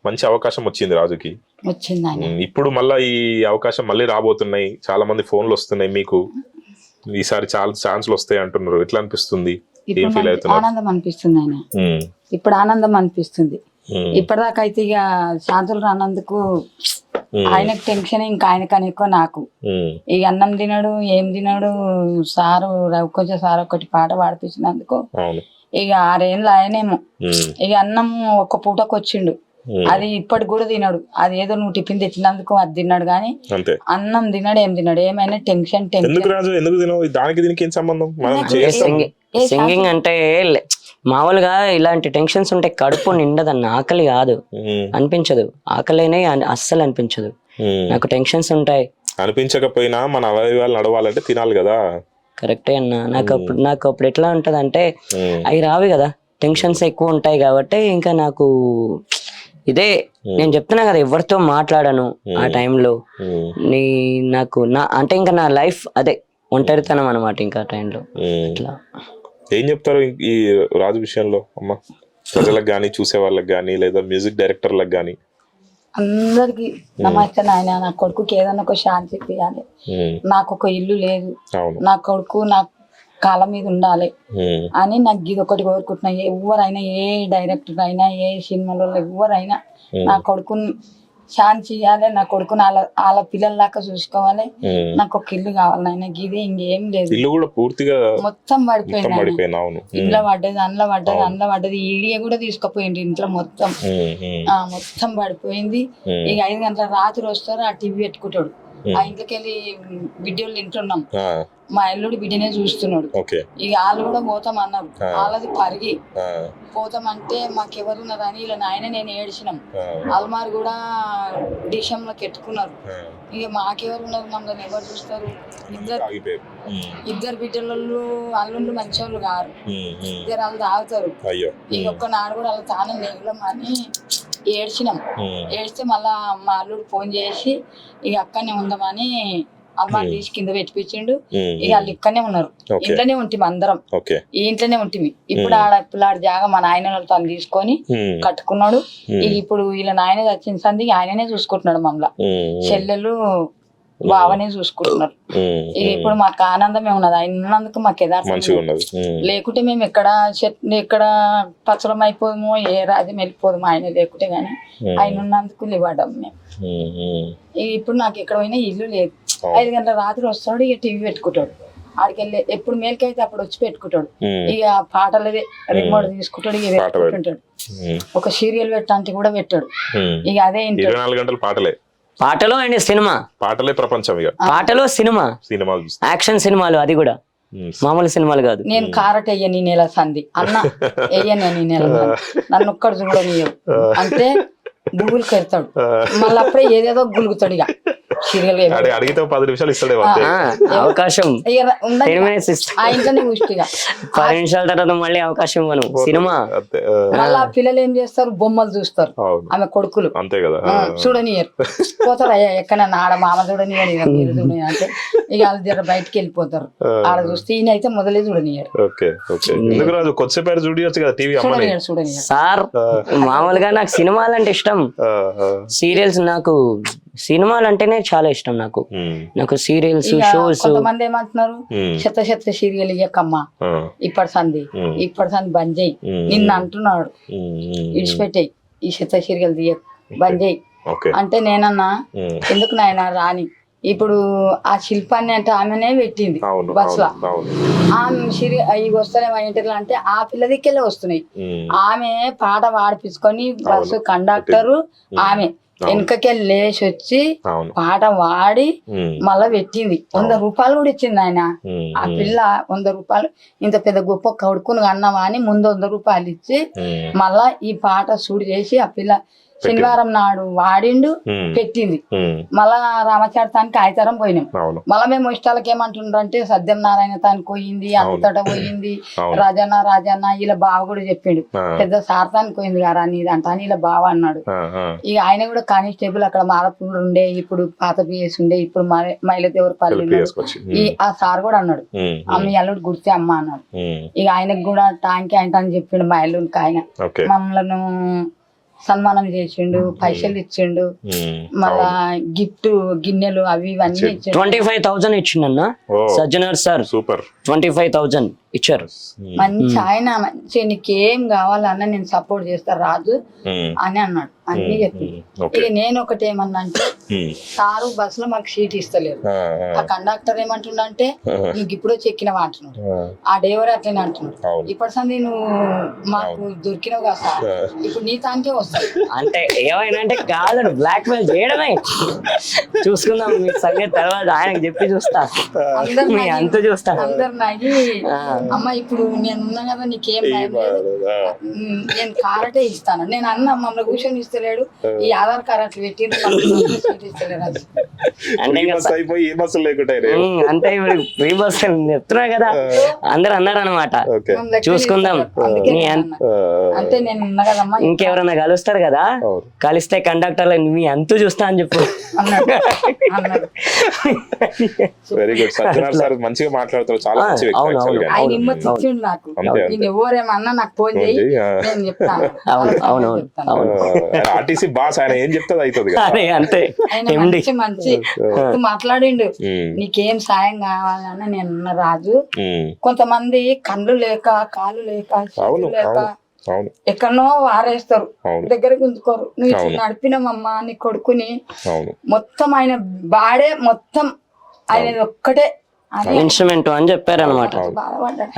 మంచి అవకాశం వచ్చింది రాజుకి. ఇప్పుడు మళ్ళా ఈ అవకాశం మళ్ళీ రాబోతున్నాయి, చాలా మంది ఫోన్లు వస్తున్నాయి మీకు. ఈసారి చాలా ఛాన్స్లు వస్తాయి అంటున్నారు. ఎట్లా అనిపిస్తుంది? ఏం ఫీల్ అవుతున్నారు? ఆనందం అనిపిస్తుంది ఆయన. ఇప్పుడు ఆనందం అనిపిస్తుంది. ఇప్పటిదాకా అయితే ఇక శాంతులు రానందుకు ఆయనకు టెన్షన్, ఇంకా ఆయనకని ఎక్కువ నాకు. ఇక అన్నం తినడు, ఏం తినడు. సారు కొంచెం సార్ ఒకటి పాట పాడిపించినందుకు ఇక 6 ఏళ్ళు ఆయనేమో. ఇక అన్నం ఒక్క పూటకు వచ్చిండు, అది ఇప్పటికి కూడా తినడు. అది ఏదో నువ్వు టిఫిన్ తెచ్చినందుకు అది తిన్నాడు, కానీ అన్నం తినడు, ఏం తినడు. ఏమైనా టెన్షన్ సింగింగ్ అంటే మామూలుగా ఇలాంటి టెన్షన్స్ ఉంటే కడుపు నిండదన్న, ఆకలి కాదు, అనిపించదు. ఆకలినే అస్సలు అనిపించదు. నాకు టెన్షన్స్ ఉంటాయి. అనిపించకపోయినా మన అవయవాలు నడవాలంటే తినాలి కదా. కరెక్టే అన్న. నాకు అప్పుడు ఎట్లా ఉంటది అంటే అవి రావు కదా, టెన్షన్స్ ఎక్కువ ఉంటాయి కాబట్టి. ఇంకా నాకు ఇదే నేను చెప్తున్నా కదా, ఎవరితో మాట్లాడను ఆ టైంలో. నాకు అంటే ఇంకా నా లైఫ్ అదే ఒంటరితనం అనమాట ఇంకా ఆ టైంలో. ఇట్లా ఏం చెప్తారు ఈ రాజు విషయంలో అమ్మా, ప్రజలకు గానీ, చూసే వాళ్ళకి గానీ, లేదా మ్యూజిక్ డైరెక్టర్లకు గానీ? అందరికి నమస్తే నాయన, నా కొడుకుకి ఏదన్నా ఒక శాంతి ఇప్పియాలి. నాకు ఒక ఇల్లు లేదు, నా కొడుకు నా కాళ్ళ మీద ఉండాలి అని నాకు ఇది ఒకటి కోరుకుంటున్నా. ఎవరైనా, ఏ డైరెక్టర్ అయినా, ఏ సినిమాలో ఎవరైనా నా కొడుకుని శాంతి చేయాలి, నా కొడుకుని వాళ్ళ పిల్లల్లాగా చూసుకోవాలి. నాకు ఒక ఇల్లు కావాలి నాయన, గిదే, ఇంకేం లేదు. ఇల్లు కూడా పూర్తిగా మొత్తం పడిపోయినా, ఇంట్లో పడ్డది, అందులో పడ్డది. ఈడియా కూడా తీసుకుపోయింది ఇంట్లో మొత్తం పడిపోయింది. ఇక 5 గంటల రాత్రి వస్తారు, ఆ టీవీ పెట్టుకుంటాడు. ఆ ఇంట్లోకి వెళ్ళి వీడియోలు తింటున్నాం, మా ఇల్లుడు బిడ్డనే చూస్తున్నాడు. ఇక వాళ్ళు కూడా పోతాం అన్నారు, వాళ్ళది పరిగి పోతామంటే మాకెవరున్నారు అని ఇలా నాయన నేను ఏడ్చినాం. అల్మార్ కూడా డిషంలోకి ఎట్టుకున్నారు. ఇక మాకెవరు ఉన్నారు, మమ్మల్ని ఎవరు చూస్తారు? ఇద్దరు బిడ్డలు అల్లుండ్లు మంచోళ్ళు కారు, ఇద్దరు వాళ్ళు తాగుతారు. ఇక ఒక్కనాడు కూడా వాళ్ళ తాను నెగలం అని ఏడ్చినాం. ఏడ్స్తే మళ్ళా మా అల్లుడు ఫోన్ చేసి ఇక అక్కడనే ఉందామని అమ్మాయి తీసి కింద పెట్టిపించిండు. ఇక వాళ్ళు ఇక్కడనే ఉన్నారు, ఇంట్లోనే ఉంటిమి అందరం, ఈ ఇంట్లోనే ఉంటిమి. ఇప్పుడు ఆడ జాగా మా నాయన తను తీసుకొని కట్టుకున్నాడు. ఇప్పుడు వీళ్ళ నాయన వచ్చిన సంది ఆయననే చూసుకుంటున్నాడు, మమ్మల్ని చెల్లెలు బావనే చూసుకుంటున్నారు. ఇక ఇప్పుడు మాకు ఆనందమే ఉన్నది ఆయన ఉన్నందుకు. మాకు యథార్థం లేకుంటే మేము ఎక్కడ పచ్చలం అయిపోదామో, ఏ రాజ్యం వెళ్ళిపోదామో ఆయన లేకుంటే గానీ. ఆయన ఉన్నందుకు లేవడం మేము. ఇప్పుడు నాకు ఎక్కడ పోయినా ఇల్లు లేదు. 5 గంటల రాత్రి వస్తాడు, ఇక టీవీ పెట్టుకుంటాడు. ఆడికి వెళ్ళి ఎప్పుడు మేలుకైతే అప్పుడు వచ్చి పెట్టుకుంటాడు. ఇక పాటలదే రిమోట్ తీసుకుంటాడు, ఇక పెట్టుకుంటాడు. ఒక సీరియల్ పెట్టాలంటే కూడా పెట్టాడు. ఇక అదే 24 గంటలు పాటలే, పాటలు అండ్ సినిమా, పాటలే ప్రపంచం. ఇక పాటలు, సినిమా, యాక్షన్ సినిమాలు, అది కూడా మామూలు సినిమాలు కాదు. నేను కారట్ వెయ్యని నెల సంధి అన్న వెయ్యని నెల సంధి నన్ను ఒక్కడు చూడనియవు అంటే బువ్వులు కడతాడు మళ్ళీ అప్పుడే ఏదేదో గులుగుతాడు ఇక సీరియల్ అడిగితే 10 నిమిషాలు ఇస్తాడే అవకాశం ఇక 10 minutes ఇస్తా. ఆ ఇంట్లోనే పుష్టిగా 10 నిమిషాల తర్వాత మళ్ళీ అవకాశం ఇవ్వను. సినిమా మళ్ళీ ఆ పిల్లలు ఏం చేస్తారు బొమ్మలు చూస్తారు ఆమె కొడుకులు అంతే కదా చూడనియరు పోతారు అయ్యా ఎక్కడన్నా ఆడ మామ చూడనియరు ఇక మీరు చూడని అంటే ఇక వాళ్ళు జర బయటకు వెళ్ళిపోతారు ఆడ చూస్తే ఈయన అయితే మొదలే చూడనియరు చూడనియరు సార్. మామూలుగా నాకు సినిమాలు అంటే ఇష్టం, సీరియల్స్ నాకు సినిమాలు అంటేనే చాలా ఇష్టం. నాకు సీరియల్స్ షోస్. కొంతమంది ఏమంటున్నారు చెత్త సీరియల్ ఇయ్యకమ్మా ఇప్పటి సంది బంద్ చేయి నిన్న అంటున్నాడు ఇడిచిపెట్టాయి ఈ చెత్త సీరియల్ తీయ బంద్ చేయి అంటే నేనన్నా ఎందుకు నాయన రాని ఇప్పుడు ఆ శిల్పాన్ని అంటే ఆమెనే పెట్టింది బస్ లా ఆమె ఇవి వస్తున్నాయి మా ఇంటర్లో అంటే ఆ పిల్ల దిక్కెళ్ళే వస్తున్నాయి. ఆమె పాట పాడిపించుకొని బస్సు కండక్టరు ఆమె వెనకకెళ్ళి లేచి వచ్చి పాట పాడి మళ్ళా పెట్టింది. 100 రూపాయలు కూడా ఇచ్చింది ఆయన. ఆ పిల్ల 100 రూపాయలు ఇంత పెద్ద గొప్ప కడుక్కుని అన్నవా అని ముందు 100 రూపాయలు ఇచ్చి మళ్ళా ఈ పాట షూట్ చేసి ఆ పిల్ల శనివారం నాడు వాడిండు పెట్టింది. మళ్ళా రామచరితానికి ఆయితరం పోయినాం. మళ్ళా మేము ఇష్టాలకి ఏమంటుండ్రు అంటే సత్యం నారాయణ తానికి పోయింది అంతటా పోయింది రాజన్న ఇలా బావ కూడా చెప్పిండు పెద్ద సార్థానికి పోయింది కదా నీది అంట అని ఇలా బావ అన్నాడు. ఇక ఆయన కూడా కానిస్టేబుల్ అక్కడ మారపూర్ ఉండే ఇప్పుడు పాత పిఎస్ ఉండే ఇప్పుడు మైలదేవరపల్లి ఈ ఆ సార్ కూడా అన్నాడు మీ అల్లుడు గుర్తే అమ్మ అన్నాడు. ఇక ఆయనకు కూడా టాంకి ఆయన అని చెప్పిండు మా అల్లుడికి. ఆయన మమ్మల్ని సన్మానం చేసిండు పైసలు ఇచ్చిండు మళ్ళా గిఫ్ట్ గిన్నెలు అవి ఇవన్నీ ఇచ్చిండు. 25,000 ఇచ్చిండన్న సజ్జనర్ సార్. సూపర్ 25,000 ఇచ్చారు. మంచి ఆయన మంచి నీకేం కావాలన్నా నేను సపోర్ట్ చేస్తా రాజు అని అన్నాడు. అన్ని చెప్పింది. ఇక నేను ఒకటి ఏమన్నా అంటే సారు బస్ లో మాకు సీట్ ఇస్తలేరు. ఆ కండక్టర్ ఏమంటుండంటే నువ్వు ఇప్పుడు చెక్కినవా అంటున్నాడు. ఆ డ్రైవర్ అట్లనే అంటున్నాడు ఇప్పటి సంది నువ్వు మాకు దొరికినావు కదా సార్ ఇప్పుడు నీ తానికే వస్తాయి అంటే ఏమైనా అంటే కాదు బ్లాక్ మెయిల్ చేయడమే. చూసుకుందాం మీ సంగతి తర్వాత ఆయనకు చెప్పి చూస్తా అంత చూస్తా. అందరు నాగి అమ్మ ఇప్పుడు నేను ఉన్నా కదా నీకేం భయం లేదు నేను కారటే ఇస్తాను నేను అన్న మమ్మల్ని కూర్చొని ఇస్తలేడు ఈ ఆధార్ కార్డు అట్లా పెట్టిండు అంటే ఫ్రీ బస్ చెప్తున్నా కదా అందరు అన్నారు అనమాట. చూసుకుందాం అంటే నేను ఉన్నా కదమ్మా ఇంకెవరన్నా కలుస్తారు కదా కలిస్తే కండక్టర్లు మీ అంతు చూస్తా అని చెప్పు అన్నాడు. వెరీ గుడ్ సత్యనారాయణ సార్ మంచిగా మాట్లాడతారు చాలా మంచి వ్యక్తి యాక్చువల్ గా ఆయన హిమ్మత్ ఇచ్చిండు నాకు నేను ఎవరేమన్నా నాకు ఫోన్ చేయి నేను చెప్తాను. ఆర్టీసీ బాస్ ఆయన ఏం చెప్తే అవుతుంది అంతే. ఆయన మంచి మంచి మాట్లాడిండు నీకేం సాయం కావాలన్నా నేను రాజు కొంతమంది కళ్ళు లేక కాళ్ళు లేక చేతులు లేక ఎక్కడనో వారేస్తారు దగ్గర గుంజుకోరు నువ్వు నడిపినమమ్మా నీ కొడుకుని మొత్తం ఆయన బాడే మొత్తం ఆయన ఒక్కటే ఇన్స్ట్రుమెంట్ అని చెప్పారనమాట.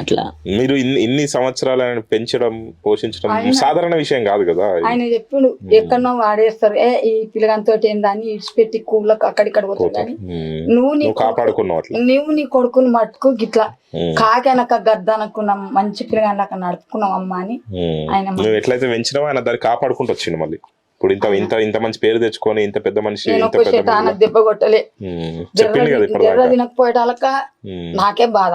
అట్లా మీరు ఇన్ని సంవత్సరాలు ఆయన పెంచడం పోషించడం సాధారణ విషయం కాదు కదా. ఆయన చెప్పుడు ఎక్కడనో వాడేస్తారు ఈ పిల్లగాంతో ఏందని ఇడిచిపెట్టి కూలకు అక్కడిక్కడ పోతుందని నువ్వు కాపాడుకున్నావు నువ్వు నీ కొడుకుని మట్టుకు గిట్లా కాకనక గద్దనుకున్న మంచి పిల్లగాళ్ళక నడుపుకున్నావు అమ్మా అని ఆయన నువ్వు ఎట్లయితే పెంచినావో ఆయన దాన్ని కాపాడుకుంటూ వచ్చిండు. మళ్ళీ ఇప్పుడు ఇంత మంచి పేరు తెచ్చుకొని ఇంత పెద్ద మనిషి దెబ్బ కొట్టలే తినకపోయేటాలక నాకే బాధ.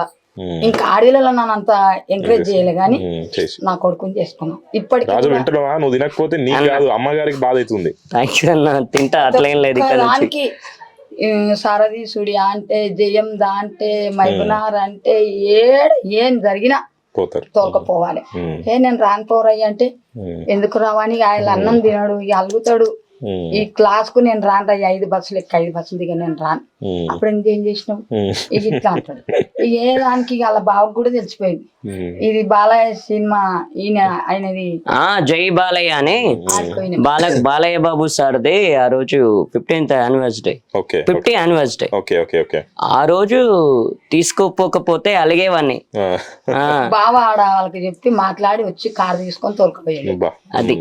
ఇంకా ఆడపిల్లలు నన్ను అంత ఎంకరేజ్ చేయలే గానీ నా కొడుకుని చేసుకున్నాం. ఇప్పటికీ వింటున్నావా నువ్వు తినకపోతే నీ కాదు అమ్మగారికి బాధ అవుతుంది. దానికి సారథి సూర్య అంటే జయం దా అంటే మైబునార్ అంటే ఏం జరిగినా తోలుకపోవాలి. నేను రాను పోరయ్య అంటే ఎందుకు రావని ఆయన అన్నం తినడు అలుగుతాడు ఈ క్లాస్ కు నేను రాను రా 5 బస్సులు ఎక్క 5 బస్సులు దిగా నేను రాను అప్పుడు ఇంకేం చేసినావు ఇది ఇట్లా అంటాడు. ఏ దానికి వాళ్ళ బావకు కూడా తెలిసిపోయింది ఇది బాలయ్య సినిమా ఈయన ఆయనది జై బాలయ్య అని బాలయ్య బాబు సార్ది ఆ రోజు 50th anniversary 50th anniversary ఆ రోజు తీసుకోపోకపోతే అలిగేవాడిని. బావ ఆడ వాళ్ళకి చెప్పి మాట్లాడి వచ్చి కారు తీసుకొని తోలుకుపోయాడు. అది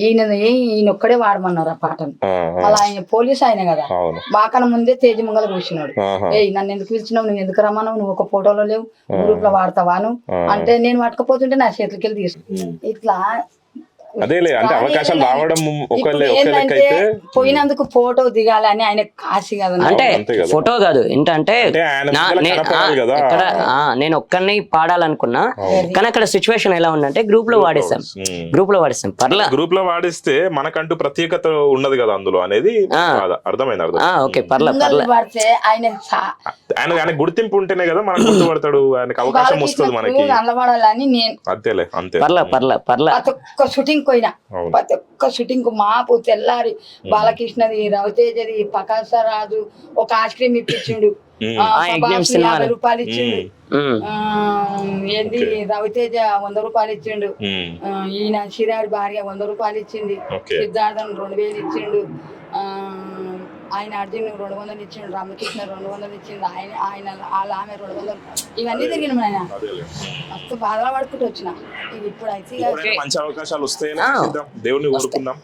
ఈయన ఒక్కడే వాడమన్నారు ఆ పాటను. ఆ, ఆ. అలా ఆయన పోలీస్ ఆయన కదా, అవును. మాకన్నా ముందే తేజ్ ముంగల కూర్చున్నాడు. ఆహా. ఏయ్ నన్ను ఎందుకు పిలిచినావు, నువ్వు ఎందుకు రమ్మన్నావు, నువ్వు ఒక ఫోటోలో లేవు, గ్రూప్ లో వాడతావాను అంటే నేను పట్టుకపోతుంటే నా చేతులకి వెళ్ళి తీసుకు ఇట్లా. అదేలే, అంటే అవకాశాలు రావడం ఇప్పుడు ఒక లెక్క ఏంటంటే అయితే పోయినందుకు ఫోటో దిగాలని ఆయన కాశీ కదా. అంటే అంతే కదా. ఫోటో కాదు ఏంటంటే అంటే ఆయన ముందర కనపడాలి కదా. ఇక్కడ నేను ఒక్కరిని పాడాలనుకున్నా, కానీ అక్కడ సిచ్యువేషన్ ఎలా ఉందంటే గ్రూప్ లో వాడేసాం, పర్లా. గ్రూప్ లో వాడిస్తే మనకంటూ ప్రత్యేకత ఉన్నది కదా అందులో అనేది బాధ. అర్థమైంది, అర్థం. ఓకే పర్లా పడితే ఆయన ఆయన గుర్తింపు ఉంటేనే కదా మనకు గుర్తుపడతాడు, ఆయనకు అవకాశం వస్తుంది మనకి. నల్లబడాలని నేను అంతేలే, అంతే. పర్లా. ప్రతి ఒక్క షూటింగ్ పోయినా, ప్రతి ఒక్క షూటింగ్ కు మాపు తెల్లారి బాలకృష్ణది, రవితేజది, ప్రకాశ్ రాజు ఒక ఐస్ క్రీమ్ ఇప్పించిండు, 50 రూపాయలు ఇచ్చిండు, ఏంది రవితేజ 100 రూపాయలు ఇచ్చిండు, ఈయన శ్రీరాడి భార్య 100 రూపాయలు ఇచ్చింది, సిద్ధార్థన్ 2000 ఇచ్చిండు, ఆయన అర్జున్ 200 ఇచ్చిండు, రామకృష్ణ 200 ఇచ్చిండు, ఆయన వాళ్ళ ఆమె 200. ఇవన్నీ తిరిగిన ఆయన మస్తు బాధలు పడుకుంటూ వచ్చిన. ఇప్పుడు అయితే మంచి అవకాశాలు వస్తాయని దేవుని కోరుకుందాం.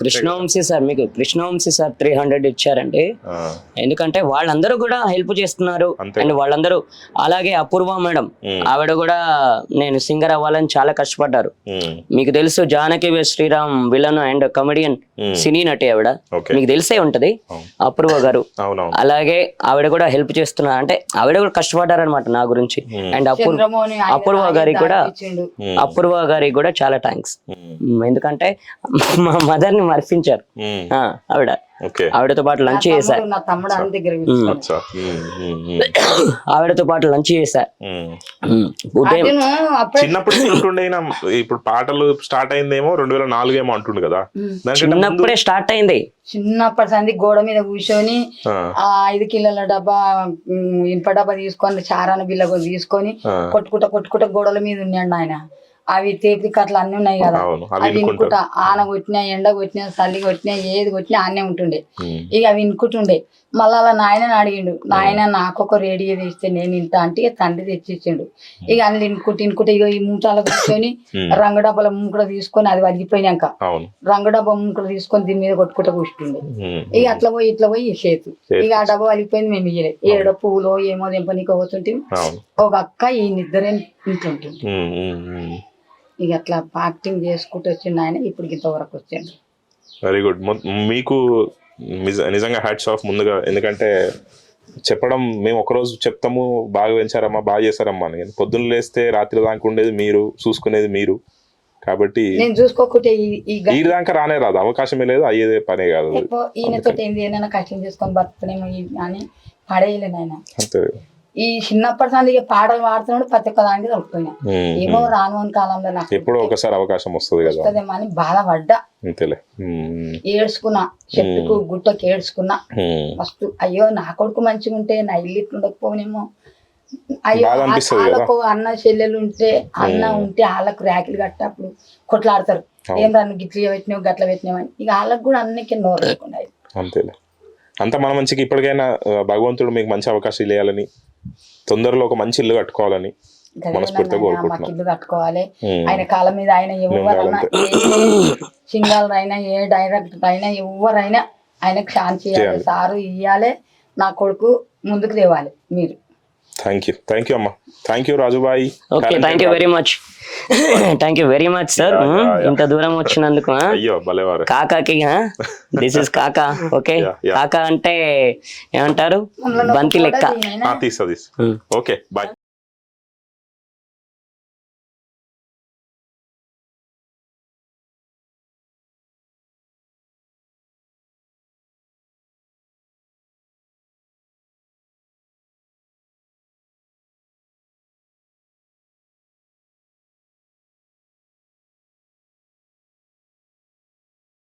కృష్ణవంశీ సార్, మీకు కృష్ణవంశీ సార్ 300 ఇచ్చారండి. ఎందుకంటే వాళ్ళందరూ కూడా హెల్ప్ చేస్తున్నారు. అండ్ వాళ్ళందరూ అలాగే అపూర్వ మేడం, ఆవిడ కూడా నేను సింగర్ అవ్వాలని చాలా కష్టపడ్డారు. మీకు తెలుసు Janaki Sriram villain and comedian cine నటి ఆవిడ, మీకు తెలిసే ఉంటది అపూర్వ గారు. అలాగే ఆవిడ కూడా హెల్ప్ చేస్తున్నారు, అంటే ఆవిడ కూడా కష్టపడ్డారు అనమాట నా గురించి. అండ్ అపూర్వ గారికి కూడా చాలా థ్యాంక్స్. ఎందుకంటే మా మదర్ ని మర్పించారు ఆవిడతో పాటు లంచ్ చేశా, ఆవిడతో పాటు లంచ్ చేశా. చిన్నప్పుడు ఇప్పుడు పాటలు స్టార్ట్ అయిందేమో 2004 ఏమో అంటుండు కదా. చిన్నప్పుడే స్టార్ట్ అయింది. చిన్నప్పటి సంది గోడ మీద కూర్చొని 5 కిలోల డబ్బా, ఇనుప డబ్బా తీసుకొని చారాన బిల్ల తీసుకొని కొట్టుకుంటా గోడల మీద ఉన్నాడు ఆయన. అవి తేపి కట్లు అన్ని ఉన్నాయి కదా, అవి వినుకుంటా ఆన కొట్టినా, ఎండ కొట్టినా, చల్లి కొట్టినా, ఏది కొట్టినా ఆనే ఉంటుండే. ఇక అవి వినుకుంటుండే. మళ్ళీ అలా నాయనని అడిగిండు, నాయన నాకొక రేడియో తీస్తే నేను ఇంత అంటే ఇక తండ్రి తెచ్చిచ్చిండు. ఇక అన్ని ఇనుకుంటే ఇక ఈ మూటాల కూర్చొని రంగు డబ్బాల మూకుడ తీసుకొని, అది వలిగిపోయినాక రంగు డబ్బా మూకుడ తీసుకొని దీని మీద కొట్టుకుంటా కూర్చుండే. ఇక అట్లా పోయి చేతు ఇక ఆ డబ్బా వలిగిపోయింది. మేము ఇయ్యలే, ఏడో పూలో ఏమో దింపనీకి పోతుంటే ఒక అక్క ఈ నిద్రే ఇంటుంటుంది. ఇక అట్లా యాక్టింగ్ చేసుకుంటూ వచ్చిండు ఆయన. ఇప్పుడు ఇంతవరకు వచ్చాడు. Very good. మీకు నిజంగా హ్యాట్స్ ఆఫ్ ముందుగా. ఎందుకంటే చెప్పడం మేము ఒకరోజు చెప్తాము, బాగా పెంచారమ్మా, బాగా చేశారమ్మా అని. పొద్దున్న లేస్తే రాత్రి దాకా ఉండేది మీరు, చూసుకునేది మీరు. కాబట్టి నేను చూసుకోకుంటే ఈ దాకా రానే రాదు, అవకాశమే లేదు, అయ్యేదే పనే కాదు. ఈయనతో ఏంది ఏదైనా కష్టం చేసుకొని బతుకునేమో అని పడేయలేను ఆయన. అంతే. ఈ చిన్నప్పటి సంది పాటలు పాడుతున్నాడు, ప్రతి ఒక్క దానికి తొలిపోయినా. ఏమో రాను కాలంలో నాకు ఎప్పుడో ఒకసారి అవకాశం వస్తుంది కదా అని బాధపడ్డా. అంతేలే. ఏడ్చుకున్నా, చెట్టుకు గుట్టకు ఏడ్చుకున్నా మస్తు. అయ్యో నా కొడుకు మంచిగా ఉంటే నా ఇల్లు ఇట్లుండకపోనేమో, అయ్యో వాళ్ళకు అన్న చెల్లెలు ఉంటే, అన్న ఉంటే వాళ్ళకు ర్యాకులు కట్టప్పుడు కొట్లాడతారు, ఏం రా నువ్వు గిట్ల పెట్టినావు గట్ల పెట్టినావని. ఇక వాళ్ళకు కూడా అన్నికి నోరు లేకుండా. అంతేలే. అంతా మన మంచికి. ఇప్పటికైనా భగవంతుడు మీకు మంచి అవకాశాలు ఇవ్వాలని, తొందరలో ఒక మంచి ఇల్లు కట్టుకోవాలని మనస్ఫూర్తిగా కోరుకుంటున్నాం. ఇల్లు కట్టుకోవాలి. ఆయన కాలం మీద ఆయన ఎవరైనా, ఏ సింగర్ అయినా, ఏ డైరెక్టర్ అయినా, ఎవరైనా ఆయనకు శాంతి చేయాలి, సారు ఇవ్వాలి, నా కొడుకు ముందుకు తేవాలి మీరు. థ్యాంక్ యూ అమ్మా. Thank you Rajubhai. Okay, thank you very much sir. ఇంత దూరం వచ్చినందుకు. అయ్యో భలేవారు. కాకాకి this is Kaka. Okay, Kaka అంటే ఏమంటారు, బంతి లెక్క. తీస్తా. Okay, bye.